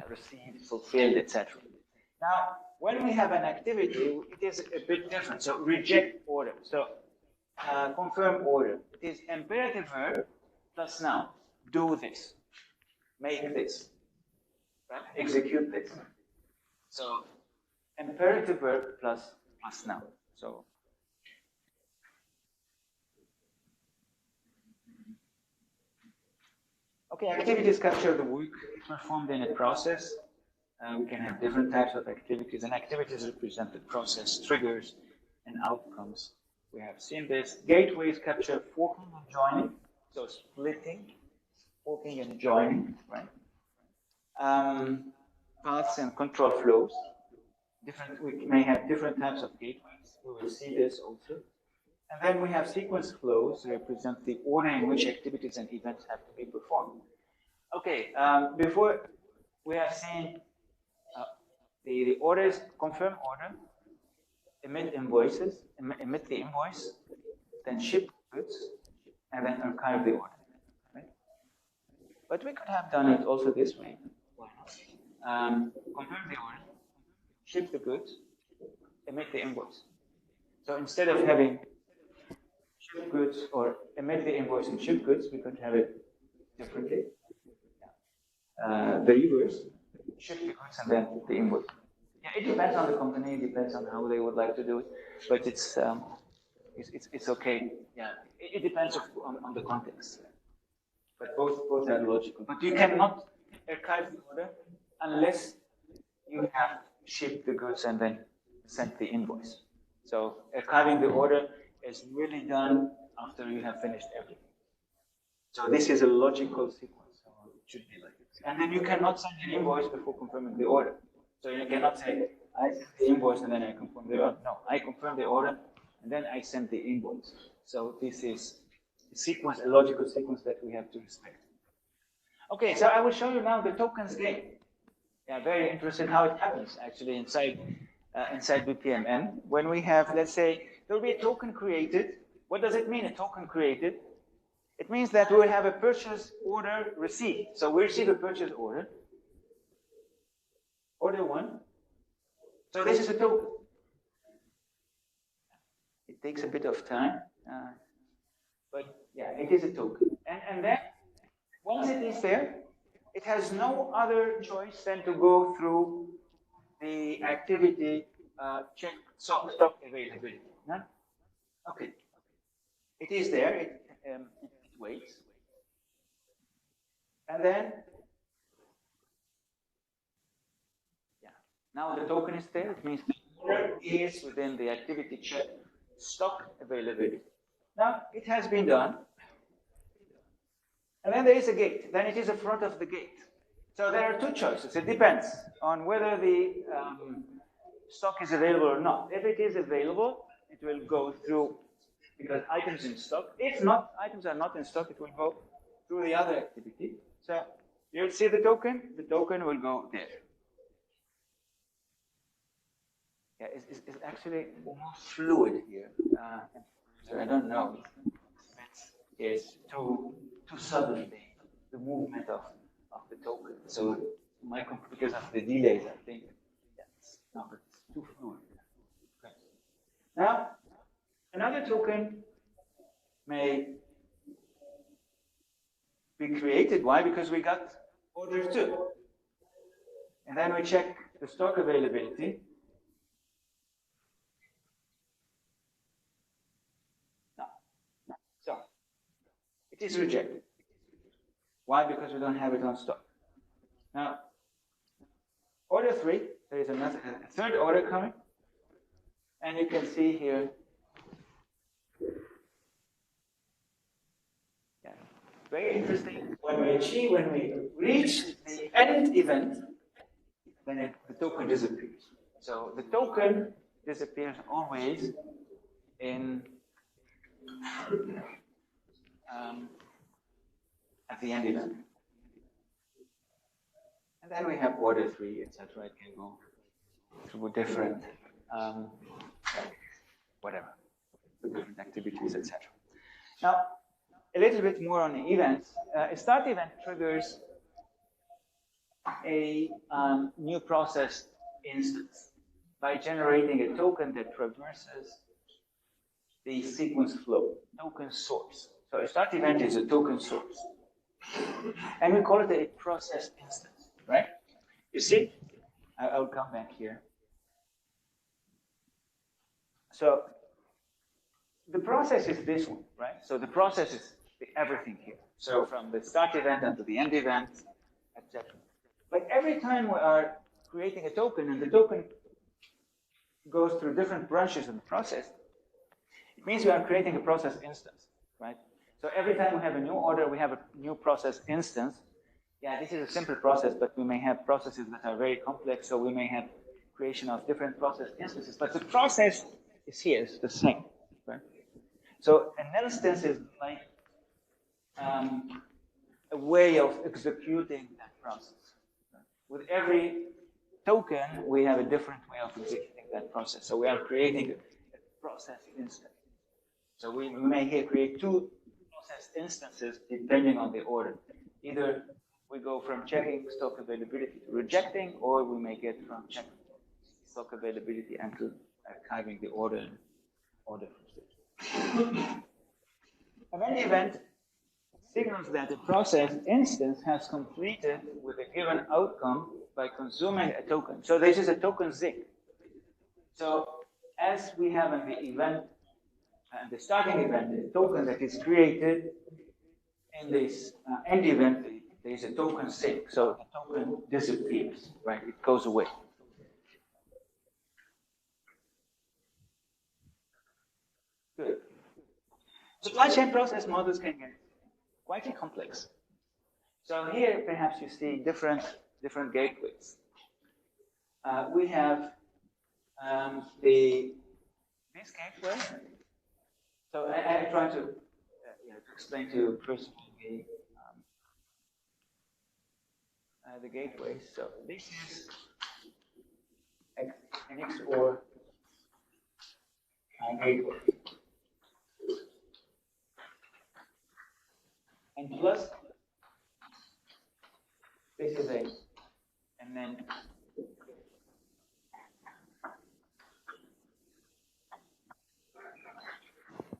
received, fulfilled, etc. Now, when we have an activity, it is a bit different. So reject order. So confirm order. It is imperative verb plus noun. Do this. Make this. Right? Execute this. So imperative verb plus noun. So okay, activities capture the work performed in a process. We can have different types of activities, and activities represent the process, triggers, and outcomes. We have seen this. Gateways capture forking and joining, so splitting, forking and joining, right? Paths and control flows. We may have different types of gateways. We will see this also. And then we have sequence flows represent the order in which activities and events have to be performed. Okay, before we have seen the orders, confirm order, emit invoices, emit the invoice, then ship goods, and then archive the order. Right? But we could have done it also this way. Why not? Confirm the order, ship the goods, emit the invoice. So instead of having ship goods or emit the invoice and ship goods, we could have it differently. The reverse, ship the goods and then the invoice. Yeah, it depends on the company, it depends on how they would like to do it, but it's okay. Yeah, it depends on the context. But both are logical. But you cannot archive the order unless you have shipped the goods and then sent the invoice. So archiving the order is really done after you have finished everything. So this is a logical sequence. So it should be like this. And then you cannot send an invoice before confirming the order. So you cannot say, I send the invoice and then I confirm the order. No, I confirm the order and then I send the invoice. So this is a sequence, a logical sequence that we have to respect. Okay, so I will show you now the tokens game. Yeah, very interesting how it happens actually inside BPMN. When we have, let's say, there will be a token created. What does it mean, a token created? It means that we will have a purchase order received. So we receive a purchase order. Order 1. So this is a token. It takes a bit of time, but yeah, it is a token. And then, once it is there, it has no other choice than to go through the activity check stock availability. None? Okay. It is there, it waits. And then, yeah, now the token is there, it means the order is within the activity check stock availability. Now, it has been done. And then there is a gate. Then it is in front of the gate. So there are two choices. It depends on whether the stock is available or not. If it is available, it will go through because items in stock. If not, items are not in stock, it will go through the other activity. So you'll see the token will go there. Yeah, it's actually more fluid here. So I don't know. It's too sudden the movement of the token. So because of the delays, I think it's too fluid. Okay. Now, another token may be created. Why? Because we got order 2. And then we check the stock availability. No. So, it is rejected. Why? Because we don't have it on stock. Now, order 3, there is a third order coming. And you can see here, yeah, very interesting. When we reach the end event, then the token disappears. So the token disappears always in at the end event. And then we have order 3, etc. It can go through different whatever, different activities, etc. Now, a little bit more on the events. A start event triggers a new process instance by generating a token that traverses the sequence flow, token source. So a start event is a token source. And we call it a process instance, right? You see, I'll come back here. So the process is this one, right? So the process is everything here. So from the start event until the end event, etc. But every time we are creating a token and the token goes through different branches of the process, it means we are creating a process instance, right? So every time we have a new order, we have a new process instance. Yeah, this is a simple process, but we may have processes that are very complex, so we may have creation of different process instances. But the process is here, it's the same, right? So an instance is like a way of executing that process. With every token, we have a different way of executing that process. So we are creating a process instance. So we may here create two process instances depending on the order. Either we go from checking stock availability to rejecting, or we may get from checking stock availability and to archiving the order from stage. An event signals that a process instance has completed with a given outcome by consuming a token. So this is a token zig. So as we have in the event, the starting event, the token that is created in this end event, there is a token zig. So the token disappears, right? It goes away. Good. Supply chain process models can get quite complex. So here, perhaps you see different gateways. We have this gateway. So I try to explain to you first the gateway. So this is an XOR gateway. And plus, this is and then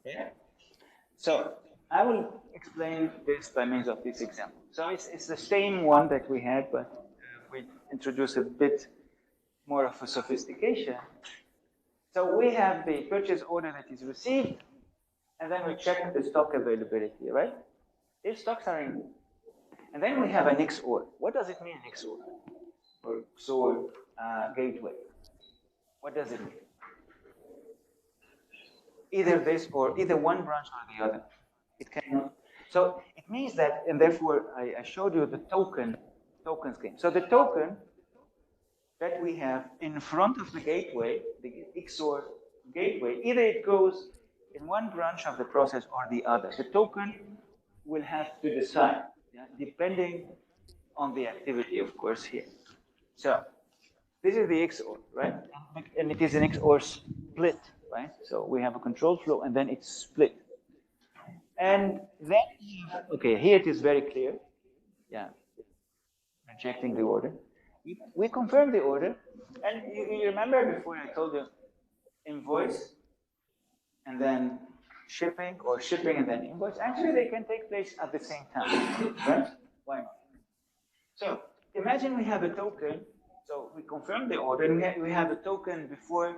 yeah. So I will explain this by means of this example. So it's the same one that we had, but we introduce a bit more of a sophistication. So we have the purchase order that is received, and then we check the stock availability, right? If stocks are in, and then we have an XOR. What does it mean, XOR? Or XOR gateway. What does it mean? Either this or either one branch or the other. It cannot. So it means that, and therefore I showed you the token scheme. So the token that we have in front of the gateway, the XOR gateway, either it goes in one branch of the process or the other. The token will have to decide, depending on the activity, of course, here. So this is the XOR, right? And it is an XOR split, right? So we have a control flow, and then it's split. And then, okay, here it is very clear. Yeah, rejecting the order. We confirm the order, and you remember before I told you invoice, and then shipping, or shipping and then invoice. Actually, they can take place at the same time, right? Why not? So imagine we have a token. So we confirm the order, and we have a token before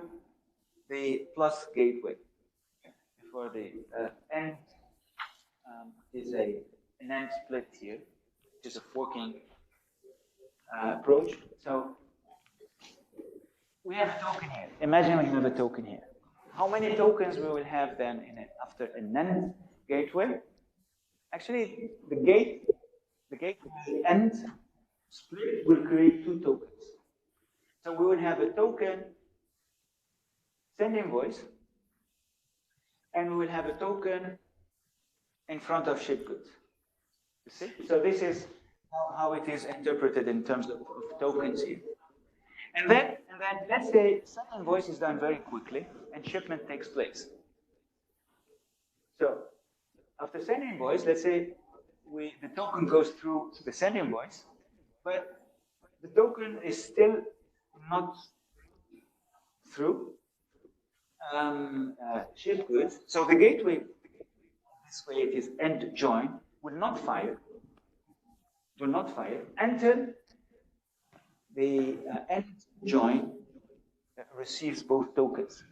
the plus gateway, before the end is an end split here, which is a forking approach. So we have a token here. Imagine we have a token here. How many tokens we will have then after an end gateway? Actually, the end split will create two tokens. So we will have a token send invoice, and we will have a token in front of ship goods. You see? So this is how it is interpreted in terms of tokens here. And then let's say send invoice is done very quickly and shipment takes place. So after send invoice, let's say the token goes through the send invoice, but the token is still not through. ship goods. So the gateway, this way it is end join, will not fire until the end join receives both tokens.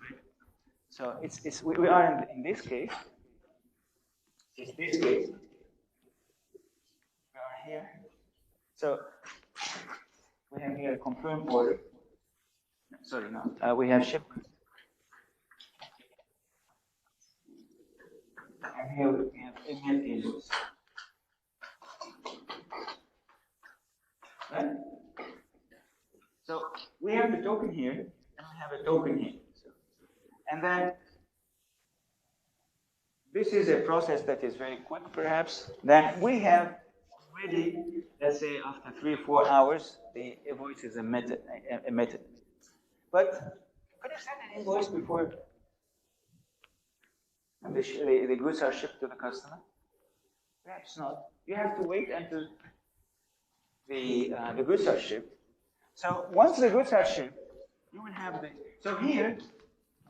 So we are in this case. We are here. So we have here a confirm order. Sorry, no. We have shipment. And here we have emit invoice. Right? So we have the token here, and we have a token here. And then this is a process that is very quick, perhaps. Then we have already, let's say, after 3 or 4 hours, the invoice is emitted. But could you send an invoice before the goods are shipped to the customer? Perhaps not. You have to wait until the goods are shipped. So once the goods are shipped, you will have the. So here,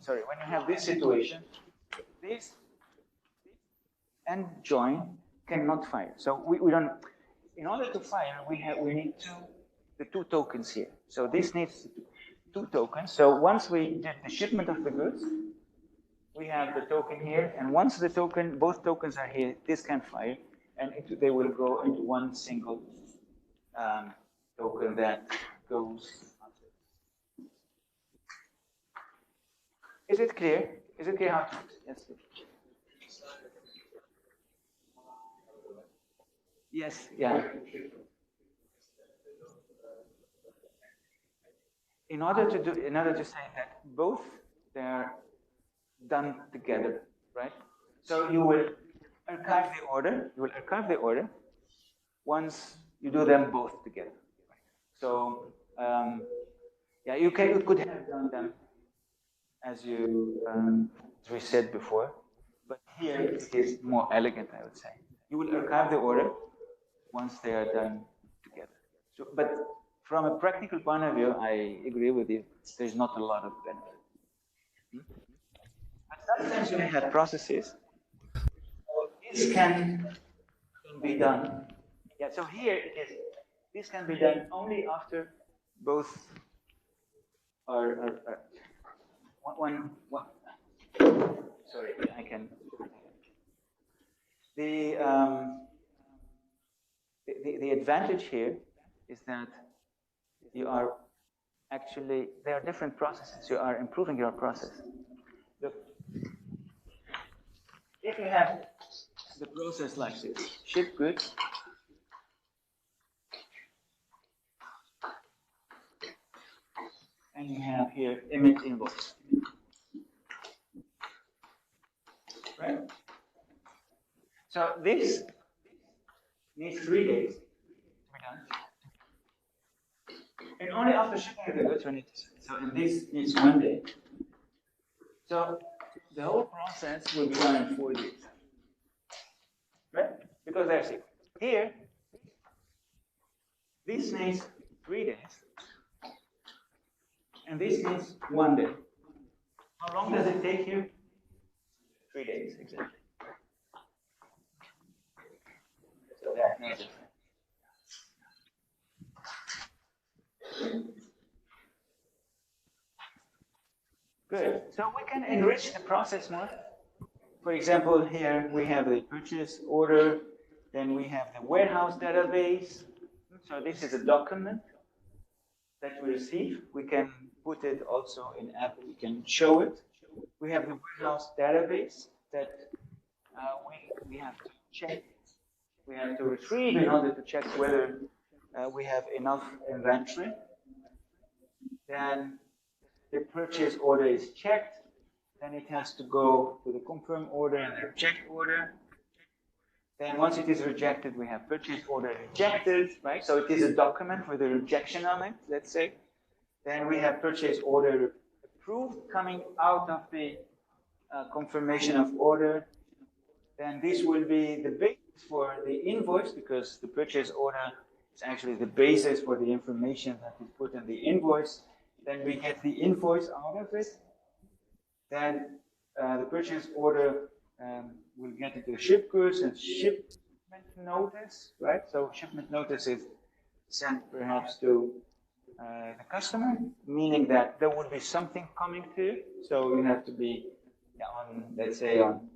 sorry, when you have this situation, this and join cannot fire. So we don't. In order to fire, we need the two tokens here. So this needs 2 tokens. So once we did the shipment of the goods, we have the token here, and once both tokens are here, this can fire, and they will go into one single token that goes. Is it clear? Is it clear how to? Yes. Yes. Yeah. In order to say that both they're done together, right? So you will archive the order. You will archive the order once you do them both together. So yeah, you could have done them as we said before, but here it is more elegant, I would say. You will archive the order once they are done together. So, but from a practical point of view, I agree with you. There's not a lot of benefit. But sometimes you have processes. This can be done. Yeah. So here it is. This can be done only after both are one. Sorry, I can. The advantage here is that you are actually, there are different processes. You are improving your process. Look, if you have the process like this, ship goods, and you have here emit invoice, right? So this needs 3 days to be done. And only after shipping the goods we need to send. So and this needs 1 day. So the whole process will be done in 4 days. Right? Because there's it. Here, this needs 3 days. And this needs 1 day. How long does it take here? 3 days, exactly. So that's no different. Good. So we can enrich the process more. For example, here we have the purchase order, then we have the warehouse database. So this is a document that we receive. We can put it also in app. We can show it. We have the warehouse database that we have to check. We have to retrieve in order to check whether we have enough inventory. Then the purchase order is checked. Then it has to go to the confirm order and the reject order. Then once it is rejected, we have purchase order rejected, right? So it is a document with a rejection on it, let's say. Then we have purchase order approved coming out of the confirmation of order. Then this will be the basis for the invoice, because the purchase order is actually the basis for the information that is put in the invoice. Then we get the invoice out of it. Then the purchase order will get into ship goods and shipment notice, right? So shipment notice is sent perhaps to the customer, meaning that there would be something coming to you. So you have to be on, let's say, on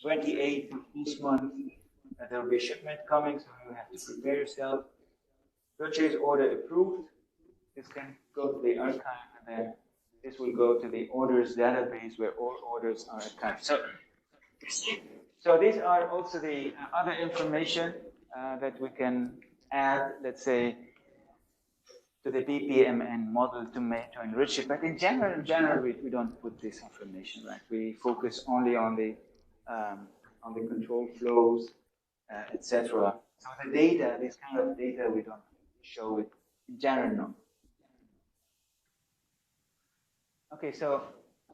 28th of this month, there will be a shipment coming, so you have to prepare yourself. Purchase order approved. This can go to the archive, and then this will go to the orders database where all orders are archived. So these are also the other information that we can add, let's say, to the BPMN model to enrich it. But in general, we don't put this information, right? We focus only on the control flows, etc. So the data, this kind of data, we don't show it in general, no. Okay, so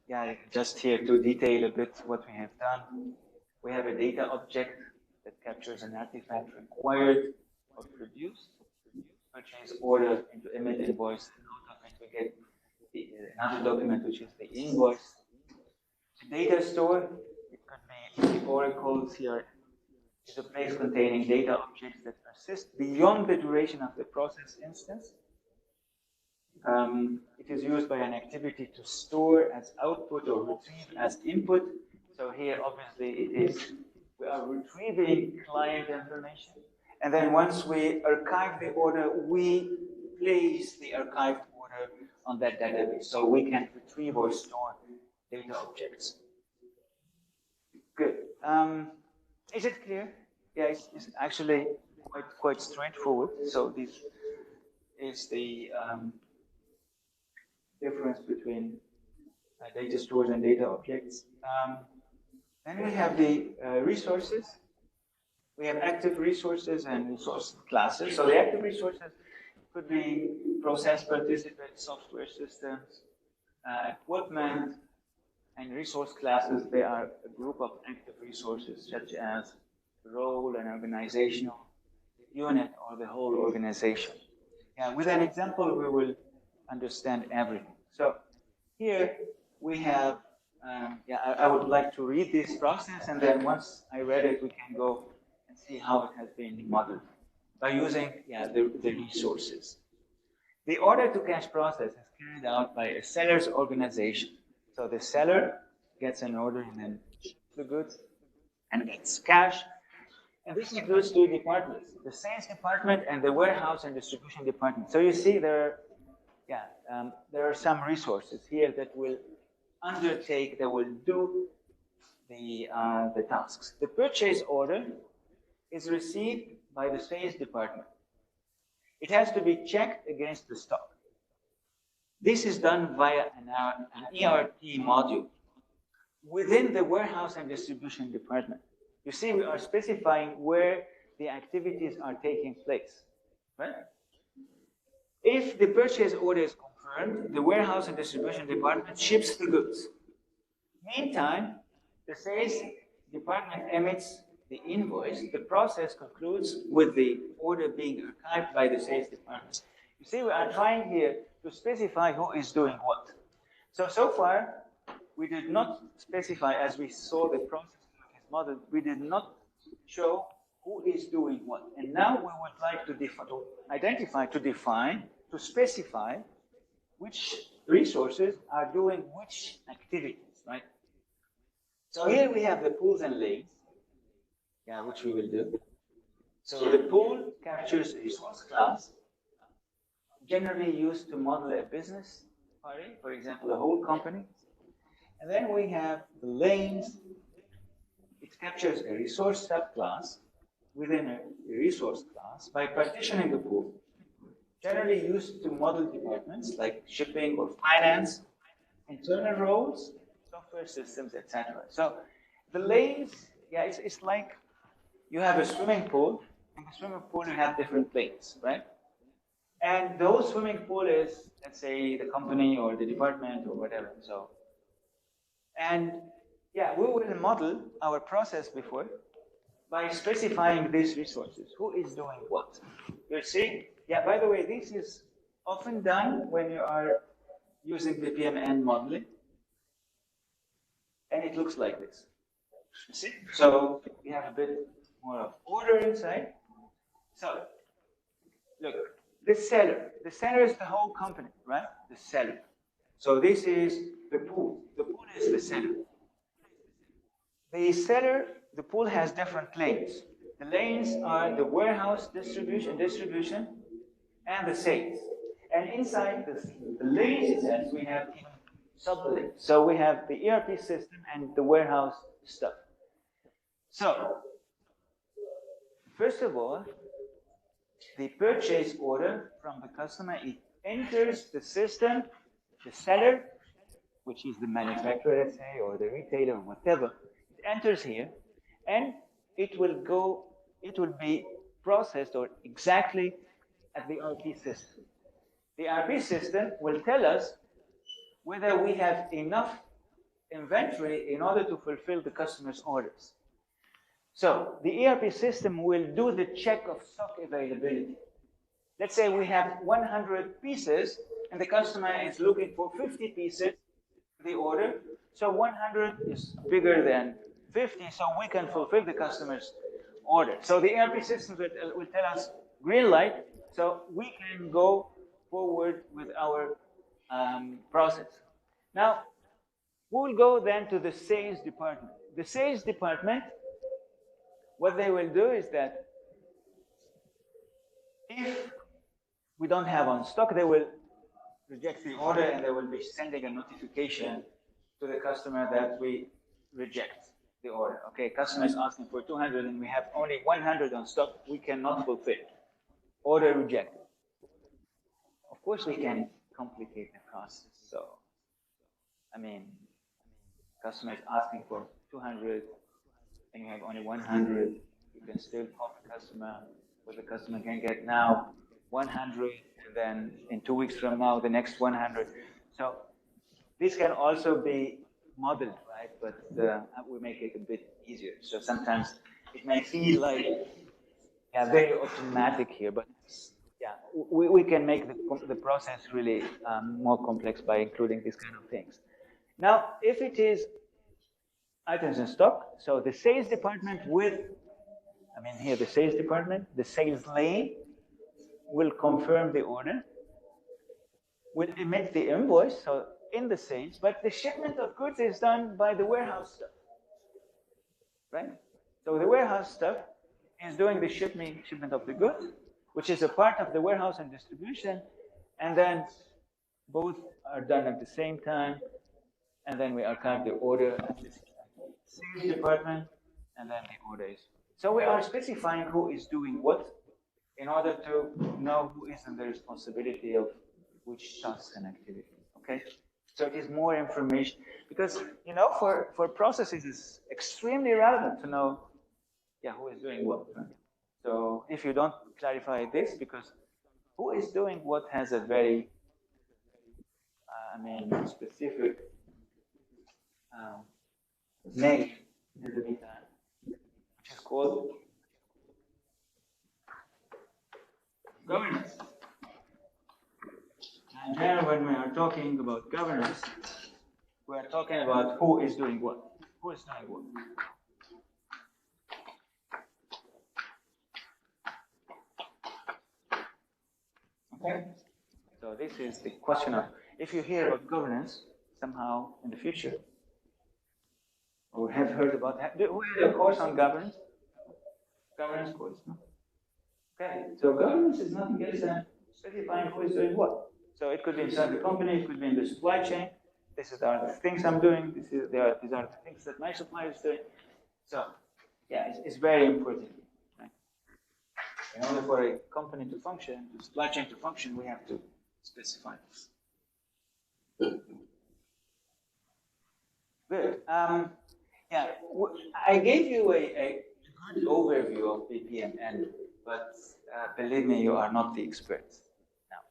yeah, just here to detail a bit what we have done. We have a data object that captures an artifact required or produced. Purchase order into emit invoice. Out of it we get another document which is the invoice. The data store, it could be the oracles here, is a place containing data objects that persist beyond the duration of the process instance. It is used by an activity to store as output or retrieve as input. So here, obviously, we are retrieving client information. And then once we archive the order, we place the archived order on that database. So we can retrieve or store data objects. Good. Is it clear? Yeah, it's actually quite straightforward. So this is the difference between data stores and data objects. Then we have the resources. We have active resources and resource classes. So the active resources could be process participants, software systems, equipment, and resource classes. They are a group of active resources such as role, an organizational unit, or the whole organization. Yeah, with an example, we will understand everything. So here we have, I would like to read this process, and then once I read it, we can go and see how it has been modeled by using the resources. The order to cash process is carried out by a seller's organization. So the seller gets an order and then ships the goods and gets cash. And this includes two departments, the sales department and the warehouse and distribution department. So you see there are some resources here that will do the tasks. The purchase order is received by the sales department. It has to be checked against the stock. This is done via an ERP module within the warehouse and distribution department. You see, we are specifying where the activities are taking place, right? If the purchase order is confirmed, the warehouse and distribution department ships the goods. Meantime, the sales department emits the invoice. The process concludes with the order being archived by the sales department. You see, we are trying here to specify who is doing what. So far, we did not specify, as we saw the process model, we did not show who is doing what. And now we would like to define, to specify which resources are doing which activities, right? So here we have the pools and lanes, which we will do. So the pool captures a resource class, generally used to model a business party, for example, a whole company. And then we have the lanes. It captures a resource subclass within a resource class by partitioning the pool, generally used to model departments like shipping or finance, internal roles, software systems, etc. So the lanes, it's like you have a swimming pool. In the swimming pool, you have different lanes, right? And those swimming pool is, let's say, the company or the department or whatever. So, and we will model our process before by specifying these resources. Who is doing what? You see? By the way, this is often done when you are using the PMN modeling. and it looks like this. You see? So we have a bit more of order inside. So look, the seller. The seller is the whole company, right? The seller. So this is the pool. The pool is the seller. The pool has different lanes. The lanes are the warehouse distribution, and the sales. And inside the lanes itself, we have even sub-lanes. So we have the ERP system and the warehouse stuff. So, first of all, the purchase order from the customer, it enters the system, the seller, which is the manufacturer, let's say, or the retailer, or whatever, it enters here, and it will be processed or exactly at the ERP system. The ERP system will tell us whether we have enough inventory in order to fulfill the customer's orders. So the ERP system will do the check of stock availability. Let's say we have 100 pieces and the customer is looking for 50 pieces, the order. So 100 is bigger than 50, so we can fulfill the customer's order. So the ERP system will tell us green light, so we can go forward with our process. Now, we'll go then to the sales department. The sales department, what they will do is that if we don't have on stock, they will reject the order and they will be sending a notification to the customer that we reject the order. Okay, customer is asking for 200 and we have only 100 on stock, we cannot fulfill. Order rejected. Of course, we can complicate the process. So, I mean, customer is asking for 200 and you have only 100, you can still call the customer, but the customer can get now 100, and then in 2 weeks from now, the next 100. So this can also be modeled, right? But we make it a bit easier. So sometimes it may feel like very automatic here, but yeah, we can make the process really more complex by including these kind of things. Now, if it is items in stock, so the sales department here the sales department, the sales lane will confirm the order, will emit the invoice, so in the sales, but the shipment of goods is done by the warehouse stuff, right? So the warehouse stuff is doing the shipment of the goods, which is a part of the warehouse and distribution, and then both are done at the same time, and then we archive the order at the sales department, and then the order is. So we are specifying who is doing what in order to know who is in the responsibility of which task and activity. Okay? So it is more information because for processes it's extremely relevant to know who is doing what. Right? So if you don't clarify this, because who is doing what has a very specific name in the meantime, which is called governance. And here, when we are talking about governance, we are talking about who is doing what. Who is doing what? Okay? So this is the question of, if you hear about governance somehow in the future, or have heard about that, who had a course on governance? Governance course, no? Okay, so governance is nothing else than specifying who is doing what. So it could be inside the company, it could be in the supply chain. These are the things I'm doing. These are the things that my supplier is doing. So, it's very important. Right? In order for a company to function, the supply chain to function, we have to specify this. Good. I gave you a good overview of BPMN, but believe me, you are not the experts now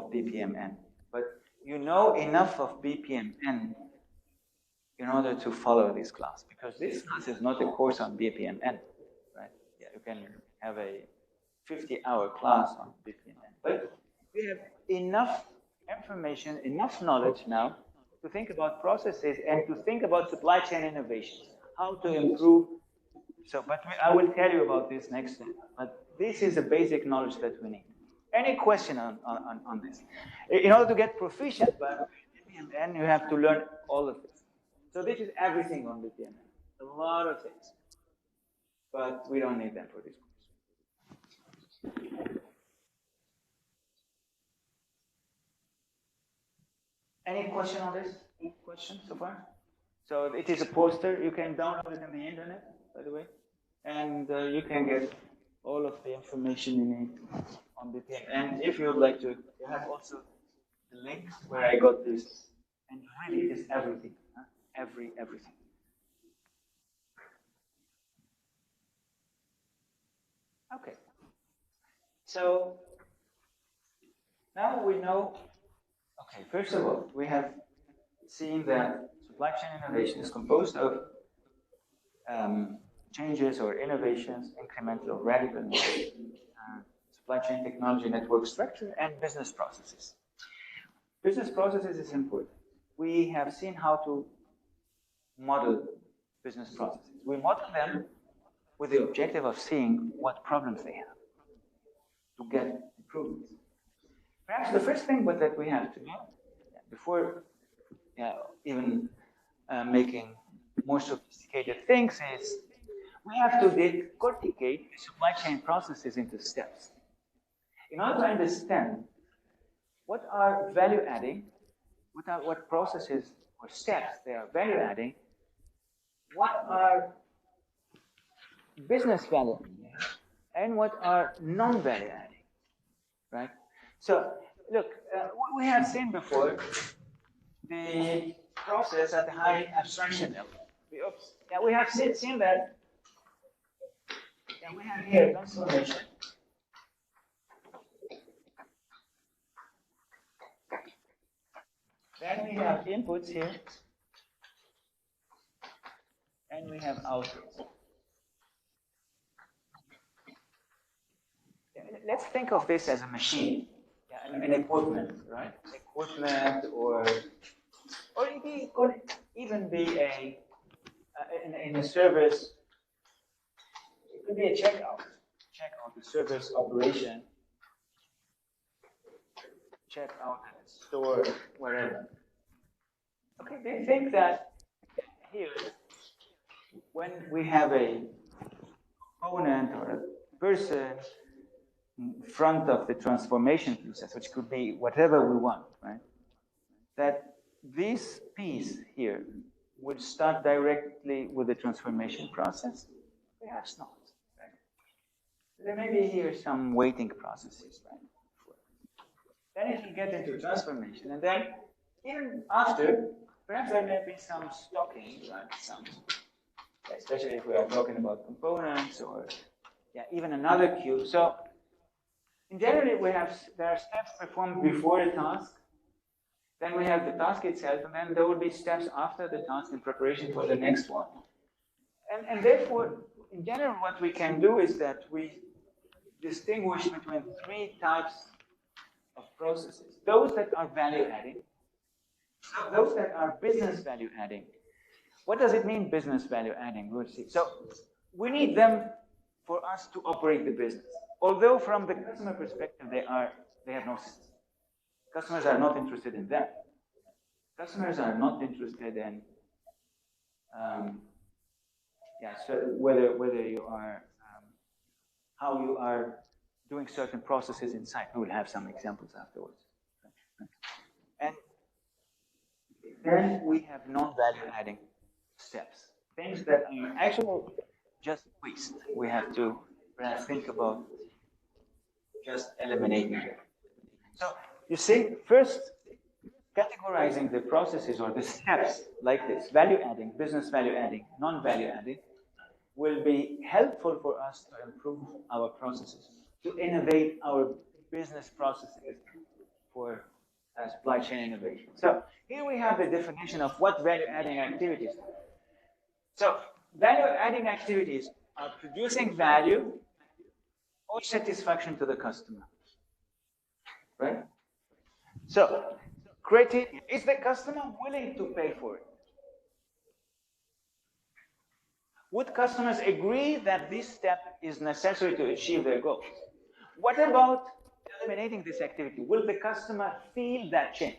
of BPMN. But you know enough of BPMN in order to follow this class, because this class is not a course on BPMN, right? Yeah, you can have a 50-hour class on BPMN, but we have enough information, enough knowledge now to think about processes and to think about supply chain innovations, how to improve. So, but I will tell you about this next time. But this is the basic knowledge that we need. Any question on this? In order to get proficient by BPMN, you have to learn all of this. So this is everything on BPMN. A lot of things. But we don't need them for this course. Any question on this? Any questions so far? So it is a poster. You can download it on the internet, by the way. And you can get all of the information you need on BPM. And if you would like to, you have also the link where I got this. And really, it is everything. Huh? Everything. Okay. So now we know. Okay, first of all, we have seen that supply chain innovation is composed of changes or innovations, incremental, radical, supply chain technology, network structure, and business processes. Business processes is important. We have seen how to model business processes. We model them with the objective of seeing what problems they have to get improvements. Perhaps the first thing that we have to do, before even making more sophisticated things, is we have to decorticate supply chain processes into steps. In order to understand what are value adding, what processes or steps they are value adding, what are business value adding, and what are non-value adding, right? So, look, we have seen before the process at the high abstraction level. We have seen that. We have here transformation. Then we have inputs here. And we have outputs. Let's think of this as a machine, an equipment, right? Equipment, or it could even be in a service. It could be a checkout, the service operation, checkout at a store, wherever. Okay, they think that here, when we have a component or a person in front of the transformation process, which could be whatever we want, right? That this piece here would start directly with the transformation process? Perhaps not. Right? There may be here some waiting processes, right? Then it will get into transformation, and then even after, perhaps there may be some stocking, right? Especially if we are talking about components or even another queue. So in general, there are steps performed before a task. Then we have the task itself, and then there will be steps after the task in preparation for the next one. And therefore, in general, what we can do is that we distinguish between three types of processes. Those that are value adding, those that are business value adding. What does it mean, business value adding? We'll see. So we need them for us to operate the business. Although from the customer perspective, they have no sense. Customers are not interested in that. Customers are not interested in so whether you are how you are doing certain processes inside. We will have some examples afterwards. And then we have non-value adding steps, things that are actually just waste. We have to perhaps think about just eliminating it. So you see, first, categorizing the processes or the steps like this, value adding, business value adding, non-value adding, will be helpful for us to improve our processes, to innovate our business processes for supply chain innovation. So here we have the definition of what value adding activities are. So value adding activities are producing value or satisfaction to the customer, right? So criteria. Is the customer willing to pay for it? Would customers agree that this step is necessary to achieve their goals? What about eliminating this activity? Will the customer feel that change?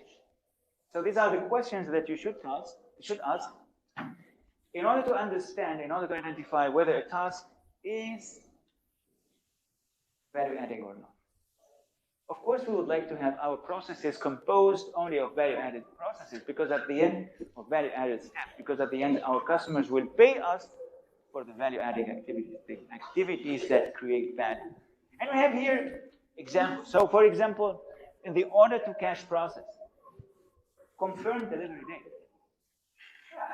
So these are the questions that you should ask in order to understand, in order to identify whether a task is value-adding or not. Of course, we would like to have our processes composed only of value-added processes, because at the end of value-added steps, because at the end our customers will pay us for the value-adding activities, the activities that create value. And we have here examples. So, for example, in the order-to-cash process, confirm delivery date.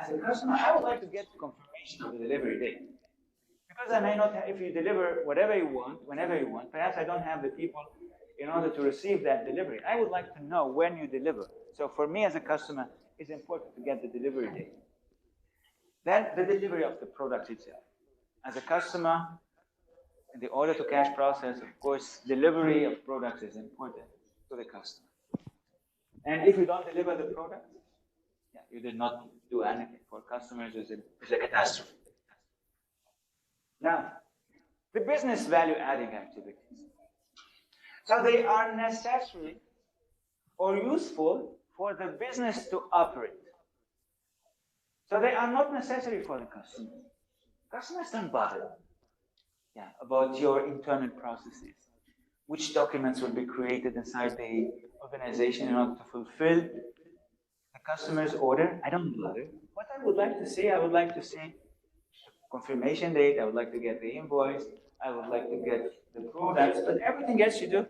As a customer, I would like to get confirmation of the delivery date. Because I may not have, if you deliver whatever you want, whenever you want, perhaps I don't have the people in order to receive that delivery. I would like to know when you deliver. So for me as a customer, it's important to get the delivery date. Then the delivery of the product itself. As a customer, in the order-to-cash process, of course, delivery of products is important to the customer. And if you don't deliver the product, you did not do anything. For customers, it's a catastrophe. Now, the business value-adding activities. So they are necessary or useful for the business to operate. So they are not necessary for the customer. Customers don't bother about your internal processes, which documents will be created inside the organization in order to fulfill the customer's order. I don't bother. What I would like to see, I would like to see confirmation date, I would like to get the invoice, I would like to get the products, but everything else you do,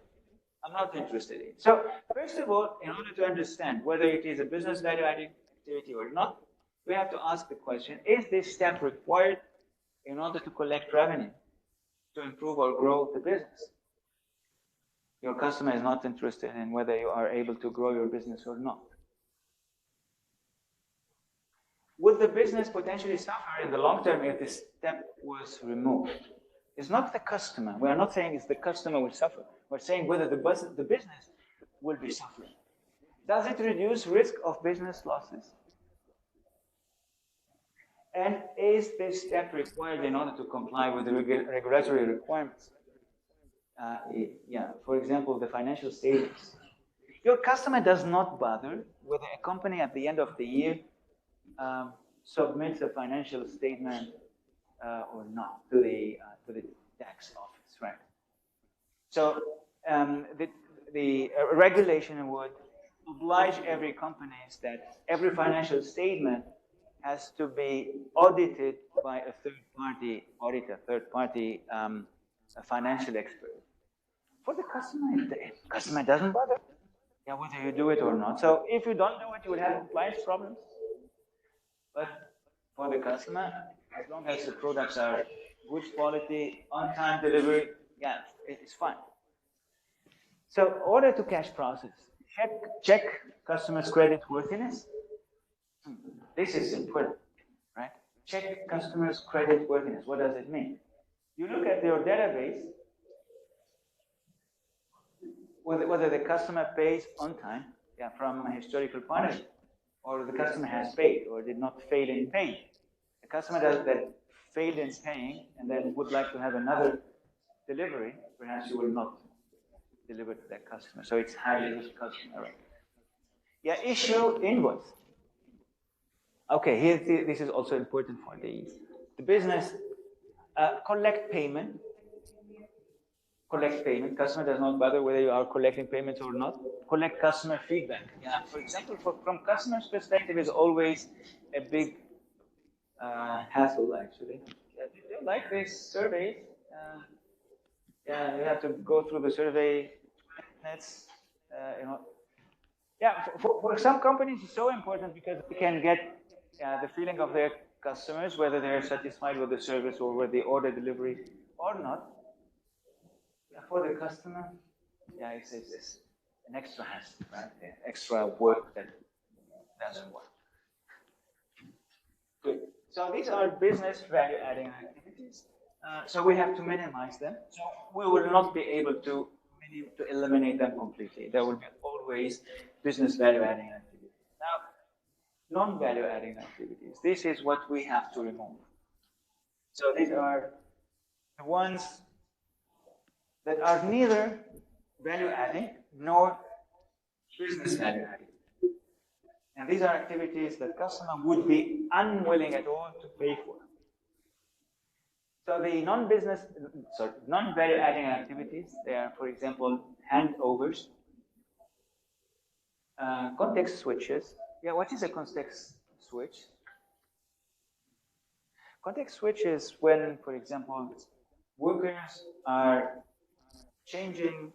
I'm not interested in. So, first of all, in order to understand whether it is a business value-adding activity or not, we have to ask the question, is this step required in order to collect revenue, to improve or grow the business? Your customer is not interested in whether you are able to grow your business or not. Would the business potentially suffer in the long term if this step was removed? It's not the customer. We are not saying it's the customer will suffer. We're saying whether the business will be suffering. Does it reduce risk of business losses? And is this step required in order to comply with the regulatory requirements? For example, the financial statements. Your customer does not bother whether a company at the end of the year submits a financial statement or not to the tax office, right? So the regulation would oblige every company that every financial statement has to be audited by a third-party auditor, third-party financial expert. For the customer doesn't bother whether you do it or not. So if you don't do it, you will have compliance problems. But for the customer, as long as the products are good quality, on-time delivery, it's fine. So order to cash process. Check customers' credit worthiness. This is important, right? Check customers' credit worthiness. What does it mean? You look at your database, whether the customer pays on time, from a historical point of view, or the customer has paid or did not fail in paying. The customer that failed in paying and then would like to have another delivery, perhaps you will not deliver to that customer. So it's highly risk customer, right? Issue invoice. Okay, here this is also important for the business. Collect payment. Customer does not bother whether you are collecting payments or not. Collect customer feedback. For example, from customer's perspective, is always a big hassle. Actually, do you like this survey? You have to go through the survey. Minutes. For some companies, it's so important because they can get the feeling of their customers, whether they're satisfied with the service or with the order delivery or not. For the customer, it's an extra hassle, right? Extra work that doesn't work. Good. So these are business value-adding activities. So we have to minimize them. So we will not be able to eliminate them completely. There will be always business value-adding activities. Now, non-value-adding activities. This is what we have to remove. So these are the ones that are neither value-adding nor business value-adding. And these are activities that customer would be unwilling at all to pay for. So the non-value-adding activities, they are, for example, handovers, context switches. Yeah, what is a context switch? Context switch is when, for example, workers are changing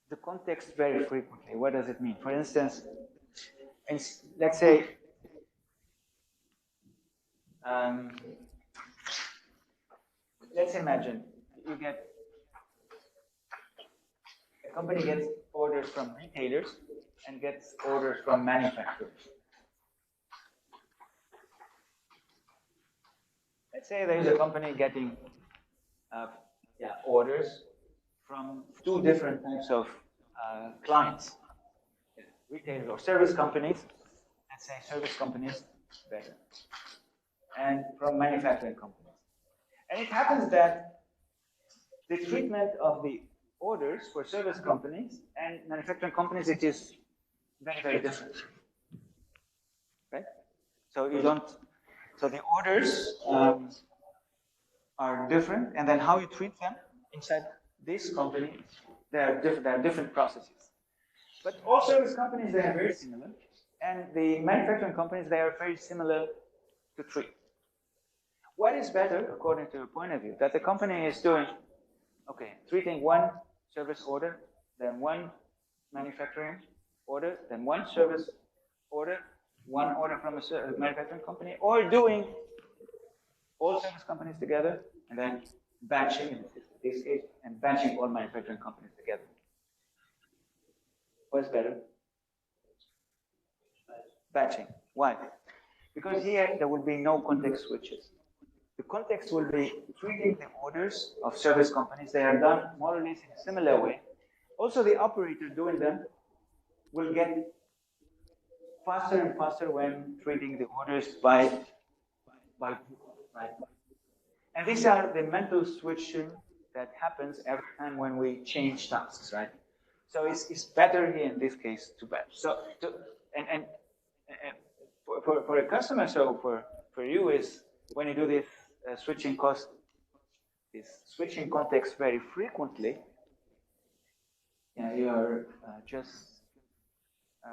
the context very frequently. What does it mean? For instance, let's say let's imagine a company gets orders from retailers and gets orders from manufacturers. Let's say there is a company getting orders from two different types of clients, retailers or service companies. Let's say service companies better, and from manufacturing companies. And it happens that the treatment of the orders for service companies and manufacturing companies, it is very, very different. Right? So the orders are different, and then how you treat them inside this company, there are different processes. But all service companies, they are very similar, and the manufacturing companies, they are very similar to treat. What is better, according to your point of view, that the company is doing, treating one service order, then one manufacturing order, then one service order, one order from a manufacturing company, or doing all service companies together and then batching in this case and batching all manufacturing companies together. What's better? Batching. Why? Because here there will be no context switches. The context will be treating the orders of service companies. They are done more or less in a similar way. Also, the operator doing them will get faster and faster when treating the orders by. And these are the mental switching that happens every time when we change tasks, right? So it's better here in this case to batch. So for a customer, so for you is when you do this switching context very frequently, you are just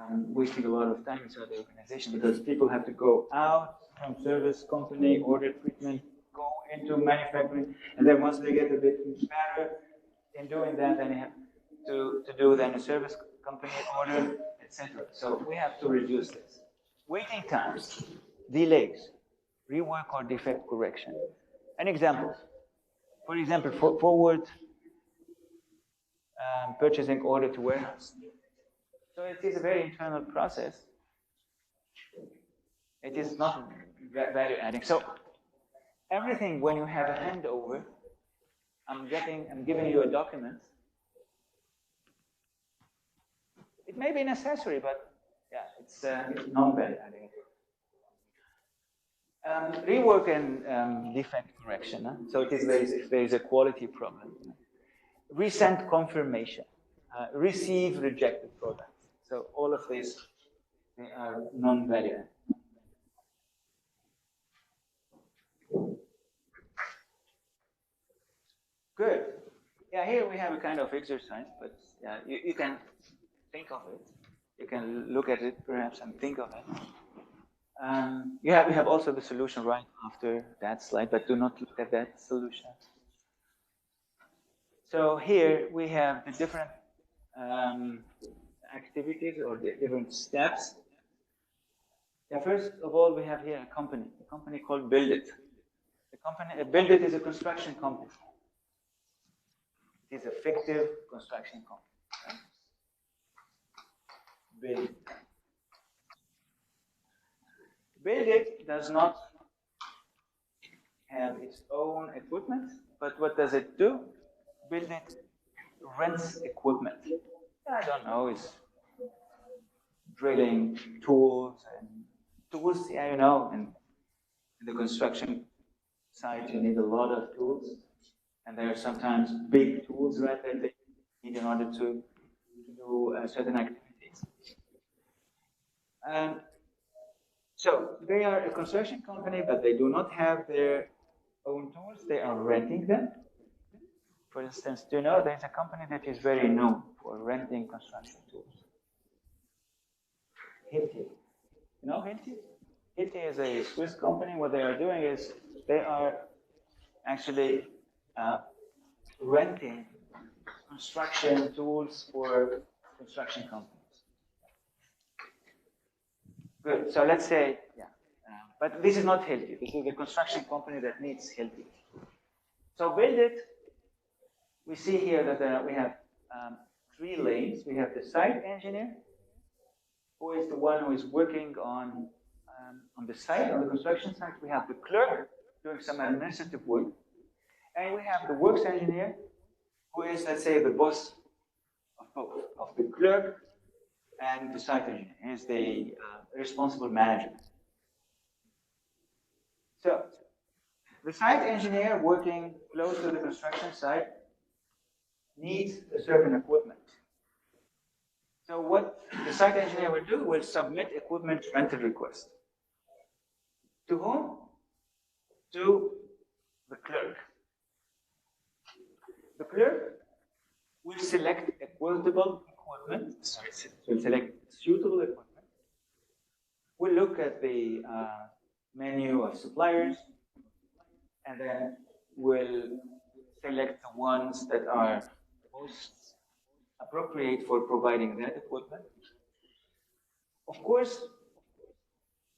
wasting a lot of time inside the organization because people have to go out from service company, order treatment, go into manufacturing, and then once they get a bit better in doing that, then you have to do then a service company order, etc. So we have to reduce this. Waiting times, delays, rework or defect correction. An example. For example, forward purchasing order to warehouse. So it is a very internal process. It is not value adding. So everything when you have a handover, I'm giving you a document. It may be necessary, but it's non-value adding. Rework and defect correction. So it is if there is a quality problem. Resend confirmation. Receive rejected products. So all of these they are non-value adding. Good. Yeah, here we have a kind of exercise, but you can think of it. You can look at it perhaps and think of it. We have also the solution right after that slide, but do not look at that solution. So here we have the different activities or the different steps. First of all, we have here a company called Build It. Build It is a construction company. It is a fictive construction company. Right? Build It. Build It does not have its own equipment, but what does it do? Build It rents equipment. I don't know, is drilling tools and tools, yeah, you know, and in the construction site you need a lot of tools, and there are sometimes big tools, right, that they need in order to do certain activities. So they are a construction company, but they do not have their own tools. They are renting them. For instance, do you know there's a company that is very known for renting construction tools? Hilti. You know Hilti? Hilti is a Swiss company. What they are doing is they are actually renting construction tools for construction companies. Good. So let's say, yeah. But this is not Hilti. This is a construction company that needs Hilti. So build it. We see here that we have 3 lanes. We have the site engineer, who is the one who is working on the site, on the construction site. We have the clerk doing some administrative work. And we have the works engineer, who is, let's say, the boss of both, of the clerk and the site engineer. He is the responsible manager. So, the site engineer working close to the construction site needs a certain equipment. So what the site engineer will do will submit equipment rental request. To whom? To the clerk. The clerk will select equitable equipment, will select suitable equipment. We'll look at the menu of suppliers, and then we'll select the ones that are most appropriate for providing that equipment. Of course,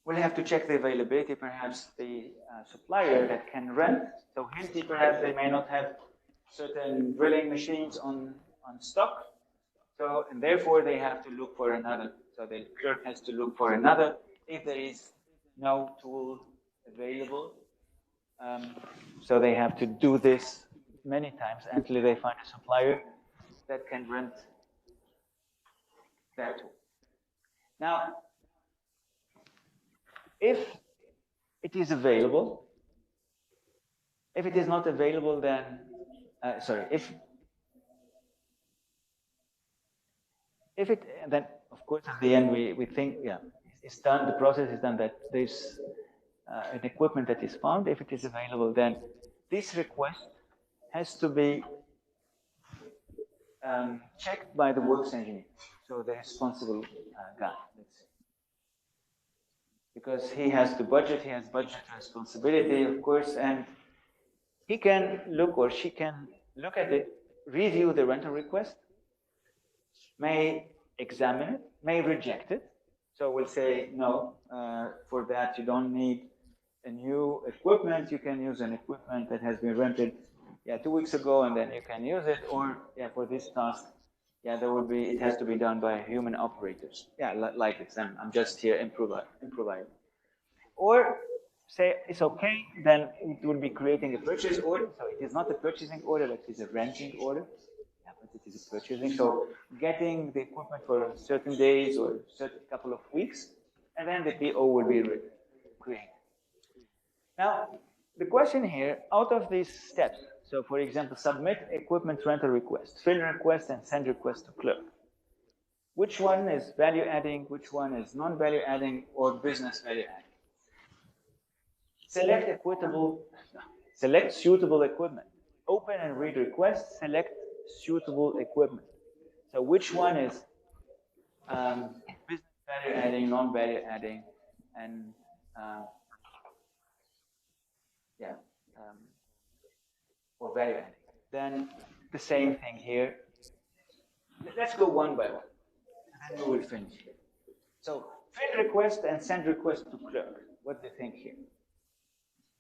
we'll have to check the availability, perhaps the supplier that can rent. So Hilti, perhaps they may not have certain drilling machines on stock. So, and therefore they have to look for another. So the clerk has to look for another if there is no tool available. So they have to do this many times until they find a supplier that can rent that tool. Now, if it is available, if it is not available, then, if it, then of course at the end we think, yeah, it's done, the process is done, that there's an equipment that is found. If it is available, then this request has to be checked by the works engineer, so the responsible guy, let's say. Because he has to budget, he has budget responsibility, of course, and he can look, or she can look at it, review the rental request, may examine it, may reject it. So we'll say, no, for that you don't need a new equipment, you can use an equipment that has been rented 2 weeks ago, and then you can use it, or for this task, there will be, it has to be done by human operators. Like this, I'm just here improvising. Or say it's okay, then it will be creating a purchase order. So it is not a purchasing order, it is a renting order. But it is a purchasing. So getting the equipment for certain days or certain couple of weeks, and then the PO will be created. Now, the question here, out of these steps, so for example, submit equipment rental request, fill request, and send request to clerk. Which one is value adding, which one is non-value adding, or business value adding? Select suitable equipment. Open and read request, select suitable equipment. So which one is business value adding, non-value adding, and or value adding? Then the same thing here. Let's go one by one, and then we will finish here. So fill request and send request to clerk. What do you think here?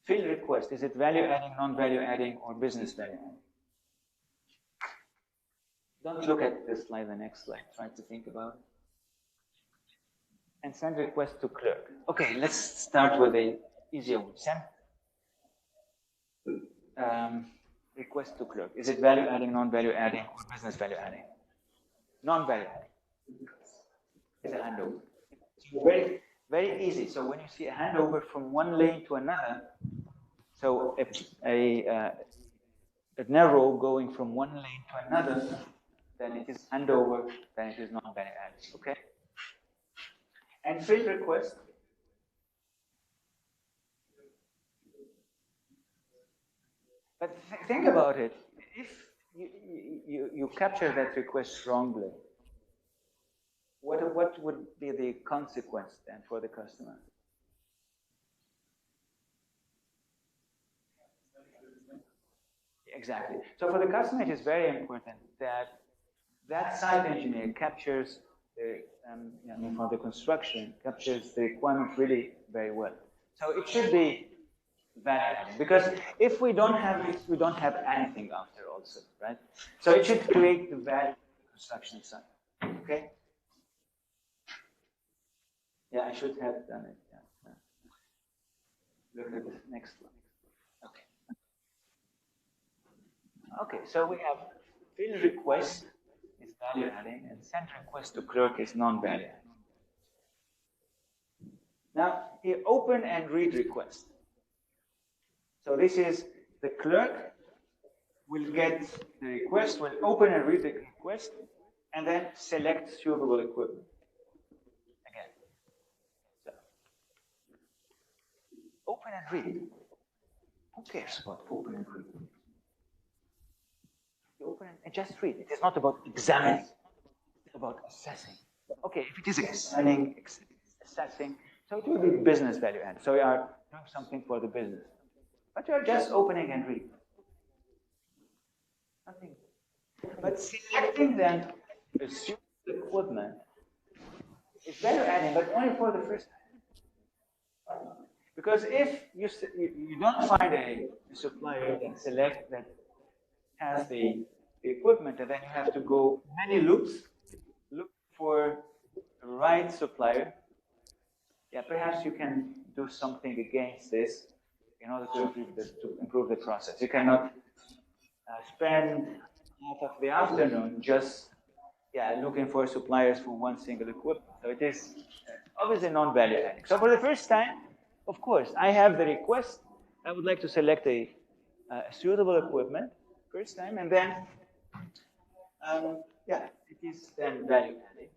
Fill request, is it value adding, non-value adding, or business value adding? Don't look at this slide, the next slide. Try to think about it. And send request to clerk. Okay, let's start with the easier one. Send request to clerk. Is it value adding, non-value adding, or business value adding? Non-value adding is a handover. Very, very easy. So when you see a handover from one lane to another, so a narrow going from one lane to another, then it is handover, then it is non-value adding. Okay? And field request. But think about it. If you capture that request wrongly, what would be the consequence then for the customer? Exactly. So for the customer, it is very important that that site engineer captures the, for the construction, captures the requirement really very well. So it should be value adding, because if we don't have it, we don't have anything after also, right? So it should create the value of the construction site. Okay? Yeah, I should have done it. Yeah. Look at the next one. Okay. Okay, so we have field request is value adding, and send request to clerk is non-value adding. Now, here open and read request. So this is the clerk will get the request, will open and read the request, and then select suitable equipment. Again. So, open and read. Who cares about open and read? You open and just read. It is not about examining. It's about assessing. Okay, if it is examining, assessing, so it will be business value added. So we are doing something for the business. But you are just opening and reading. Nothing. But selecting then the suitable equipment is value adding, but only for the first time. Because if you don't find a supplier that select that has the equipment, and then you have to go many loops, look for the right supplier. Yeah, perhaps you can do something against this in order to improve the process. You cannot spend half of the afternoon just looking for suppliers for one single equipment. So it is obviously non-value adding. So for the first time, of course, I have the request. I would like to select a suitable equipment first time, and then it is then value adding.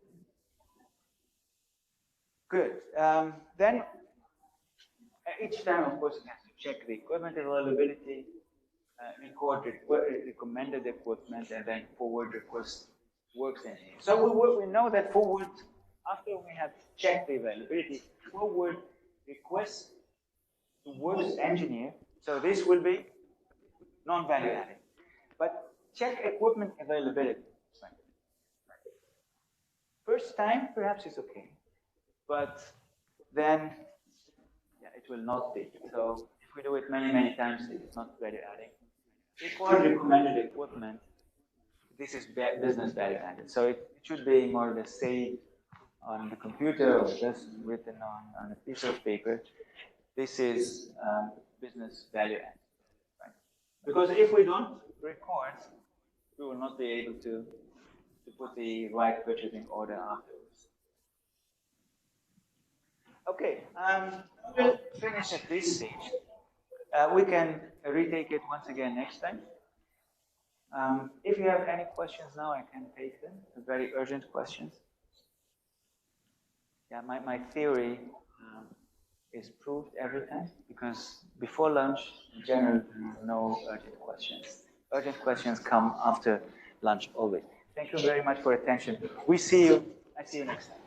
Good. Then each time, of course, you have to check the equipment availability, record recommended equipment, and then forward request works engineer. So we know that forward, after we have checked the availability, forward request to works engineer. So this will be non-value adding. But check equipment availability. First time, perhaps it's okay. But then, it will not be. So if we do it many, many times, it's not value adding. Record recommended equipment, this is business value added. So it should be more or less saved on the computer or just written on a piece of paper. This is business value added. Right? Because if we don't record, we will not be able to put the right purchasing order afterwards. Okay, we'll finish at this stage. We can retake it once again next time. If you have any questions now, I can take them. Very urgent questions. Yeah, my theory is proved every time, because before lunch, in general, no urgent questions. Urgent questions come after lunch always. Thank you very much for attention. I see you next time.